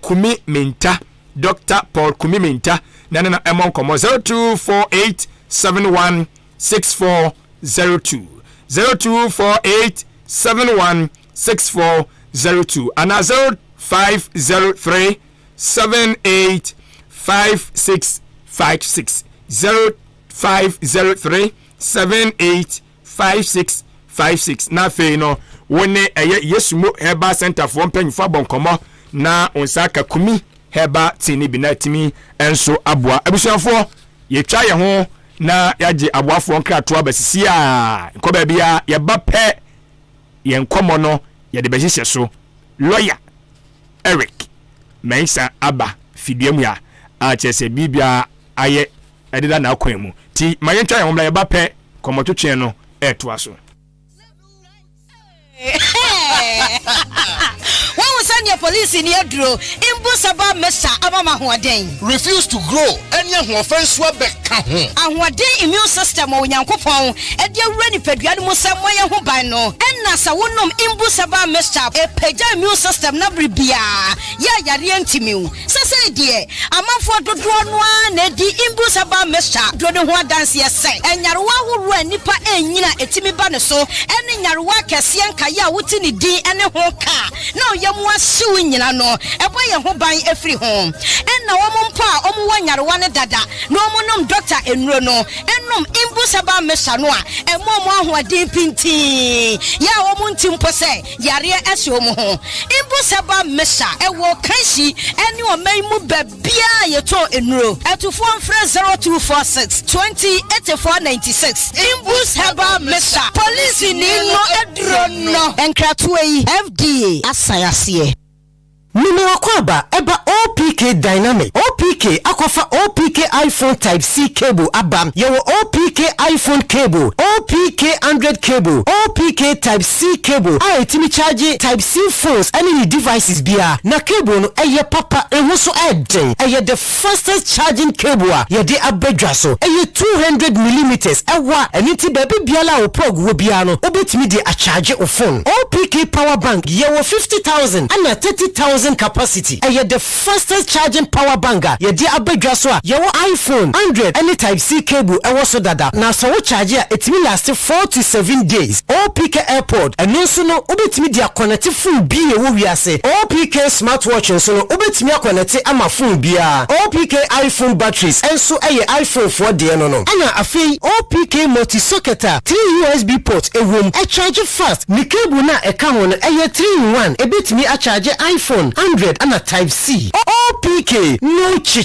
Kumi Minta Dr. Paul Kumi Minta na emon komo 0248716402 0248716402 and 0503785656 0503785656 na fe no wone yesumo heba center for mpanyufo bonkomo na onsaka Kumi heba tini binatimi enso aboa abusuafo yetwa ye ho na yaje aboafo nkrato abasisi a nkoba bia ye bape ye nkomo no ye de behihye so lawyer Eric Mensa aba fidiemu ya a chese bibia aye edida na akwan mu ti mayentwa ye ho mla ye bape komototwe no eto aso Sanya police in Yadro, Imbusaba Mesa Abama Huaden. Refuse to grow, any offense were back. And what day immune system or Yankopon, and your ready Pedrian Musamaya Hubano, and Nasa Wunum Imbusaba Mesa, a Peja immune system Nabribia, Yariantimu. Sasa dear, a month for the drone one, the Imbusaba Mesa, Dronua dance yes, and Yarwa who Nipa and Yina Etimi Banaso, and in Yarwa Cassian Kaya Wutini D and a Hoka. No, Yamwa. Suing no, a boy who buy every home. And now I'm pa, one dada, no monum doctor and Rono, and no imbusaba mesanoa, and mama who are deep in tea. Ya woman timpose, Yaria Esomo, imbusaba mesa, and walk crazy, and you may move bia your toe in row. At to phone friend 0246 208496. Imbusaba mesa, police in no edrono, and Kratway FDA, Asayasi. Mimi wakwaba eba OPK Dynamic OPK akofa OPK iPhone Type C cable abam yewo OPK iPhone cable OPK 100 cable OPK Type C cable a etimi charge Type C phones any devices bia na cable no eye papa ehu so eden eye the fastest charging cable a ye de abedwa so eye 200mm ewa eniti baby biala o plug wo bia no obetimi de a charge o phone OPK power bank yewo 50,000 and 30,000 capacity. Aye the fastest charging power banker. Ye di abedwa so a ye wo iPhone 100 any Type C cable e wo so dada. Na so wo charge a it will last 4 to 7 days. OPK airport and no so no obetimi dia connect phone bi e wo wiase. OPK smartwatch so no obetimi connect ama phone bia. OPK iPhone batteries and so aye iPhone 4 de no no. Ana afei OPK multi socket 3 USB ports e wom e charge fast. Ni cable na e ka ho no aye 3-in-1 e betimi a charge iPhone 100 and a Type C. OPK no chi.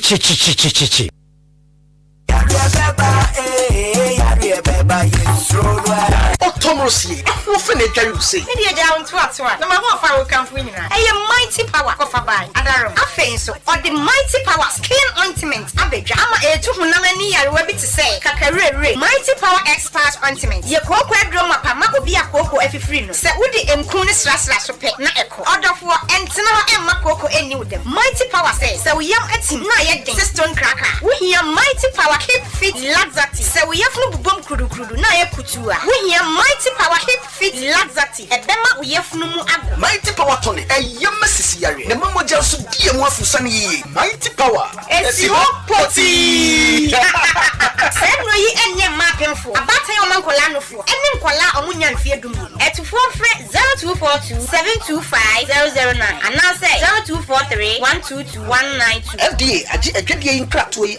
Tomorously, who finished you say? Media down to us, no matter how far we come from here. A mighty power of a buy, Adaro, a face, or the mighty power skin ointment. Abeja, I'm a 200 to say, Kakare, mighty power expert ointment. Your cocoa drama, Pamako be a cocoa every free. Say, would the Mkunis Raslas pay, not echo. Order for Antina and Makoko and knew them. Mighty power says, so we are at him, not yet stone cracker. We hear mighty power keep fit laxati. So we have no bomb kudu, not a kutua. We hear mighty power keep fit laxati. A bema we have no more. Mighty power Tony, a young Mississippi. The Mamma Johnson, dear one for Sunny. Mighty power. It's your potty. Send me and your mapping for a battle on Colano for and then Kola Omunian Fiadum. At 0242 725 009. And now say 0243 122 192. FDA, a good in Cratway.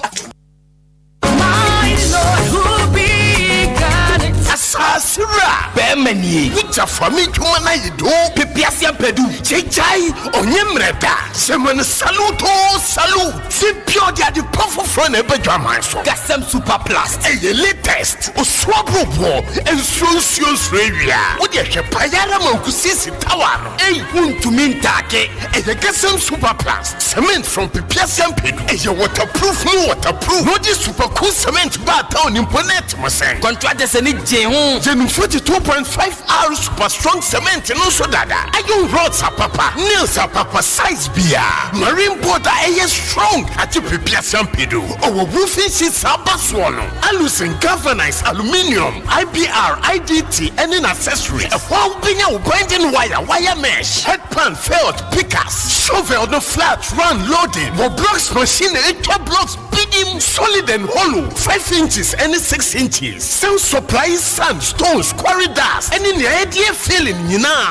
My Lord, who be God. Asasura. Emani, which are for me to manage do, Pipiasia Pedu, Chai, Onyemreta, Semen Saluto, Salute, Simpio, the powerful friend of Benjamin, Gassam Super Plus, and the latest, Oswabo, and Socios Radio. What is a Payara Mokusis Tower? A wound to Mintake, and the Gassam Super Plus, cement from Pipiasia Pedu, and your waterproof, no waterproof, no this super cool cement bar town in Ponet, Masan. Contractors and it, Jehu, 42.5 hours super strong cement, and also Dada. Iron rods are papa, nails are papa, size beer, marine border, a strong at the Pipiasia Pedu, or roofing sheets are baswano, alucin galvanized aluminium, IBR, IDT, and an accessory, a whopping out binding wire mesh, headpan, felt, pickers, shovel, no flat, run, loading, or blocks machine, 8 blocks, bidding, solid and hollow, 5 inches and 6 inches. Some supplies sand, stones, quarry dust, and in the idea feeling,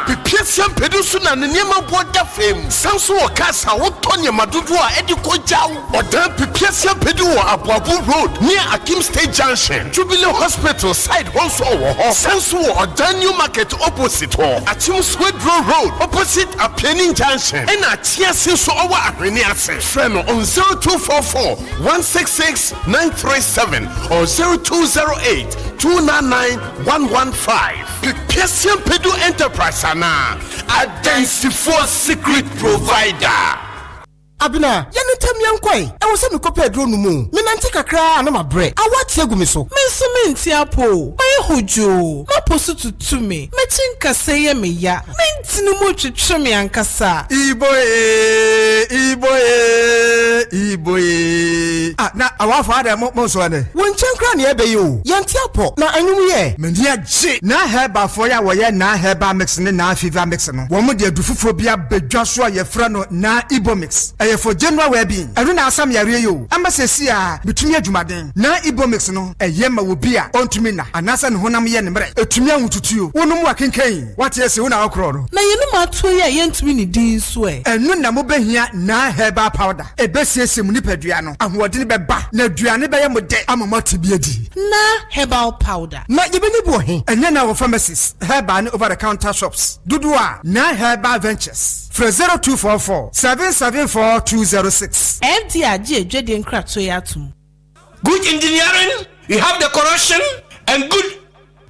Pipiasia Pedusuna and Nema Border Fame, Samso Casa, Otonia Madudua, Edico Jau, or Dan Pipiasia Pedua, Abu Road, near Akim State Junction, Jubilee Hospital side also, Samso or Daniel Market opposite, or Atim Swedro Road, opposite a Planning Junction, and a Tiasin so our Areniase, friend on 0244 166 937 or 0208 299 115. Pipiasia Pedu Enterprise Ana, a density for secret provider. Abina, yanitam yankwai. I was a copy drone mu. Menantika cry and my bread. I watch Yagumiso. Mensuminti apo. My hojo. Ma posu to me. Metinka say me ya. Mentinu much chumi ankasa. Iboye. Ah, na our father Monswane. When Chankran yebe you. Yantiapo. Na anyu ye. Mendia J. Na heba for ya waya na heba mixing na fever mixing. One would dufufobia be Joshua ye frano na Ibo mix. For general well-being, I don't know some area. I must say, between your Jumaden, na Ibo mix no, a yema will be a on to me na, and Nasan Honam Yen, a Tumian to you, one more can cane. What yes, you know, crowd. Na you know, 2 years yent winning this way. And no Namobe here, na heba powder, a best yes, Munipedriano, and what did be back, no Driani by a mode, I'm a multi-beardy. Na herbal powder. Not even a boy, and then our pharmacists, herban over the counter shops. Dudua, na herba ventures. For 0244 774 206. Good engineering, we have the correction, and good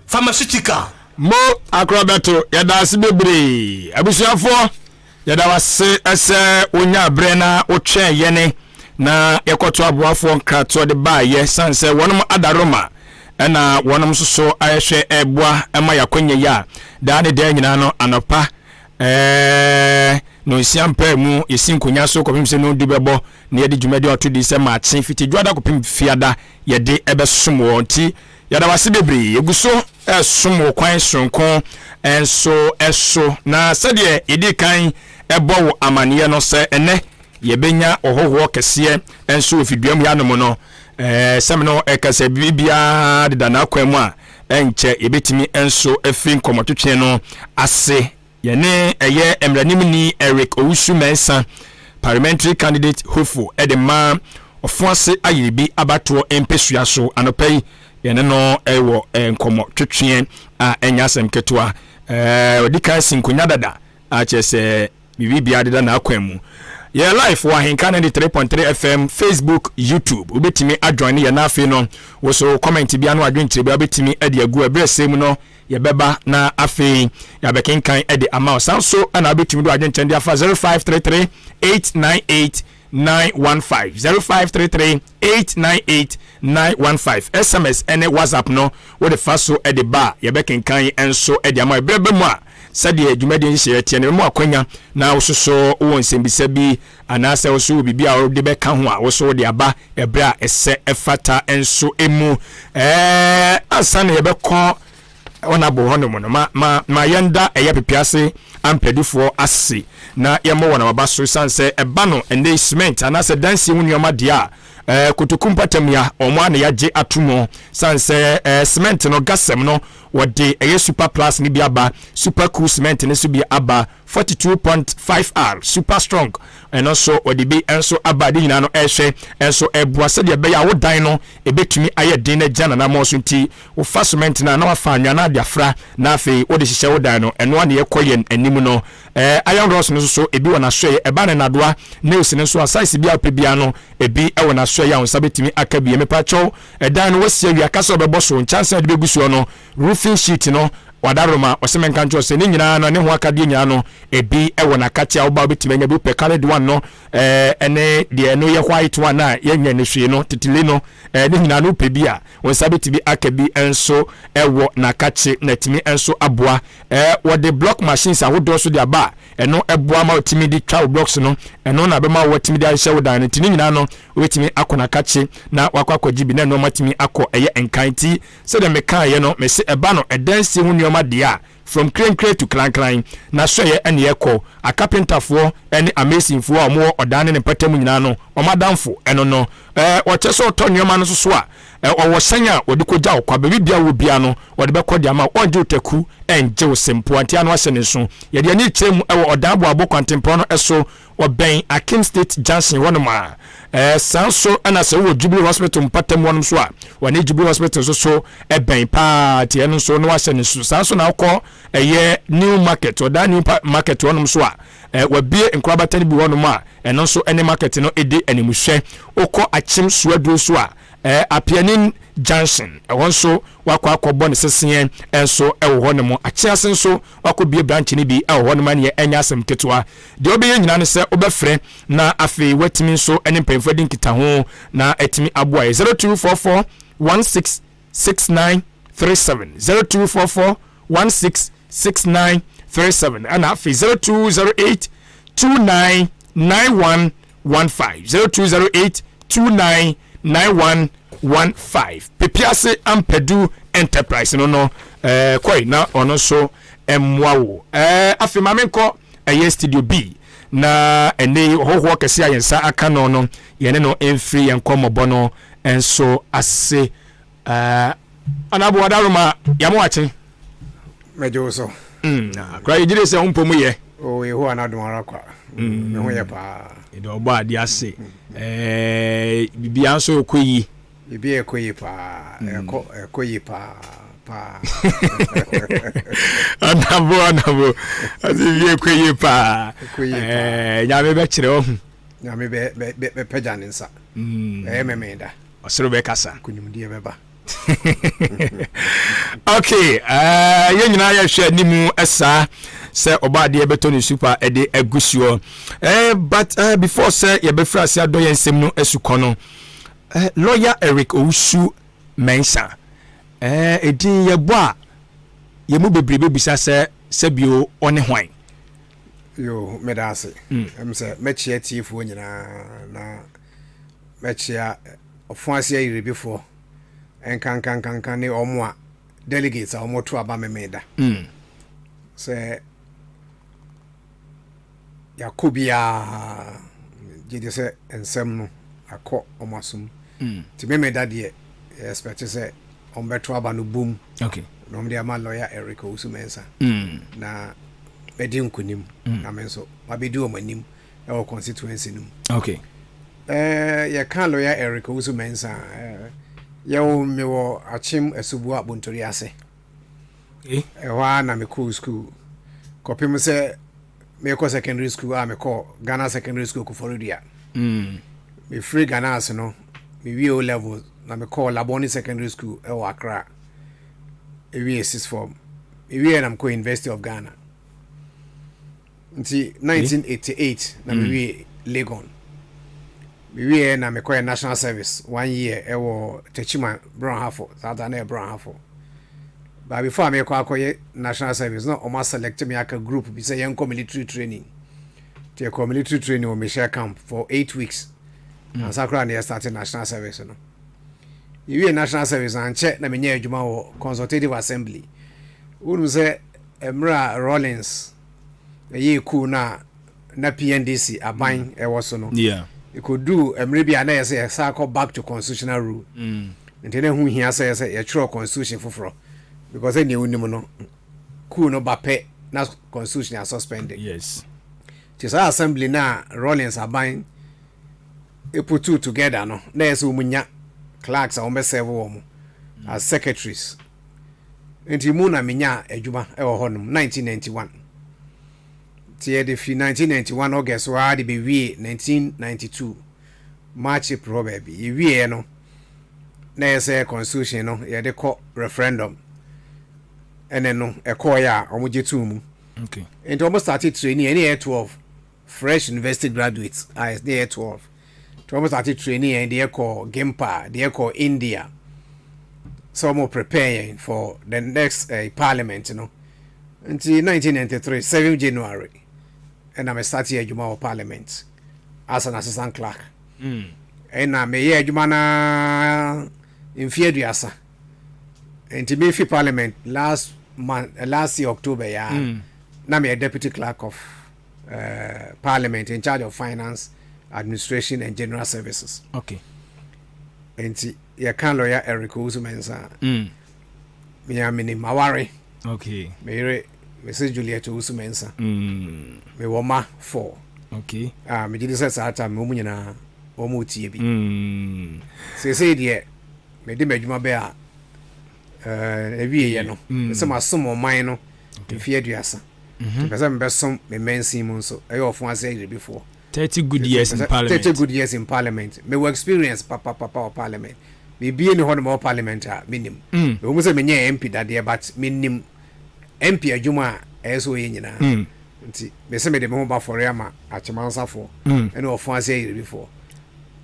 pharmaceutical. Mo akrobeto yada sibebre abusuafo yada wase ese onya brena otwe yene na yekoto aboafo nkrato de ba ye sanse wonum adaroma na wonum soso ayehwe eboa ema yakonye ya da ne da nyina no anopa no siampa mu yesinkonya so kopim se no dubebo na yede dwumade oto di se maachen fiti dwada kopim fiada yede ebesom wonti yada wase bebre yeguso esom kwan sonko enso na sede yede kan ebo wo amaniye no se ene yebenya ohoho kese enso ofiduam ya no no semno ekase bibia de dana kwam a enche yebetimi enso efin komotwetwe no ase yene eye emranimni Eric Owusu-Mensah parliamentary candidate hopeful edema ofuase ayiribi abato empesua so anopai yene no ewo enkomo twetwe a enyasem ketua odika sinkonya dada a chese bibia de na akwam ye live wa Ahenkan 3.3 FM Facebook YouTube obetimi adjoin ye na afi no wo so comment bia no adwentire bia obetimi ade agu abresem no ye beba na afi ya bekenkan ade ama sanso ana obetimi do adwentire de afa 0533 898 915 0533 898 915 SMS ene WhatsApp no wo de faso ade ba ye bekenkan enso ade ama ebrebe mu a sade adwumade nhye tie ne mu akwanya na wososo wo nsembisa bi anase woso bibia wo de beka ho a woso de aba ebra ese efata enso emu asane ye beko ona bo hono mo no ma yenda eye pepiase ampedufo ase na ye mo wona baso sanse eba no ende cement anase dansi wunioma dia kutukumpatam ya omo ana yaje atumo sanse cement no gasem no wɔde ɛyɛ super plus ne bi aba super cool cement ne so bi aba 42.5R super strong ɛno so wɔde bi ɛnso aba de nyinaa no ɛhwɛ ɛnso ɛboa sɛdeɛ ɛbɛyɛ a wo dan no ɛbɛtumi ayɛ den na gya na mo so nti wo fa cement na wafa anwa na de afra na afei wo de hyehyɛ wo dan no ɛno ane yɛkɔ yɛn anim no iron rods no so ebi wɔ na hwɛ ɛba ne nadoa nails ne so size bi apɛ bia no ebi ɛwɔ na hwɛ ya wo sabetimi aka bi mepa kyɛw ɛdan no wɔsia wi aka sɛ ɔbɛbɔ so nkyanse de begu so no roofing sheet no wadaroma ɔsɛmɛ nkancho sɛ ne nyinaa no ne ho akade nyinaa no ebi ɛwɔ na katia wo ba betimi nya bi pɛ colored one no ɛne de no yɛ white one na yɛnya ne hwe no titile no ne nyinaa no pɛ bi a wo sabetimi aka bi enso ɛwɔ na kache na timi enso aboa wɔde block machines ahodo so de aba ɛno ɛboa ma otimi di twa blocks no ɛno na bɛma wo timi di ahyɛ wo dan ne tini nyinaa no wetimi akɔ kache na wakɔ gibi na no matimi akɔ ɛyɛ enkanti sɛ de meka yɛ no me se ɛba no ɛdansi hu nneɔma dia from crane to clan na hwɛyɛ ɛne ɛkɔ a carpenter for ɛne amazing for a mo ɔdan ne patamu nyinaa no ɔmadamfo ɛno no ɔkyɛ sɛ ɔtɔ nneɔma no so a ɔwɔ hyɛn a wɔde kɔgya ɔkwa baabi bia wɔ bia no wɔde bɛkɔ de ama ɔngye utaku ɛngye wo sempo antia no ahyɛ ne so yɛde ani kyerɛ mu ɛwɔ ɔdan boabo kwantempɔ no ɛso ɔbɛn Akim State Junction wɔnom a san so ɛna sɛ wɔ Jubilee Hospital mpatam wɔnom so a wɔne Jubilee Hospital so ɛbɛn paa tie no so no ahyɛ ne so san so na akɔ ɛyɛ New Market ɔdan New Market wɔnom so a wɔbie nkorabata no bi wɔnom a ɛno nso ɛne market no ɛdi animhwɛ okɔ Akyem Suaduro so a Apianin Junction ɛwɔ nso wakɔ akɔbɔ ne seseɛ ɛnso ɛwɔ hɔ no mu akyease nso wakɔ bie branch ne bi ɛwɔ hɔ no ma ne ɛnya asɛm ketewa deɛ ɔbɛyɛ nyina ne sɛ ɔbɛfrɛ na afei watimi nso ɛne mpanyinfoɔ de nkita ho na ɛtumi aboa 0244 166937 0244 166937 ɛna afei 0208 299115 0208 299115 Pepiase Ampedu Enterprise no koi na ono so emwawo afi mamenko studio B na ene hoho kese ayensa aka no yene no emfree yenkomobo no enso ase anabo wadaruma yamo ache mejo so kra yidire se humpo mu ye o yeho anadum ara kwa me ho ye pa edo obo ade ase bibia nso okoyi bibi ekoyi pa ekoyi pa anabo bibi ekoyi pa nyame be kire o nyame be pagya ne nsa memenda osoro be kasa kunimdie beba okay ye nyina ya hwe nimu esa se obade e beto ne super e de agusuo but before say ye be frase ado ye nsem no asukọ no lawyer Eric Owusu mensa edin ye bo a ye mu bebrebe bisa se bio one hwan yo medase say mechia tiefo nyina na mechia ofuase ayirebefo enkan ne omo a delegates a omo to aba memeda say yakobia gede say ensem no akọ omasum ti memeda de expect say ombeto aba no boom okay no me ama lawyer Eric Owusu mensa na bedi nkunim na menso abedi omanim e wo constituency num okay ye kan lawyer Eric Owusu mensa yewo me wo Akyem Asubu abontori ase wa na me cool school kopim se me ko secondary school me ko Ghana secondary school ko Florida me free Ghana ase no me wi O level na me ko Laboni secondary school e wa Accra e wi 6 form e wi na me ko University of Ghana nti 1988 na me wi Legon we na me call national service 1 year e wo Techima Brown Hafo South na Brown Hafo but before me call national service no o ma select me aka group be say yen military training the military training o me share camp for 8 weeks and sakra na start national service no we national service and check na me nya adwuma wo consultative assembly unu say Emra Rollins ye cool na PNDC aban e wo so no yeah you could do maybe I say cycle back to constitutional rule. And then who he say you throw constitution for because any unim no ku no bape na constitution are suspended. Yes. Tis our assembly na Rollins aban e put two together no. Na yeso munya clerks a o serve wo as secretaries. Enti mu na menya adwuma e wo honum 1991. Tie de fi 1991 August wa de be wie 1992 March April baby. Ye wie no na yese constitution no ye de ko referendum. Ene no e ko ya omujetu mu. Okay. And almost started training any year 12 fresh university graduates as the year 12. To almost started training and they call Gimpa, they call India. So more preparing for the next parliament, you know. Until 1993, 7 January. And I'm starting a Adwuma parliament as an assistant clerk. And I'm a year Adwuma in Fiedriasa. And to be for parliament last year October, yeah. Now I'm a deputy clerk of parliament in charge of finance, administration and general services. Okay. And you can lawyer Eric Usumensa. Me am in Mawari. Okay. Me Mrs. Juliet Usumensa. Me woma 4. Okay. Me did this at a mumina omuti bi. Say dear, me di medjuma bea ewie no. Se ma somo man no. Fie aduasa. Because I'm best some men's so I often say before 30 good years in parliament. 30 good years in parliament. Me work experience papa parliament. Me be in the more parliament minimum. We almost say me MP that there, but minimum MP Adwuma as we nyina. Nti me say me de me ba for yama achemansa for. And often say before.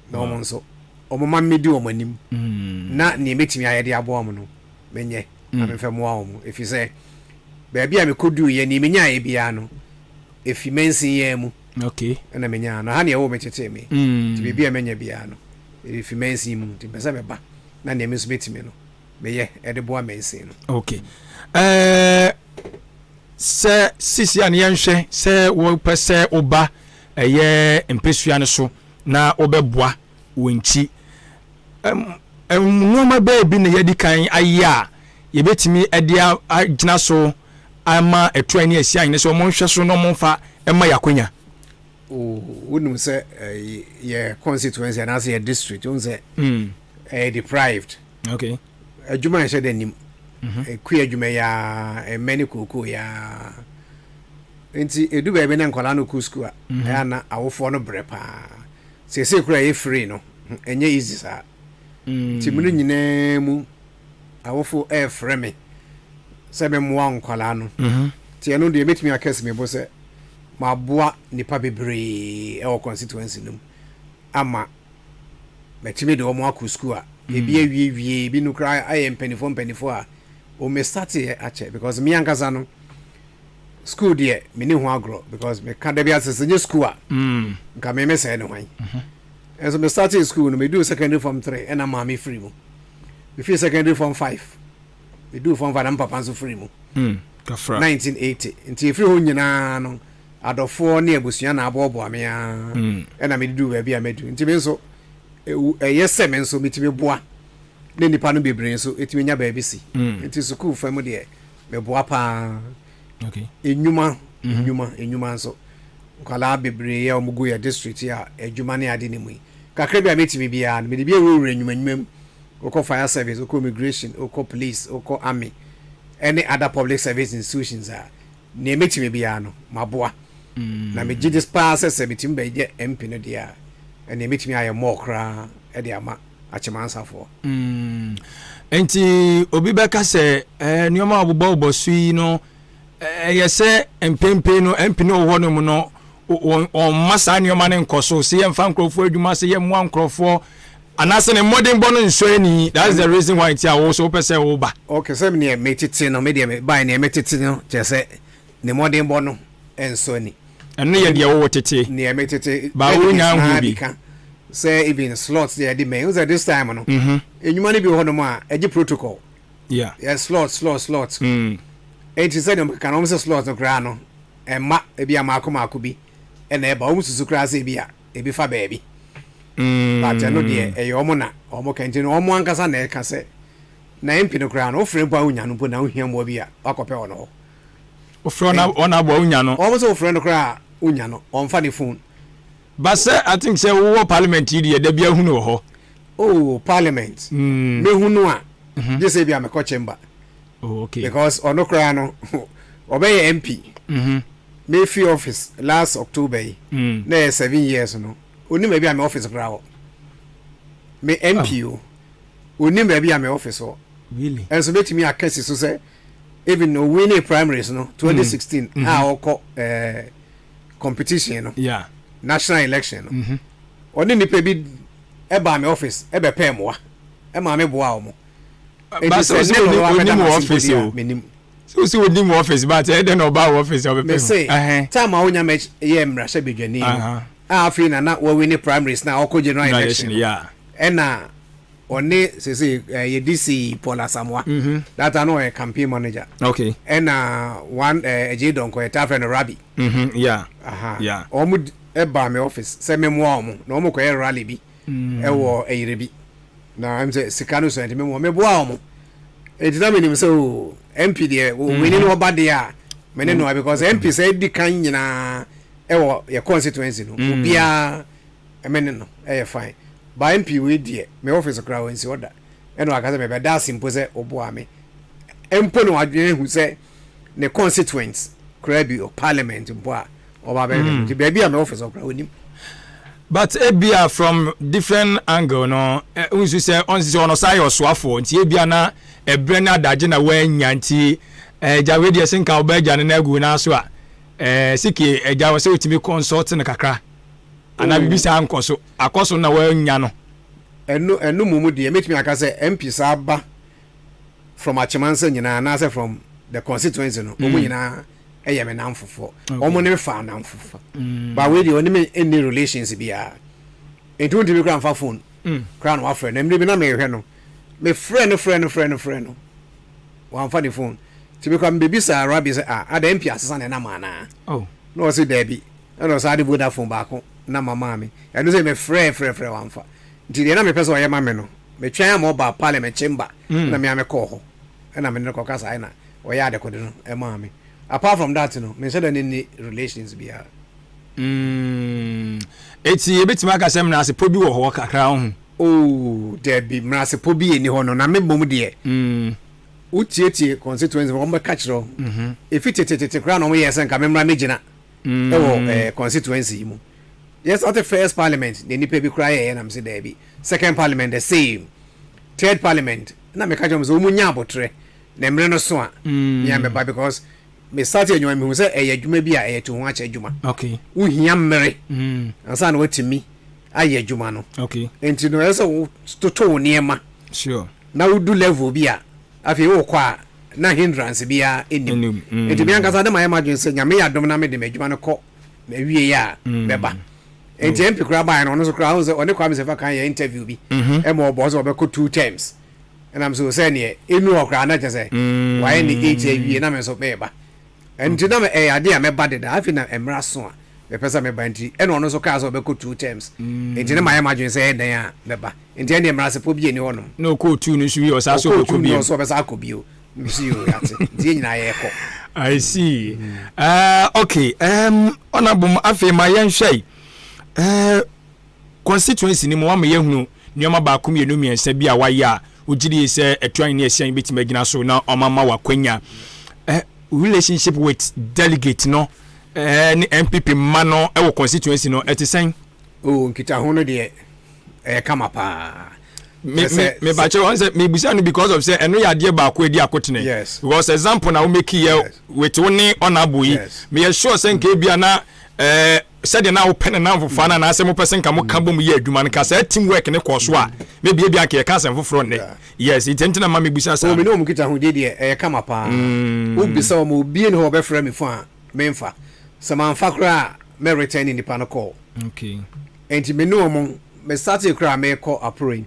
No one so. Omo man me do omanim. Na ni metimi ayede abo no. Menye. Na me femo omo. If you say baby I could do ye ni menya e bia no if you mention ye mu okay na menya no ha ne wo metete me ti baby menya bia no if you mention mu ti pesa me ba na ne mesu betime no me ye e de boa mention no okay se sisi an yenhwe se wo pese oba eye empesua ne so na obeboa wonchi nwoma baby ne yedi kan aya ye betimi edia agina so ama etuani asia ne so mo hwe so no mo fa ema yakonya wouldn't say yeah constituency and as a district don't say deprived okay adwuma she de nim ku adwuma ya many koko ya enti edu ba be na nkola no ku school ya na awofo no brepa se kura e free no enye easy sa ti mu nyina mu awofo e frame sebe mwa nkwala no ti eno de metimi akese me bo se ma boa nipa bebre e o constituency num ama metimi de o mo akọ school a e bi awie bi no kra aye mpanifo a o me start ache because me ankasa no school de me ni ho agro because me ka de bi asese nye school a nka me say no hwan so me start school no me do secondary form 3 and am me free mo me feel secondary form 5 we do from Vadam Papa so free mu. 1980. Until free ho nyina no adofo ne abusua na abobo amea. E na me do we bia medu. Until me so yes me so mitime boa. Ne nipa no bebre so etime nya ba bi si. Until school fam de me boa pa. Okay. Enyuma so. Kwala bebre ya omugu ya district ya edwuma ne ade ne mu. Kakra bia metime bia, me de bia we enyuma oko fire service, oko immigration, oko police, oko army, any other public service institutions are near me to be ano, maboa. Na me jidis pass as a meeting by the MP no dia, and they meet me I am more cra at the ama at your man's for. Enti Obibeka say, Nioma Bobo Sui no, say, and Pempe no, MP no one no, on Massa your man and Cosso, see and fan crowford, you must say, one crowford. And as a modern bonus, that's the reason why it's also per over. Okay, so near made it no medium by near made it no, just say the modern bono and Sony. And near the old near made it, but we now say even slots there, the mails at this time. No, and you money be one more edgy protocol. Yeah, slots. And she said, can almost slots no grano and ma be a Marco be and a bones to crass a be fa baby. But I know dear, a yomona, or more canteen, or one casa neck, I say. na MP no kra no ofre bo unya no bo na ohia mo bi a akope ono ho ofre na ona bo unya no o so ofre no kra unya no on fa the phone but say I think say wo parliament yi da bia hu no ho oh parliament me hu no a just say bia me ko chamber oh okay because ono kra no obey MP Mayfield office last October na 7 years no oni me bia me office kra ho me MP oni me bia me office ho really and so betimi akesi so say even no winning primaries no 2016 oko competition no yeah national election no oni nipa bi e ba me office e be pay moa e ma me boa omo but so oni mo office o so oni mo office but e dey no ba office o be pay time a onya me ye mra sha bedwani afi na we winning primaries na oko general election yeah ena oni sese ye DC Paula Samoa that I know a campaign manager okay ena one J Donko eta friend Rabi yeah yeah omu e ba me office se me mo omu na omu ko e rally bi e wo eyire bi na am say sikano so enti me bo omu e dina me nim so MP de we ni no ba de a me ne no because MP say di kan nyina e wo ye constituency no obia e me ne no e fine by MP we die me office kra wansi order eno aka se me be da simple se obo ame empo no adwen hu se ne constituents kra bi o parliament mpo a oba be be bia me office kra onim but ebia from different angle no unsu se onsi ono sai oswafo nti ebia na ebre na daje na wanya nti jawe die senka obaja ne na gu na so a siki eja wo se otimi consult ne kakra ana bibisa ankoso akoso na wanya no enu mumu de metimi aka se MP saba from achimansa nyina na se from the constituency no omu nyina eye me namfofo omu ne fa namfofo ba we de oni me any relations bia entu ndi kra mfa phone kra no afre na mbi na me hwe no me friend no wa mfa the phone tibi kwa mbibisa Arabi se ada MP asesa na mana oh no se debi no sa de Vodafone ba ko na mama me ya no say me frɛ wa mfa nti de na me pese o ye ma me no me twan am oba parliament chamber na me am ko ho na me ne ko kasa na o ya de ko de no e ma me apart from that no me say that any relations bia eti ebetima aka sem na ase pobi wo ho kakra ho oh there be mrase pobi eni ho no na me bom de utietie constituency wo mbeka kiro efitete kra no mo yesen ka me mra megina e wo constituency mu yes at the first parliament the nipa bi kra ye na me say there be second parliament the same third parliament na me ka jom so munya abotre na mre no so a me am ba because me start enyo me hu say adwuma bi a to ho acha adwuma okay wo hia mmere ansa na watimi aye adwuma no okay enti no eso toto niema sure na wo do level bi a afi wo kwa na hindrance bi a enim enti bi anka sa de my emergency nya me yadom na me de adwuma no ko na wie ya beba enti MP kra ba no so kra ho se one kwa me se fa kan ya interview bi e mo obo so be ko 2 times and I'm so saying e enu okra na je say why ni wie na me so beba enti na me ade a me ba de da afi na emra so a me pesa me ba enti e no no so ka so be ko 2 times enti na my emergency e dan a beba enti ene emra se po bi eni hono no ko 2 no so wi o sa so ko 2 bi no so be sa ko bi o mi see you yate die nyina ye ko I see okay honorable afi ma yen hwei constituency ni mo wa me yehunu nyoma ba ko mienu miensa bi a waye a ugiri se etwan ne esian betima gina so na omama wakwanya relationship with delegate no ni MPP mano e wo constituency no etisen oh nkita ho no de kama pa me ba chere say me busa no because of say eno ya de ba ko edi akotene because example na we make here with woni honorable yi me sure say nke bia na said na open na mfofana na asem person ka mo kabo mu ye adwuma nka sa teamwork ne koso a me bia bia ka asem foforo ne yes it na ma me busa sa o me no mu kita ho de kama pa o bisa o mo bie ne ho be frɛ me fo a memfa sama mfa kra me return in the panel call okay enti me no mo me start kra me call approach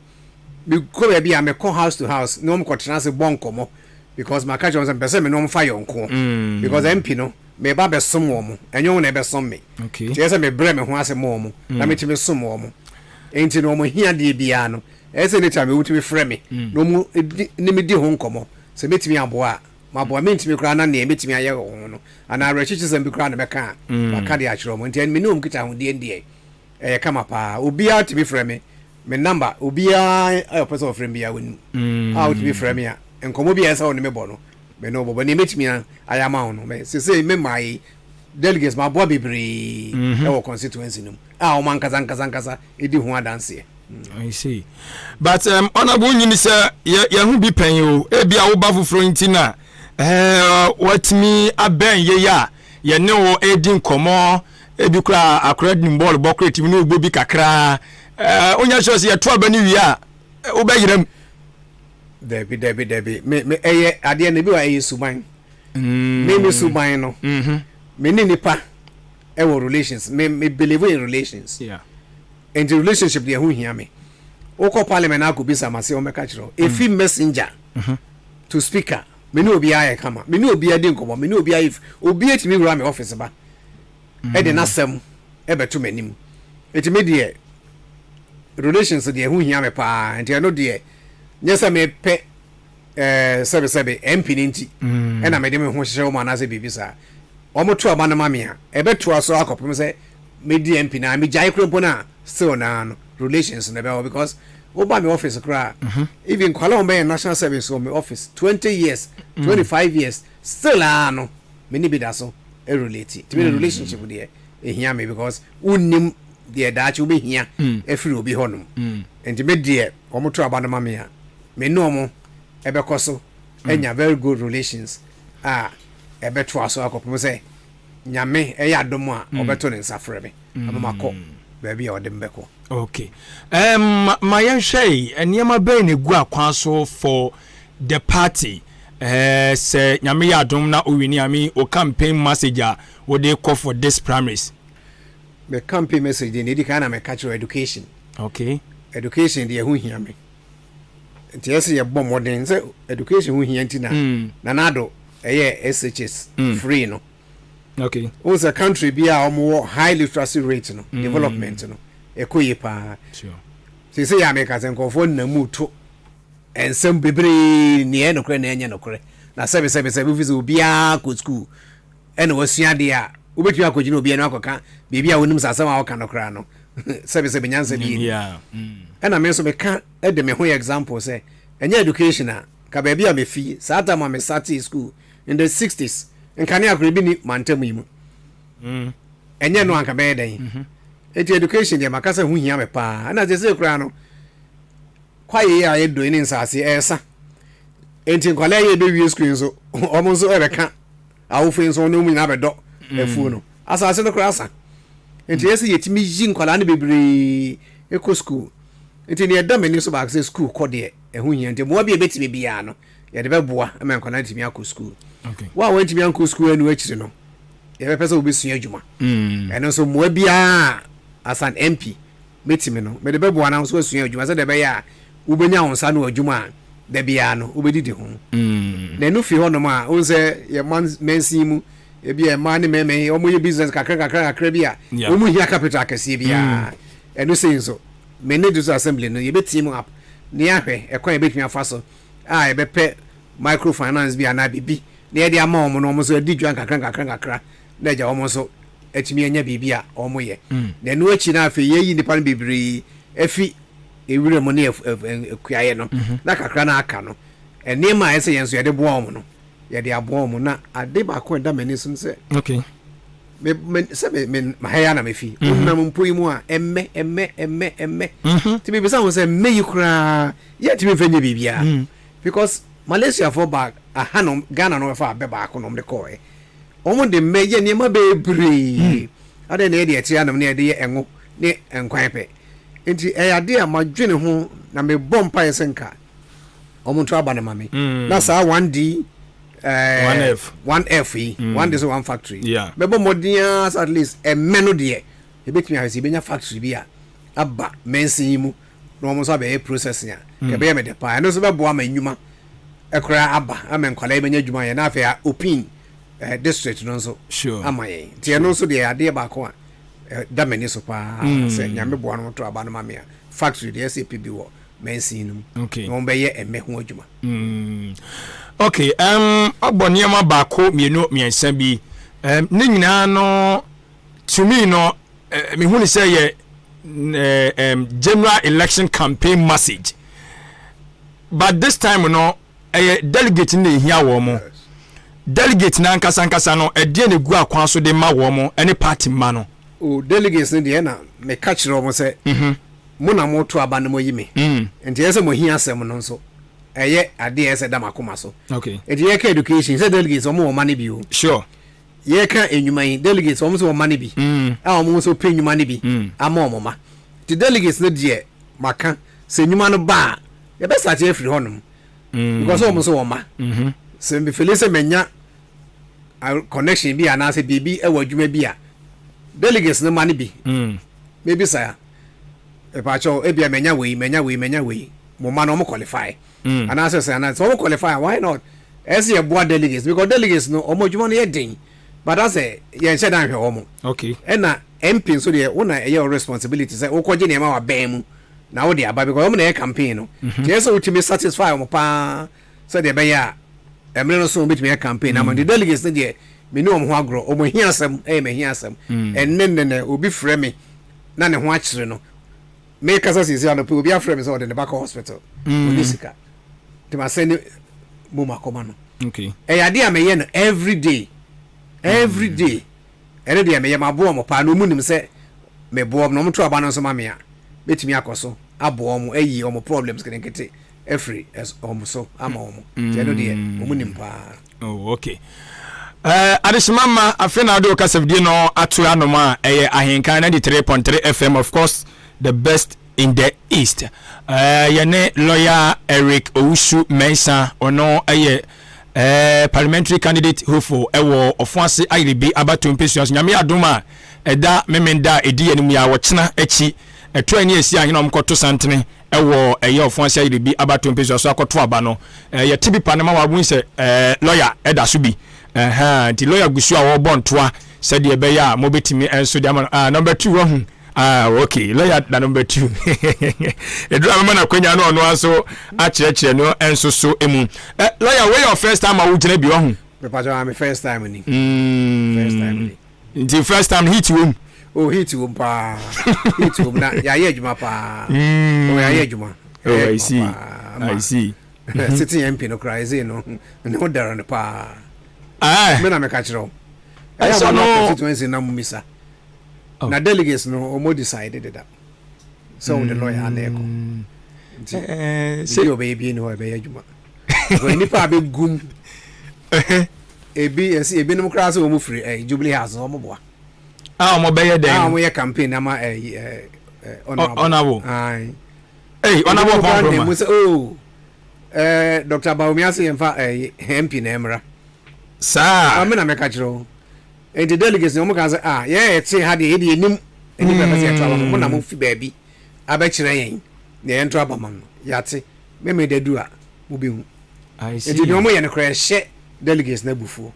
me ko be bia me call house to house no mo ko trans bonko mo because my catch on some person me no mfa yonko because MP no me ba be som wo mo enyo na be som me okay je say me bre me ho ase mo mo na me ti me som wo mo enti no mo hia de bia no ese ne time wutumi frɛ me no mu ne me di ho nkomo se metimi aboa ma boa mentimi kra na ne metimi aye ho no ana rechichi sem bi kra na meka maka de akyerɛ mo nti me no mkita ho de ndie kama pa obia timi frɛ me number obia ayo person frɛ me ya wonu wutumi frɛ me a nkomo bia esa wo ne me bɔ no me no bɔ ne metimi ayama ho no me se me mai delegates ma boa bebre e constituency no o man kasa edi ho adanse. I see. But honorable nyini say ye hu bi pen o e bia wo ba foforo ntina what me aben ye ya ye ne wo edi nkomo e bi kura akra dim ball bo create mi no ogbo bi kakra onya sure say ye to aba ni wi a wo ba yiram debi me eye ade na bi wa eye suban me suban no me ni nipa e wo relations me believe in relations. Yeah. And the relationship they who hear me. Oko parliament na go be samase o meka kiro. If messenger to speaker, me no obi aye kama. Me no obi ade nkomo, me no obi if obi etimi wura me office ba. E de nasem e beto manim. Eti me de relations they who hear me pa, and you know de nyesa me pe sebe MP ninti. E na me de me ho hye o ma na se bibisa. Omo to aba na ma me a. E beto aso akopem se me di MP na me jai kro na still na relations never because over my office cry even Colombia national service on my office 20 years 25 years still no many be that so a relate to be a relationship with there hear me because unim the that you be here if you be honum and me dear omo to abana mamia me no mo ebekoso enya very good relations ebeto aso akopem say nyame eya domo a obeto ne nsafre me amako baby or them beko. Okay. My young shay and Yama Bain gu akwan so for the party. Say nyame ya dom na owini ami o campaign message what they call for this primaries. The campaign message they need kind of me catch education. Okay. Education dey hu hia me. Nti ese ye bom modern say education hu hia nti na nado SHS free no. Okay. Also, a country be a more high literacy rate, no development, no. Ekoye pa. Sure. Se say America sen konfo na muto. Ensem bebre ni no kre na enye no kre. Na sebe visa obi a ko school. Ene wasua de a obetua akogyi na obi na akoka bebi a wonim sasam a woka no kra no. Sebe nyansa bi. Yeah. Ena me so be ka e de me ho example say enye education a ka bebi a me fi sata ma me start school in the 60s. Nkane akrebi ni mantamu imu enye no anka be den education de makasa hu hia me pa na je se kura no kwaye ya edo ni nsase esa enti nkwala ye be wie screen so omo so ebeka awofin so no mu na be do efu no asase no kura asa enti ese yetimi yi nkwala ne bebre eko school enti ne edam ni so ba access school ko de ehu hia enti mo bia betimi bia no ye de be boa e nkwala ntimi akọ school. Okay. Wa went to be school and which no. Every person will be senior juma. And also Moabia as an MP. Meet me no. But the baby one was senior juma. So the bear Ubenya on Sanu or Juma. The Biano, Ubedi de home. Then no fear no ma. O say your man's men see mu. Be a man, me, or your business, Crabia. Umu here capital Cassibia. And no saying so. Many do assembly no. You bet team up. Near a quite bit me a fossil. I be pet microfinance be an IBB. Near the amount almost a did drink a crank. Leja almost etimi anya bibia omo ye. Na no achi na afi ye yi nipa no bebre efi ewure mo ne akuaye no. Na kakra na aka no. Ene ma ese yenso ye de bo omo no. Ye de abo omo na ade ba ko da mani so se. Okay. Me mahaya na mefi. Na mpo imu a emme. Ti me bisa won se me yikura ye ti me fanya bibia. Because Malaysia for back a hanom Ghana no fa be back no me ko e. Omo de meje ni ma be bre. Ade na e de ati anam na e de enwo ne enkwan pe. Enti e ade a madwene ho na me bompa yesenka. Omo to aba na mame. Na sa 1D 1F one is one factory. Yeah. Me bo modern at least e meno de e betimi ha si benya factory bi a aba mensin mu no omo so be processing a ke be me de pa no so be bo ama nyuma ekra aba amen kwala benya djuma ye na afia opin district no so sure amaye tie no so de ade ba ko a da mani so pa se nyame bo no to aba no mame a factory de SAP bi wo mensin okay no be ye emme ho adwuma okay ogboniema baako mienu miensa bi ne nyina no to me no me hu ni say ye general election campaign message, but this time no delegate na ehia wo mo delegate na nkasa no edie ne gu akwan so de ma wo mo any party ma no o delegates ne de na me ka kire wo se mo na mo to aba na mo yime enti ese mo hia asem no nso eye ade ese da makoma so okay enti ye ka education se delegates mo ma ne bi o sure ye ka enyuma yi delegates mo so ma ne bi a mo so pe enyuma ne bi ama mo ma ti delegates ne de maka se enyuma no ba ye be start every honum because mo so ma se me feel se menya connection bi ana se bibi e wadwuma bi a delegates ne ma ne bi maybe saya e pa cho e bia menya we mo ma no mo qualify ana se ana so mo qualify why not as ye board delegates because delegates no omo dwuma no ye den but as ye nche dan hwe omo okay e na MP so de wona e your responsibility say okoje ne ma wa ban mu na wo de aba because omo na e campaign no yes so to satisfy omo pa so de be ya emre no so bit me campaign na the delegates de me no omo ho agro omo hia asem me hia asem enne obi frɛ me na ne ho akire no me kasa sisi ano pe obi afrɛ me so de ne back hospital onisika de ma send mo makoma no okay ya de am ye no every day ene de am ye mabo omo pa no mu nim se me bo no mo to aba no so ma me a betimi akoso abo omo ayi omo problems kenkete every as omo so ama omo eno de omo nim pa oh okay Adesimama afena do kasafdie no atu anoma Ahenkan 93.3 FM, of course the best in the east. Yene lawyer Eric Owusu Mensa ono parliamentary candidate hofo ewo ofuase ayrebi abato pensions nyame adoma eda memenda edi enimu ya wochena echi eto ani esi ahena omkoto santene ewo ofuase ayrebi abato pensions akoto aba no ye tibi panema wabun se lawyer eda so bi ti lawyer gusu a wo bontoa said ye be ya mo betimi enso de number 2 okay lawyer da number 2 edra mama na kwanya no ono aso a chire no enso so emu lawyer where your first time a wo gina bi wo hu me pa jo my first time ni the first time hit you hit you pa hit you na ya ye adwuma pa ya ye adwuma I see sitting MP no cry say no dare no pa me na me ka kire o so no constituency na mumisa na delegates no omo decided that so the lawyer aneko say baby no e be adwuma go ni pa be gum ebi no kra so omo free Jubilee House omo boa omo be ye den omo ye campaign na ma honorable honorable from Dr. Baumiasi emfa MP na emra sa amena me ka kiro and the delegates no mo kan say yeah it say had the enim eni be say travel mo na mo fi baabi aba kire yen na yen travel man yate me da du a mo be hu I see and the mo ye no kra hye delegates na bufuo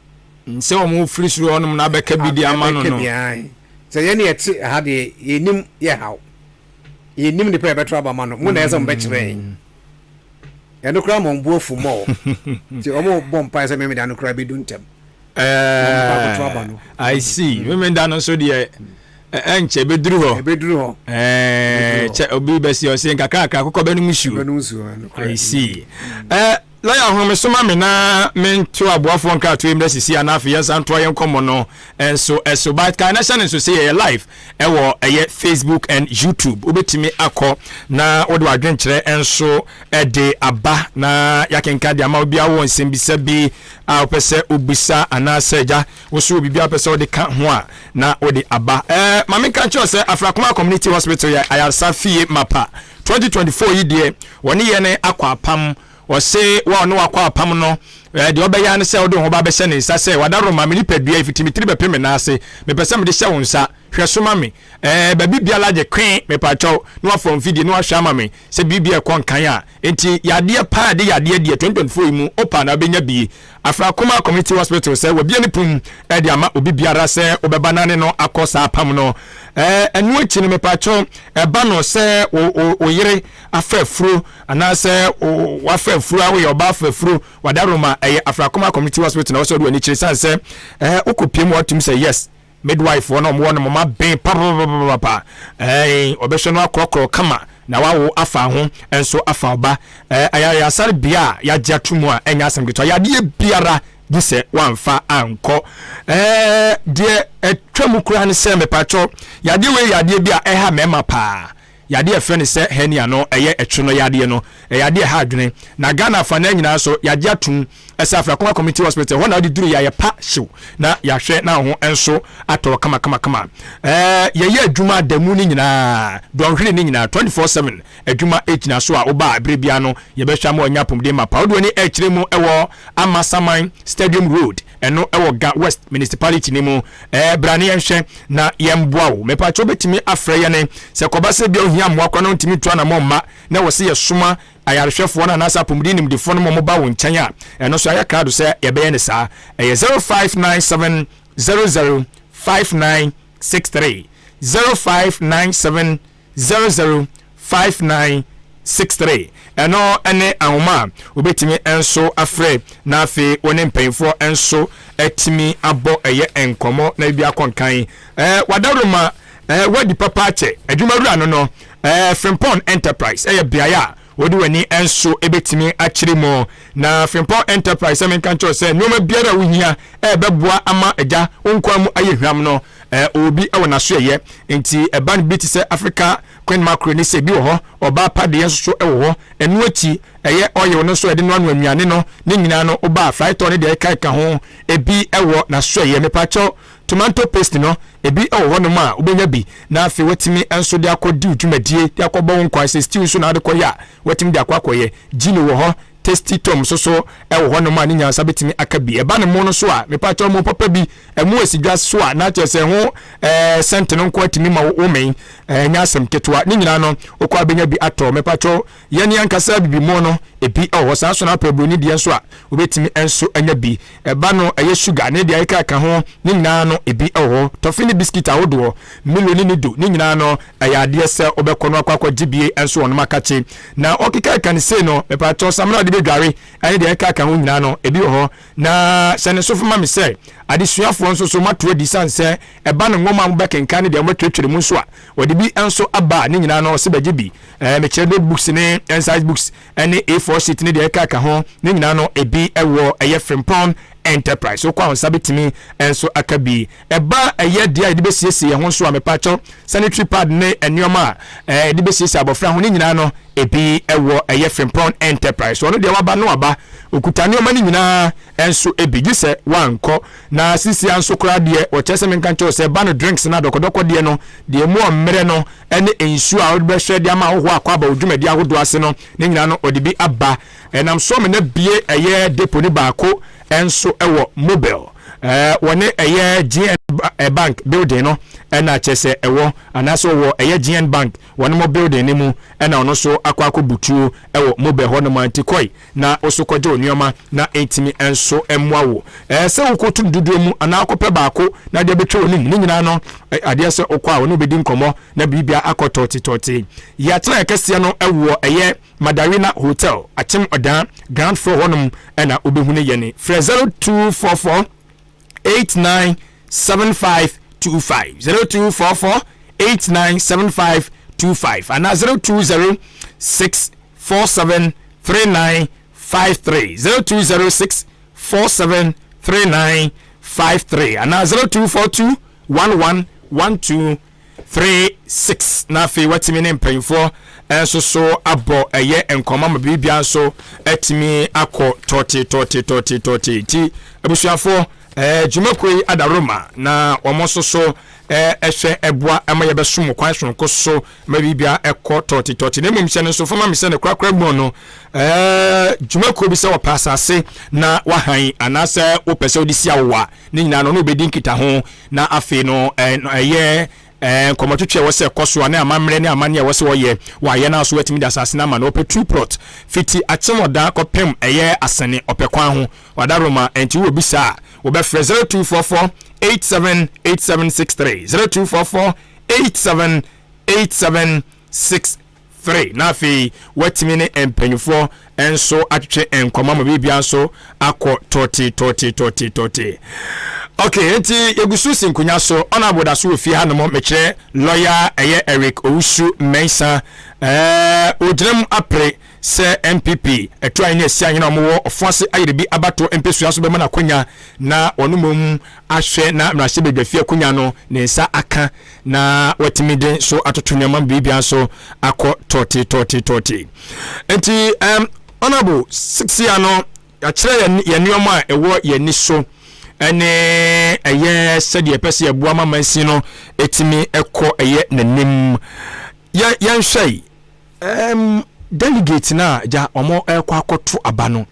nse o mo free suru onum na be ka bi di amano no so ye na yate had the enim ye how enim the be travel man mo na yesa mo be kire yen eno kra mo mbuofu mo ti omo bompa say me da no kra be du ntem I see women down so the enche beduru ho che obi besi o se nkaka akoko benu mushu I see lawyer ho me so ma me na me to aboafo nka to im sisi anafe yes anto yen komo no so but can na so say live wo Facebook and YouTube obetimi akọ na wo de wadwen kire enso de aba na yakenka de ama obi awo nsembisa bi a opese obisa anase ja wo so obi bi opese wo de ka ho a na wo de aba ma me kan cho say Afrakoma Community Hospital ya ayarsa fie mapa 2024 yi de woni ye ne akwa pam o se wa no akwa apam no de obeya ne se odo ho ba be se ne nsa se wadaro ma me ni padua ifitimi tiri be peme na ase me pese me de se won nsa hweso ma me ba bibia la je kwen me pa chaw no afom video no ahwa ma me se bibia kon kan a enti yade pa de yade de 2024 mu opa na benya bi Afrakoma Community Hospital se wa bia ni pum de ama obi biara se obebanane no akosa apam no enu echi ne mepacho eba no se oyire afafuru ana se wafafuru awe oba afafuru wadaroma Afrakoma Community Hospital na so do ani chiri sanse okopiem watum say yes midwife wona mo wona mama ben pa obehwe no akrokro kama na wawo afa ho enso afa oba ayaya sare bia ya jatumu a enya asem gito ya de biara gise wamfa anko de etwamu kura ne se mepacho ya de we ya de bia eha mema pa yade e friend se henia no eye etwe no yade no yade ha adwene na Ghana fa na nyina so yade atum esa Afrakoma Community Hospital wona odi duru ya pa hyew na ya hwe na ho enso ato kama ye adwuma damu ni nyina donhwere ni nyina 24/7 adwuma ejina so a oba abrebia no ye be hwa ma onya pomde mapa odo ni ekire mu ewo Amasaman Stadium Road eno ewo Ga West Municipality ni mu brane yenhwe na yemboa wo mepa cho betimi afre ye ne se kobase bia ohia moakwa no ntimi to na momma na wo se ye soma ayarhwefo na nasa pomde nim de fo no mo ba wo nkyan a eno so ayakado se ye be ye ne saa 0597 005963 0597 005963 eno ene ahoma obetimi enso afre na afi woni mpenfo enso etimi abo eye enkomo na bia konkan wadaroma wadi papa che adwumaru ano no Frimpong Enterprise biaya wodi wani enso ebetimi akirimo na Frimpong Enterprise amen kancho se nyoma biara wuhia beboa ama eja onkwamu ayehwam no obi awona so ye enti eban bit se Africa Queen Macro ni se bi wo ho oba pade enso ewo ho enu achi eye oye no so ede no anu anwane no ni nyina no oba flight on de ka ho ebi ewo na so ye mepacho tomato paste no ebi ewo no ma obenya bi na afi wetimi enso de akodi dwumadie de akobọ nkwa se stew so na de koya wetimi de akwakoye gini wo ho tasty tom so ewo ho no ma ni nyansa betimi akabi eba ne mo no so a mepacho mo papa bi emu esigwa so a na chese ho sent no nkwa timi ma wo men nyasem ketwa ni nyina no okwa benya bi ato mepacho yeni ankasa bibi mo no ebi ewo sa so na pabro ni de so a obetimi enso anya bi eba no eye sugar ne de aka ho ni nyina no ebi ewo tofini biscuit awodo miloni ni do ni nyina no ayade se obekono akwakwa gibie enso ono makache na okika kan se no mepacho samra de bedware ane de aka ho nyina no ebi ho na sene so fuma me se adesuafo nso so mato adi sanse eba no ngoma mbekenkan ne de matwetwere mu nso a wode bi enso aba ni nyina no se bagibi me chere books ne size books ane A4 sheet ne de aka ho ni nyina no ebi ewo eye Frimpong Enterprise so kwa sabetimi enso akabi eba eye dia de besiesie ho nso amepacho sanitary pad ne enyoma de besiesie abofra ho ni nyina no ebi ewo eye Frimpong Enterprise ono de waba no aba okutani o mani nyina enso ebi gise wanko na sisi anso kra de o chese menkancho se ba no drinks na dokodoko de no de mu omere no ene ensu a odbe hwe de ama ho akwa ba odwumadi ahodo ase no ni nyina no odibi aba enam so me na bie eye depo ni baako enso ewo mobile wone eye GN bank building no na chese ewo anaso wo eye GN bank wone mo building ni mu na ono so akwa butu ewo mobile hono mantikoi na osokoje onioma na etimi enso emwawo se wokotu dudu mu ana akope baako na de betwe oni ni nyina no ade se okwa woni obedi nkomo na bibia akototi ya tena kese no ewo eye Madarina Hotel achim odan ground floor honum na obehune yene 0244 897525 0244 897525 and 0206473953 0206473953 and 0242111236 na fe watimi ne mpanyfo enso so abo eye enkoma ma bibia so etimi akọ toti ti abusuafo jumakoi adaroma na omoso so ehwe eboa ema ye besom kwan sonko so ma bibia ekọ toti ne mumhye ne so fama me se ne krakra gbo no jumakoi bi se wo pasase na wahan anase wo pese odisi awa ne nyina no obedi nkita ho na afi no eye komotutwe wose koso na amamre ne amane wose woye waye na so watimi da asase na ma no ope 2 plot fiti achemoda kopem eye asene opekwan ho wadaroma enti wo bisa wo be 0244 878763 0244 878763 na afei watimi ne empanyufo enso atwetwe enkoma ma bibia nso akọ toti. Okay, enti yegusu sinkunya so ona boda so ofie ha no mo mekire lawyer Eric Owusu Mensa ojrem apre se MPP eto anya esi anya na mo ofuase ayrebi abato empesua so be na kwanya na onumom ahwe na mrahye bedwafie kwanya no ne nsa aka na watimide so atotunyama bibia so akọ toti. Enti honorable 6 ano ya kire ye nioma ewo ye ni so ene eye sede pese ye boama mansi no etimi ekọ eye nanim ya nhwei delegate na ja omo ekọ akoto aba no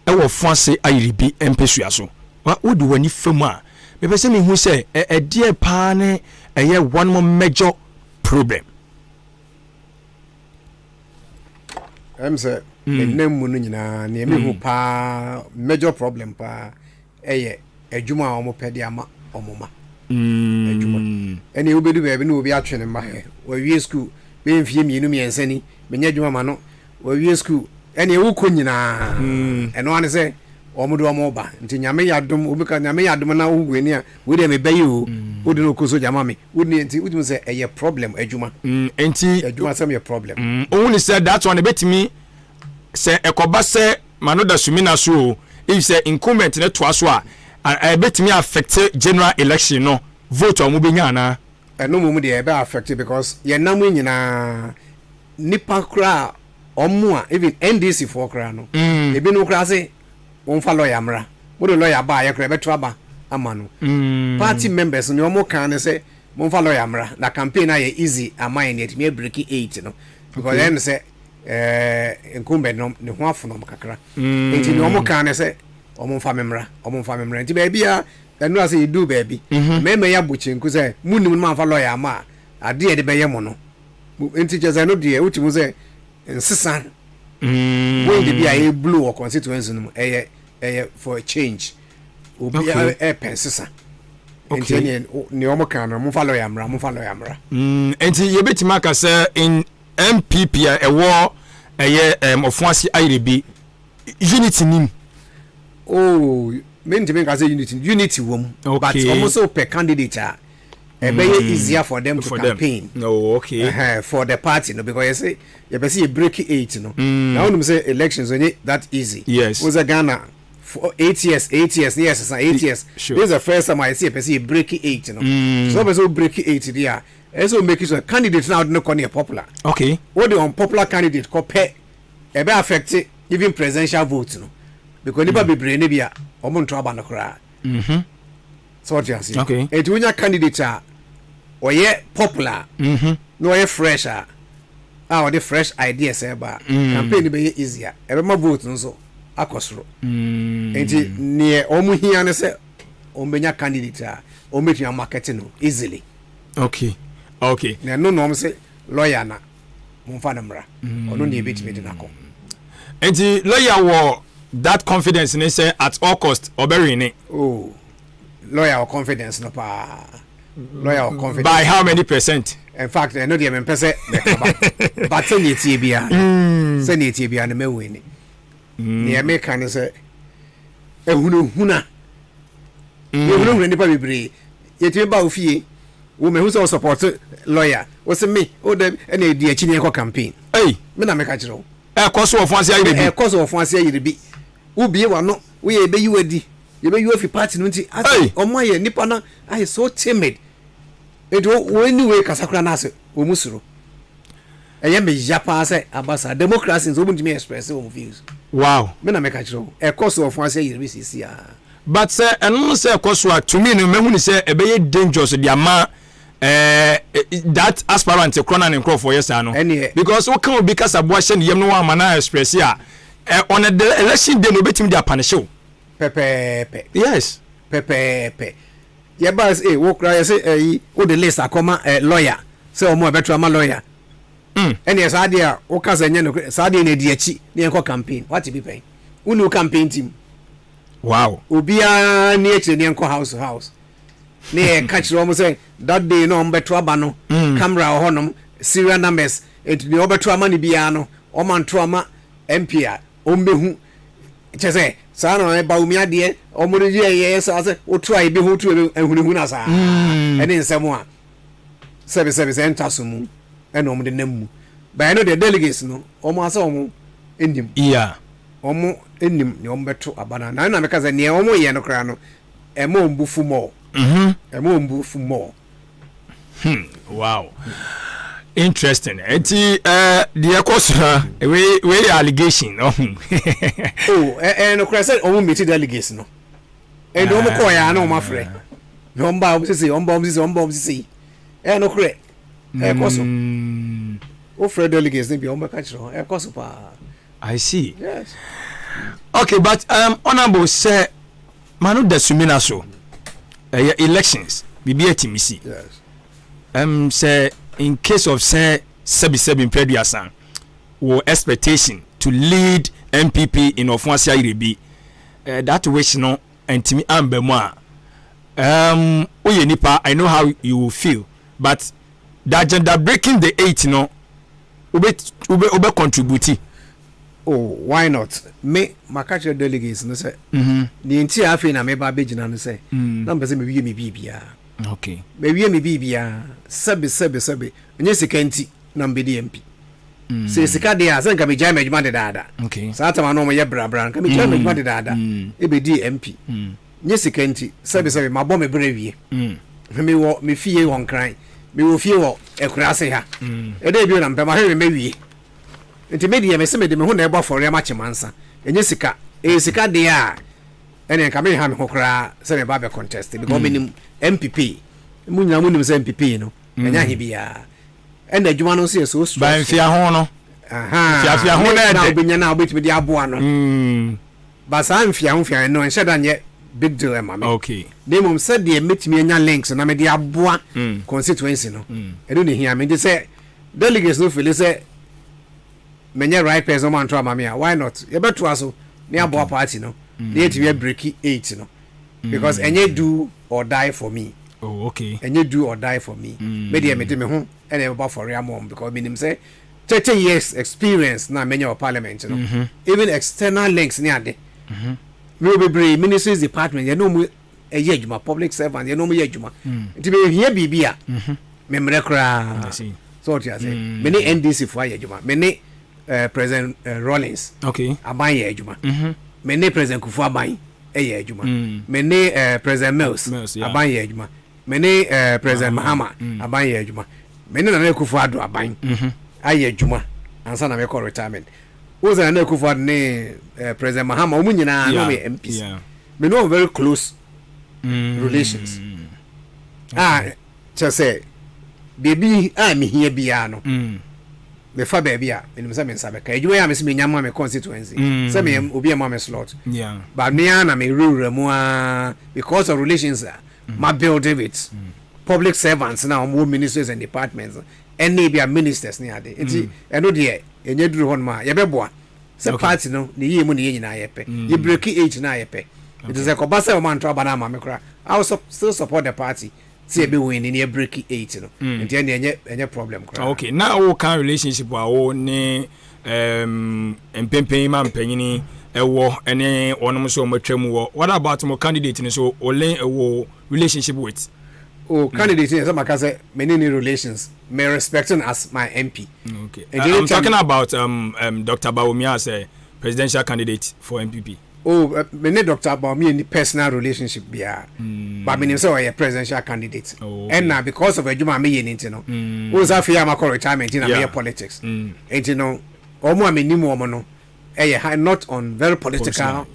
ewo fuase ayiribi empesua so wa wodi wani famu a me pese me hu se die pa ne eye one more major problem say enemu no nyina na eme hu pa major problem pa eye adwuma a omo pede ama omoma adwuma ene obedu be no obi atwene ma he wa wie school be mfie mienu miensani menya adwuma ma no wa wie school ene wuko nyina eno ane se omo do omo ba nti nyame yadom obi ka nyame yadom na ugwani a we de me bayi o odi no koso jama me odi nti odi se eye problem adwuma enti adwuma sem ye problem only said that one betimi se ekoba se manoda sumina so if say incumbent ne to aso a betimi affect general election no vote o mu benya na no mu de be affect because ye nam nyina nipa kra omo a even NDC for kra no ebi no kra se won fa lawyer mra mo de lawyer ba ye kra beto aba amano party members no mo kan ne se mo fa lawyer mra na campaign na ye easy amine yet me break 8 no because then say incumbent no ne ho afono kakra enti no mo kan ne se omo fa memra enti ba bia enu ase idu ba bi me ya buchenku se munim no fa lawyer ma ade ye de be ye mo no enti jeza no de utimu se nsesan when the be a blue or constituency no for a change obi a pensesa enti ne omo kan no mo fa lawyer mra enti ye betima ka say in MPP ewo ofuasi ayrebi unity nim men to say unity wom but almost per candidate very easier for them to campaign. For the party, no, because you say you break 8, no. Now when say elections when that easy. Yes. Was a Ghana for 8 years, yes, 8 years. Sure. This is the first time I see a break 8, no. So so break 8 there. Also make it so candidates now no con popular. Okay. What the unpopular candidate compare be affect even presidential votes, no. Because never be brain bia omon trouble no cry. So what you see. Okay. And when your candidate or ye popular, no ye fresh or the fresh ideas eba campaign be easier. Every my vote so akosro. And near omu here and say ombenya candidate or make your marketing easily. Okay. No say lawyer na mumfanamra. Or no need bit me dinako. And the lawyer war that confidence in say at all cost or bury ne. Oh. Lawyer or confidence no pa lawyer or confidence by how many percent? In fact I know the person but send it bia send it bia na me win ne me kan say ehuna ehuna ni pa bebre yeti ba ofie wo me hu so support lawyer wo se me o dem na di achi ne ko campaign me na me ka kire e koso ofuanse ayire bi koso ofuanse ayire bi wo bie wa no wo ye be yiwadi you be you if party no nti omo ye nipa na I so timid it anyway kasakura na ase o musuro eye me japa say abasa democracy so bun me express o views wow me na me ka kiro e course of one say you be sisi but say eno say course to me no mehu ni say e be dangerous the ama that aspirant krona ne crop for yes ano because we can be kasabo hye ne yem no ama na express ya on the election day no betim dia panisho pepe yes pepe ye ba say wo kra say wo the list akoma lawyer say o mo beto ama lawyer and yes adia wo ka say nye so adia na di achi ne enko campaign what be pen unu campaign team wow obia ni eche ne enko house ne catch ro mo say that day no mbeto aba no camera honom serial numbers it ne obeto ama ne bia no o man to ama MP a o mbehu che say sa no e ba umi ade o mo ye sa say o try be hu to ehunu na sa ene nsem a sebe entasumu ene o mo de namu ba no the delegates no o mo asa o mo endim yeah o mo endim ne o mbeto abana na meka say ne o mo ye no kra no e mo mbufu mo e mo mbufu mo wow interesting enti the question we allegation no no kra say o mo meet delegates no e do mo ko ya na o ma frɛ no mba o sisi no kra e koso o frɛ delegates ne bi o meka kiro e koso pa I see. Yes. Okay, but honorable say manu da sumina so elections bibi etimisi. Yes. Say in case of say sebi preduasan wo expectation to lead MPP in Ofuasia Irebi that wish no entimi ambemu a oye nipa I know how you will feel but that agenda breaking the 8 no ube contribute. Oh, why not? Me makache delegates no say. The entire afi na me ba begina no say. Na mbe say me wie me bibia. Okay. Me wie me bibia. Sebe. Onye sekanti na mbe di MP. Se sika de a say nka me jai medjuma de dada. Okay. Sa ta ma no mo ye bra nka me jai medjuma de dada. E be di MP. Nye sekanti sebe ma bo me bra wie. Me fie won kran. Me wo fie wo ekurase ha. E de bi na mpe ma he me wie. Nti media me se me de me ho na ebo afore ma chemansa enye sika sika de a ene nka me ha me hokra se me ba be contest because me MPP munya mu nim se MPP no enya he bia ena adwuma no se so ba mfia ho no mfia ho na de obenya na obetimi de aboa no ba sa mfia ho no enhye da nye big deal ma me okay de mum se de metimi enya links na me de aboa constituency no e do ne hia me de se delegates no feel say menye right person man to amamia why not you better aso ne abo party no they to be break 8 no because enye do or die for me oh okay enye do or die for me media me de me ho and e ba for am because meaning say 30 years experience na menye of parliament no even external links ne ade we be bring ministries department you know mu eye adwuma public servant you know mu ye adwuma nti be hia bibia me mrekra so what you say many NDC for ye adwuma many President Rollins okay aban ye adwuma mene President Kufu aban ye adwuma mene President Mills aban ye adwuma mene President Mahama aban ye adwuma mene na Kufu ado aban aye adwuma ansa na me call retirement wo za na Kufu ado ne President Mahama omu nyina no me MPs me know very close relations just say baby me here bia no me fa baby a me say me nsabe ka edwuma ya me se me nyama me constituency say me obi am me slot but me na me rule mu because of relations my build with public servants now more ministers and departments and maybe ministers ni ade enti eno de enye duru hon ma ye beboa say party no ne yie mu ne nyina yepe ye break 8 na yepe it is a kobasa man to abana ma me kra I will still support the party see be win in break 8 no and then any problem okay now we can relationship wa o ne empempen ma mpanyini ewo ene onom so matwam wo what about my candidate ni so olen ewo relationship with candidate is my say many relations may respecting as my MP okay I'm talking about Dr. Bawumia as a presidential candidate for MPP me Dr. Bawumia any personal relationship bia but me say a presidential candidate and now because of adwuma me yen no who's afia ma retirement in American politics and you know omo ameni mo no not on very political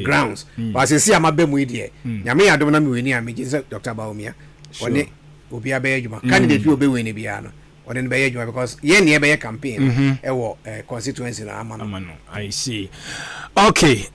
grounds but say am abemu die nyame adom na me weni am say Dr. Bawumia one obi abe adwuma candidate bi obe weni bia no one be adwuma because yen ne be campaign constituency na amano I see okay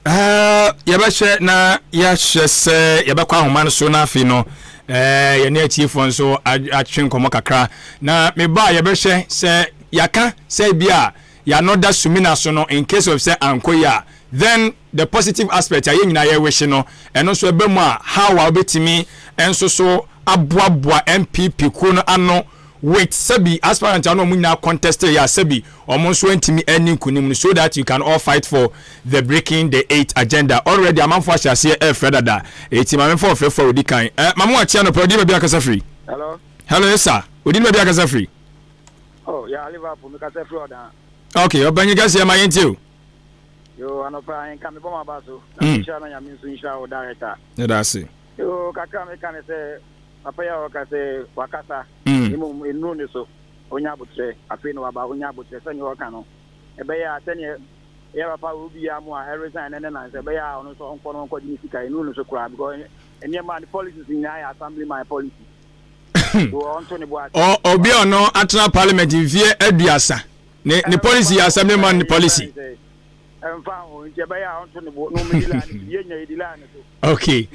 yabahwe na yahwe se yabakwa ahoma no so na afi no ye ne achiefo nso atwe nkomo kakra na me ba yabahwe se yaka se bia ya no da sumina so no in case of say ankoya then the positive aspect aye nyina ye wish no eno so ebe mu a how a obetimi enso so aboaboa MPP ku no ano with Sebi aspirant ano mu nyina contest ya Sebi omo so ntimi any kunim so that you can all fight for the breaking the 8 agenda already amanfo ahase fredada etima menfo for odi kan mamo achia no prodi ba bia kasa free. Hello yes sir odi ba bia kasa free. Oh yeah, Liverpool me kasa free order. Okay obanyi kasa ya mayenti yo anopa en kan me boma baso na insha na yamin so insha o director yeah that's it yo kaka me kan say papa ya wakase wakasa imu enu ne so onya botre afi no aba onya botre se ni waka no ebe ya tene ya papa obi ya mu a resign na na se ebe ya onu so onko no onko di sika enu ne so kura because any man the policies in ya assembly my policy so onto ne bo obi ono atena parliament vie aduasa ne policy ya assembly man the policy okay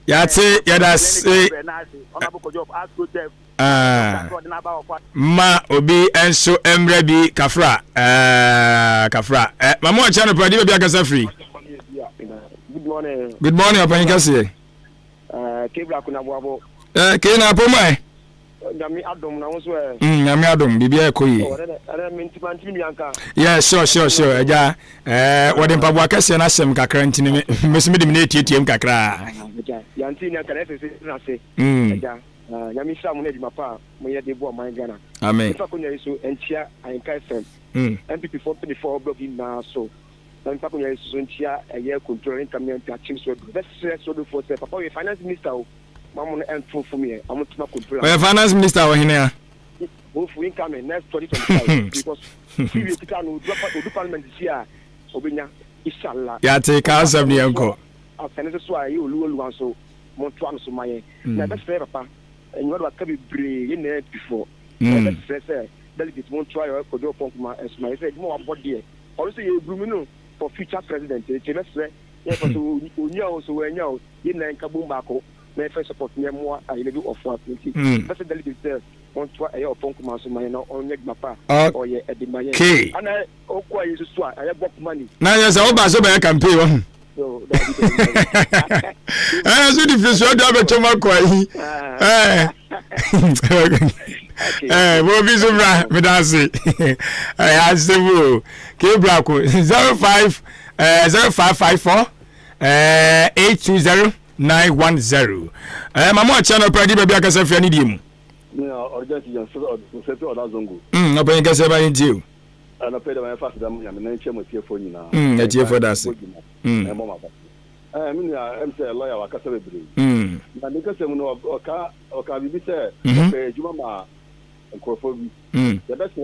yate yadase ma obi enso emre bi kafra mama channel pradi bi akasa free. Good morning, Open Cassie. Kebra kuna bwabo. Kena pomai. Nyami adom na wonso nyami adom bibia ekoyi. Ara minti mi anka. Yeah, sure. Eja wode mpabo akase na sem kakra ntini mesimi dim na etietie kakra. Ya ntini anka na sese na se. Eja nyami samu na di mapa mo ye de bo man Ghana. Amen. Fa kunya iso entia Ahenkan FM. MPP 424 block in na so. And Papa is Suntia, a year controlling community achieve so best so do for Papa, we finance minister, Mamma and for me. I'm not control. Finance minister or here. Both income and next 2025 because we can drop out of parliament this year. Obinya, inshallah. Yeah, take us of the uncle. And this is why you will so Montuan so my never say Papa, and what can be brave in there before. Delegate won't try or go up as my said more about there. Also, you Brumino. For future president, let's say, yes, also when you in Kabumako, may first support me more. I will do of 20. That's a delegate on to a Ponkumas, my on Mapa or ye at the Maya. And I, oh, quite is a I have bought money. Now, yes, I hope I so I can pay. So, I said, if you show them a tomato, we'll be so right, Medasi. I asked the Kebra 0554 820 910. Mama channel Pradi Baby Akasa Nidim. No, or just or Zongo. Open Casaba in you. And I paid my first dam and then came with your phone now. At you for that. I mean, I'm a lawyer, I can't and because I'm no or be said, Juma and Corfobi. The best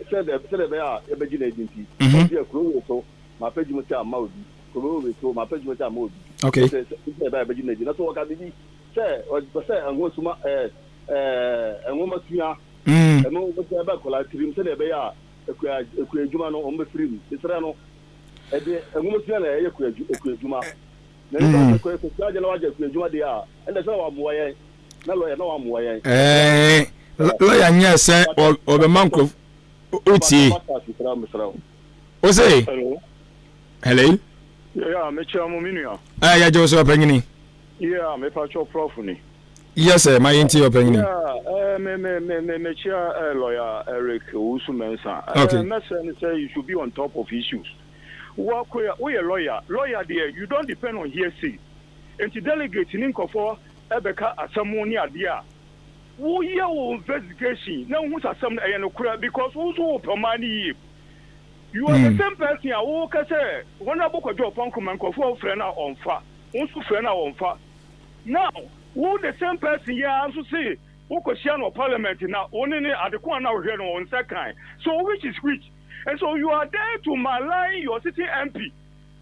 said they are a Belgian agency. So my page must have Maudi. So my page must have Maudi. Okay. That's what I be say or say and go to my and woman here. And no was about collateral said they are a Juma on the free. It's Rano. And woman here a Juma. Then the question is, Juma they are. And that's how I'm way. No lawyer, no I'm way. Lawyer yes or the monk of Uti. What's it? Hello? Yeah, Mitchell Mominia. I Joseph Penny. Yeah, me patrol profuni. Yes, sir, my into opinion. Yeah, me chair lawyer Eric Usumensa. Okay. Message say you should be on top of issues. Work we a lawyer. Lawyer there, you don't depend on hearsay. And to delegate in for Ebeka Asamonia there. We hear investigation. Now who's some because who's open money? You are the same person who can say when I book a job on command for friend on fire. Who's friend on fire? Now, who the same person here also say who could share no parliament now only at the corner here on second. So which is which? And so you are there to malign your city MP.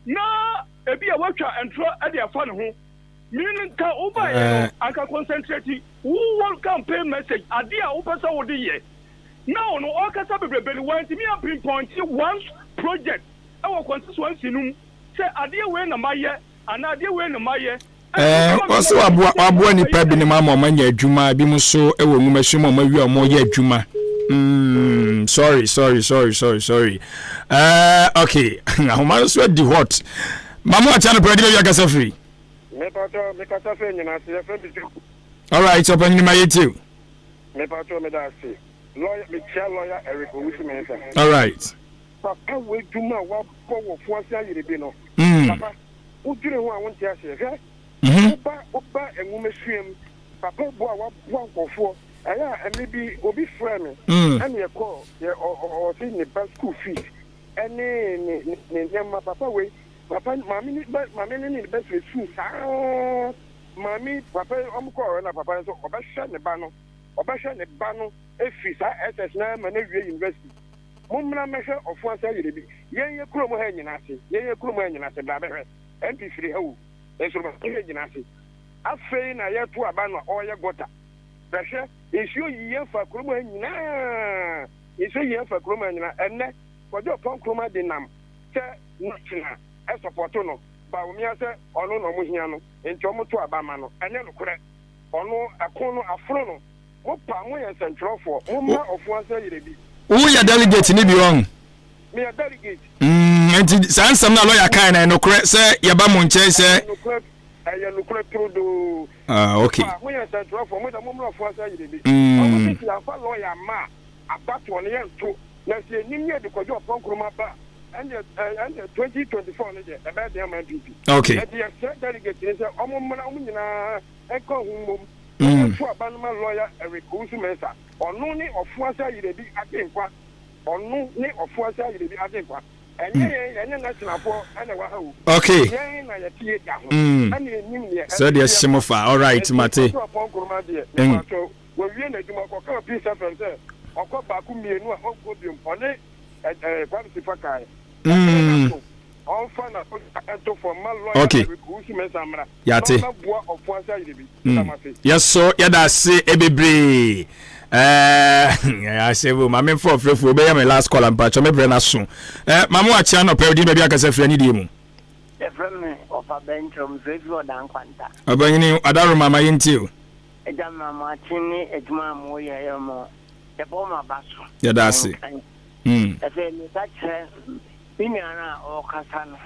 Now, a be a worker and try at their fun home. Meaning, can over I can concentrate. Who will campaign message? A dear Opasa or the year. Now, no, all can be want me a pinpoint one project. Our constituency, say, a dear way in a Maya, and a dear way in a Maya, Also aboa ni pa bi ni ma manya adwuma bi mu so e wo nwuma so ma wi omo ye adwuma. Sorry. Okay. Ahoma so di hot. Mamu acha no pedi be akasa free. Me kasa free nyina se free bi. All right, so pani ma yetu. Me pato me da se. Lawyer Eric Owusu. All right. Papa we duma wa wo fuase ayire bi no. Papa udire ho awon ti ase he. Oba enwume suem. Papa bo a wa bo ankofo. Aya emi bi obi frame. Ani e call o say ni bus school fees. Eni ni nyama papa we. Papa mami ni best we school sa. Mami papa omko na papa so obehwe ne ba no. Obehwe ne ba no efi sa SS na ma na wie university. Mumra mehwe ofuansa yire bi. Yenye kromo ha nyina ase. Yenye kromo ha nyina ase ba behwe. MP3 hawo. Eso ba ihe nyina ase. Afei na ye to aba no oye gota. Behwe isuo yiye fa kromo ha nyina. Isuo yiye fa kromo ha nyina. Enne kojo pon kromo de nam. Se nutina e support no. Ba omi ase ono no mo hia no. Enti omo to aba ma no. Anye no kure. Ono akon no afro no. Mo pa mo ye sentrofo. Mo ma ofuansa yire bi. Who ya delegate ni bi won? Me a delegate. Enti sansam na lawyer kan na no kure say ya ba mo nche say no kure prodo. Okay. Mo ye sentrofo mo da mo mra ofuansa yire bi. Mo ti ya fa lawyer ma abato ne ye nto. Na se nim ye de kojo pon kroma ba. And 2024 ne je e ba de ma DP. Okay. E de delegate ni say omo mra omo nyina e ko humom. Fu abanuma lawyer Eric Owusu Mensah. Onu ni ofuasa yire bi adenkwa. Onu ni ofuasa yire bi adenkwa. Enye national for ene wa hawo. Okay. Yen na yetie ya ho. Ene enim ne. So there Shimofa. All right, Mate. We wie na djuma ko ka peace friend say okọ ba ku mienu a okọ biom. One kwamsi fakai. Okay. Yate. Yes, so yada say ebebre. I say we mama for frefo be my last call and patch me bre na so. Mamu acha no pe di be akase frɛ ni di mu. E frɛ me of a bench from Zevio dan kwanta. Abanyini adaru mama yinti o. Eja mama chini ejuma mo ye mo. E bo ma baso. Yada say. E say me ta che Biniana or Casano.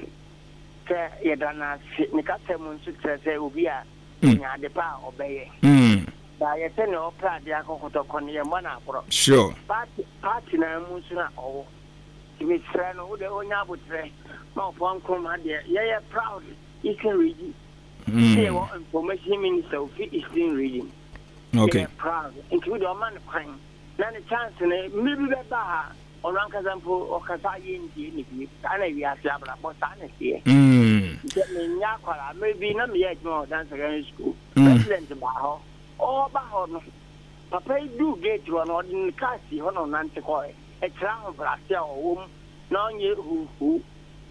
Yadana, Nicasam, say, Ubia, the power obey. By a tenor of Pratt, the Acocotoconia, Monapro. Sure. Party Musuna, or Miss Frano, the Onabutre, no one come dear, yeah, proud, Eastern region. Information minister of Eastern region. Okay. Proud, include a man of crime. None a chance in a middle bar. Oranka Zampo or Kasayi in the Tana, but Tana here. Maybe not yet more than secondary school. President Baho or Baho. Papa do get to an ordinary cassie on Nanticoy, a crown of Russia or womb, non ye who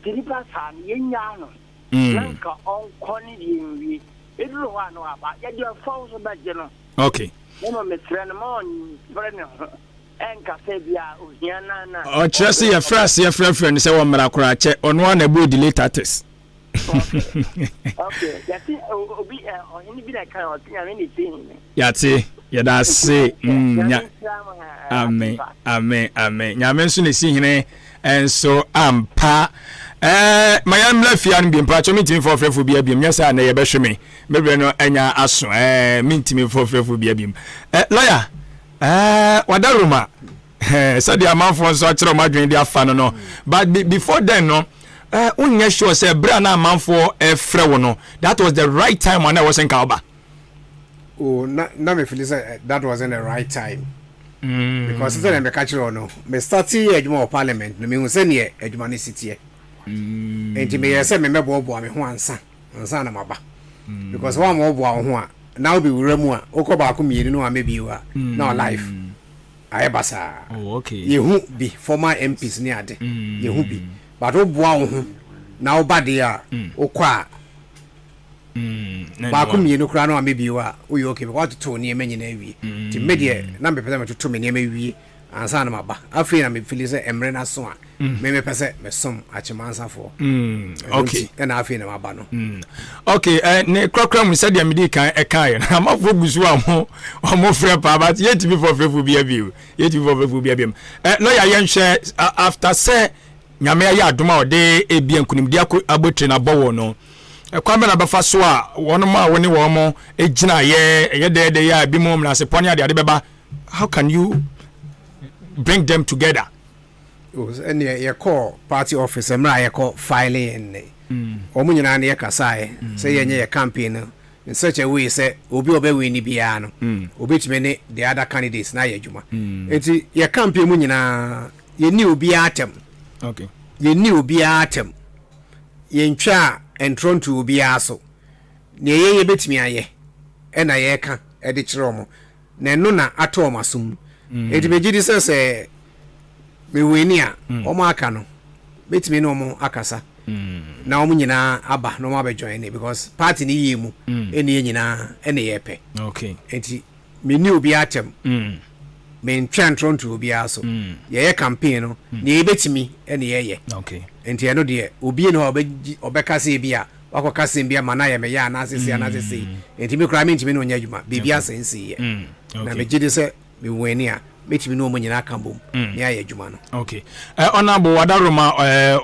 Tilipa San, Yano, Lanka on Connie, it will want to about yet your false about general. Okay. Woman, Miss Renamon, Brennan. Oh, Chelsea, your first year friend, say one Marakura on one a good delay tatis. Okay, Yati, yada say, Amen. Yamen seeing him, and so pa. My am left yan being patch meeting for free for be a beam. Yes, I never show me. Maybe no anya aso, meet me for free for be a beam. Lawyer. Wadaruma. So the amount for such a madrid they are fan no. But before then, no, unya sure say brana amount for a frewono. That was the right time when I was in Kauba. Oh, na me feel say that wasn't the right time. Because then me catch you no. Me start here Adwuma parliament. No me say near Adwuma ni city here. Enti me say me bo me ho ansa na maba. Because one more bo ho a now be wuramu a okoba ko mienu no amebi wa na life ayebasa. Oh, okay. Yehu bi former MPs ni ade. Yehu bi. But oboa wo ho na obade a okwa ba ko mienu kra no amebi wa o yo okay what to ni ema nyina wi. Ti media na me pese me to me ni ema wi ansa na maba afei na me feel say emre na so a me pese me som achimansa for okay na afei na maba no okay ne krokra mu said ya medi kan e kan na ma fo gusu amo frɛ pa but yet be for frɛ fu bia bi yet be for frɛ fu bia bi lawyer yen share after say nyame ya adoma ode ebia nkunimdi abotre na bowo no kwame na bafa so a wono ma woni wo mo egina ye de ya bi mo na se poni ade beba. How can you bring them together? And your call party office and my call filing and Omunyan near Kasai, say your campaign in such a way, say, Obi Winnie Biano, which many the other candidates, Nayajuma. It's your campaign, Munina, you knew Beatum. Okay. You knew Beatum. Yen cha and tron to Biaso. Near ye bit me, aye, and I can edit Romo. Nenuna atoma sum. It be Jesus say, me winia, Omaka no. Bit me no more akasa. Na omunyina aba no ma be join because party ni yemu eni nyina ene yepe. Okay. Enti me ni obi atem. Me ntwantron to obi aso. Ye campaign no na ebetimi ene ye. Okay. Enti eno de obi no obeka se bia wakwa se bia mana ye me ya na asese anasese. Enti me kra me ntimi no nya adwuma. Bibia sense ye. Na me gidi se me weni a metimi no omunyina kambom. Ne aye adwuma no. Okay. Honorable Wadaroma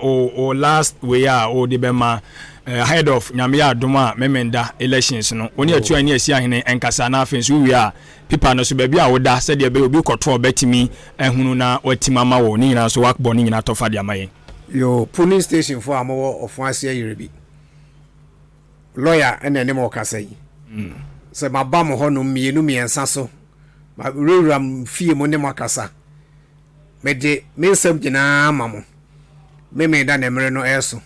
o last way o de bema head of Adwuma memenda elections no. Oni atu ani asi ahene enkasa na afenso wi a pipa no so ba bia woda se de be obi koto betimi ehunu na watima ma wo ni nyina so wakbo ni nyina tofa de amaye. Yo police station for amowo of one year yerebi. Lawyer ene ne mo kasa yi. Se maba mo hono mienu miensa so. Ma ruram fie mo ne mo kasa. Mede mensam gina mamo. Me da na mere no eso.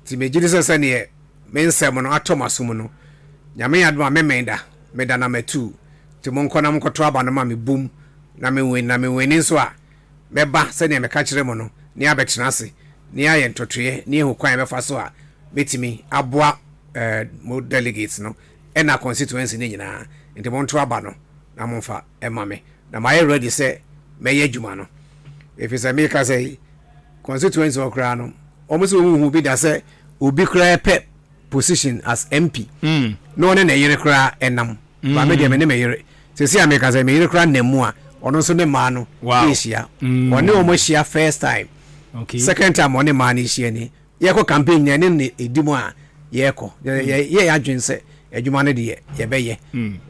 Ti megidi se ne mensam no atomasum no. Nyame Adwuma memenda. Me da na metu. Ti mo nkona mo koto aba no ma me bum. Na me weni so a. Meba se ne me ka kire mo no. Ni abetena ase. Ni aye ntotwe. Ni ehu kwan befa so a. Betimi aboa mo delegates no. Ena constituency ni nyina. Nti mo nto aba no. Na mo fa emame. Na my ready say me ye adwuma no. If it's a make say constituency okra no almost who be that say obi kra pe position as MP no ne yere kra enam ba me de me ne me yere se see America say me yere kra nemu a ono so ne ma no ehia one o mo hia first time okay second time one ma na hia ni ye ko campaign ne edimu a ye ko ye adwen se adwuma ne de ye be ye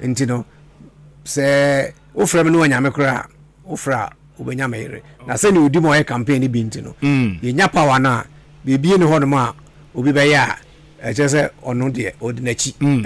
enti no se ofra me no nyame kra ofra ubenya mere na se ni udi mo ye campaign bi ntino ye nya power na bibie ni hono ma obi be ya e che se onu de odi na chi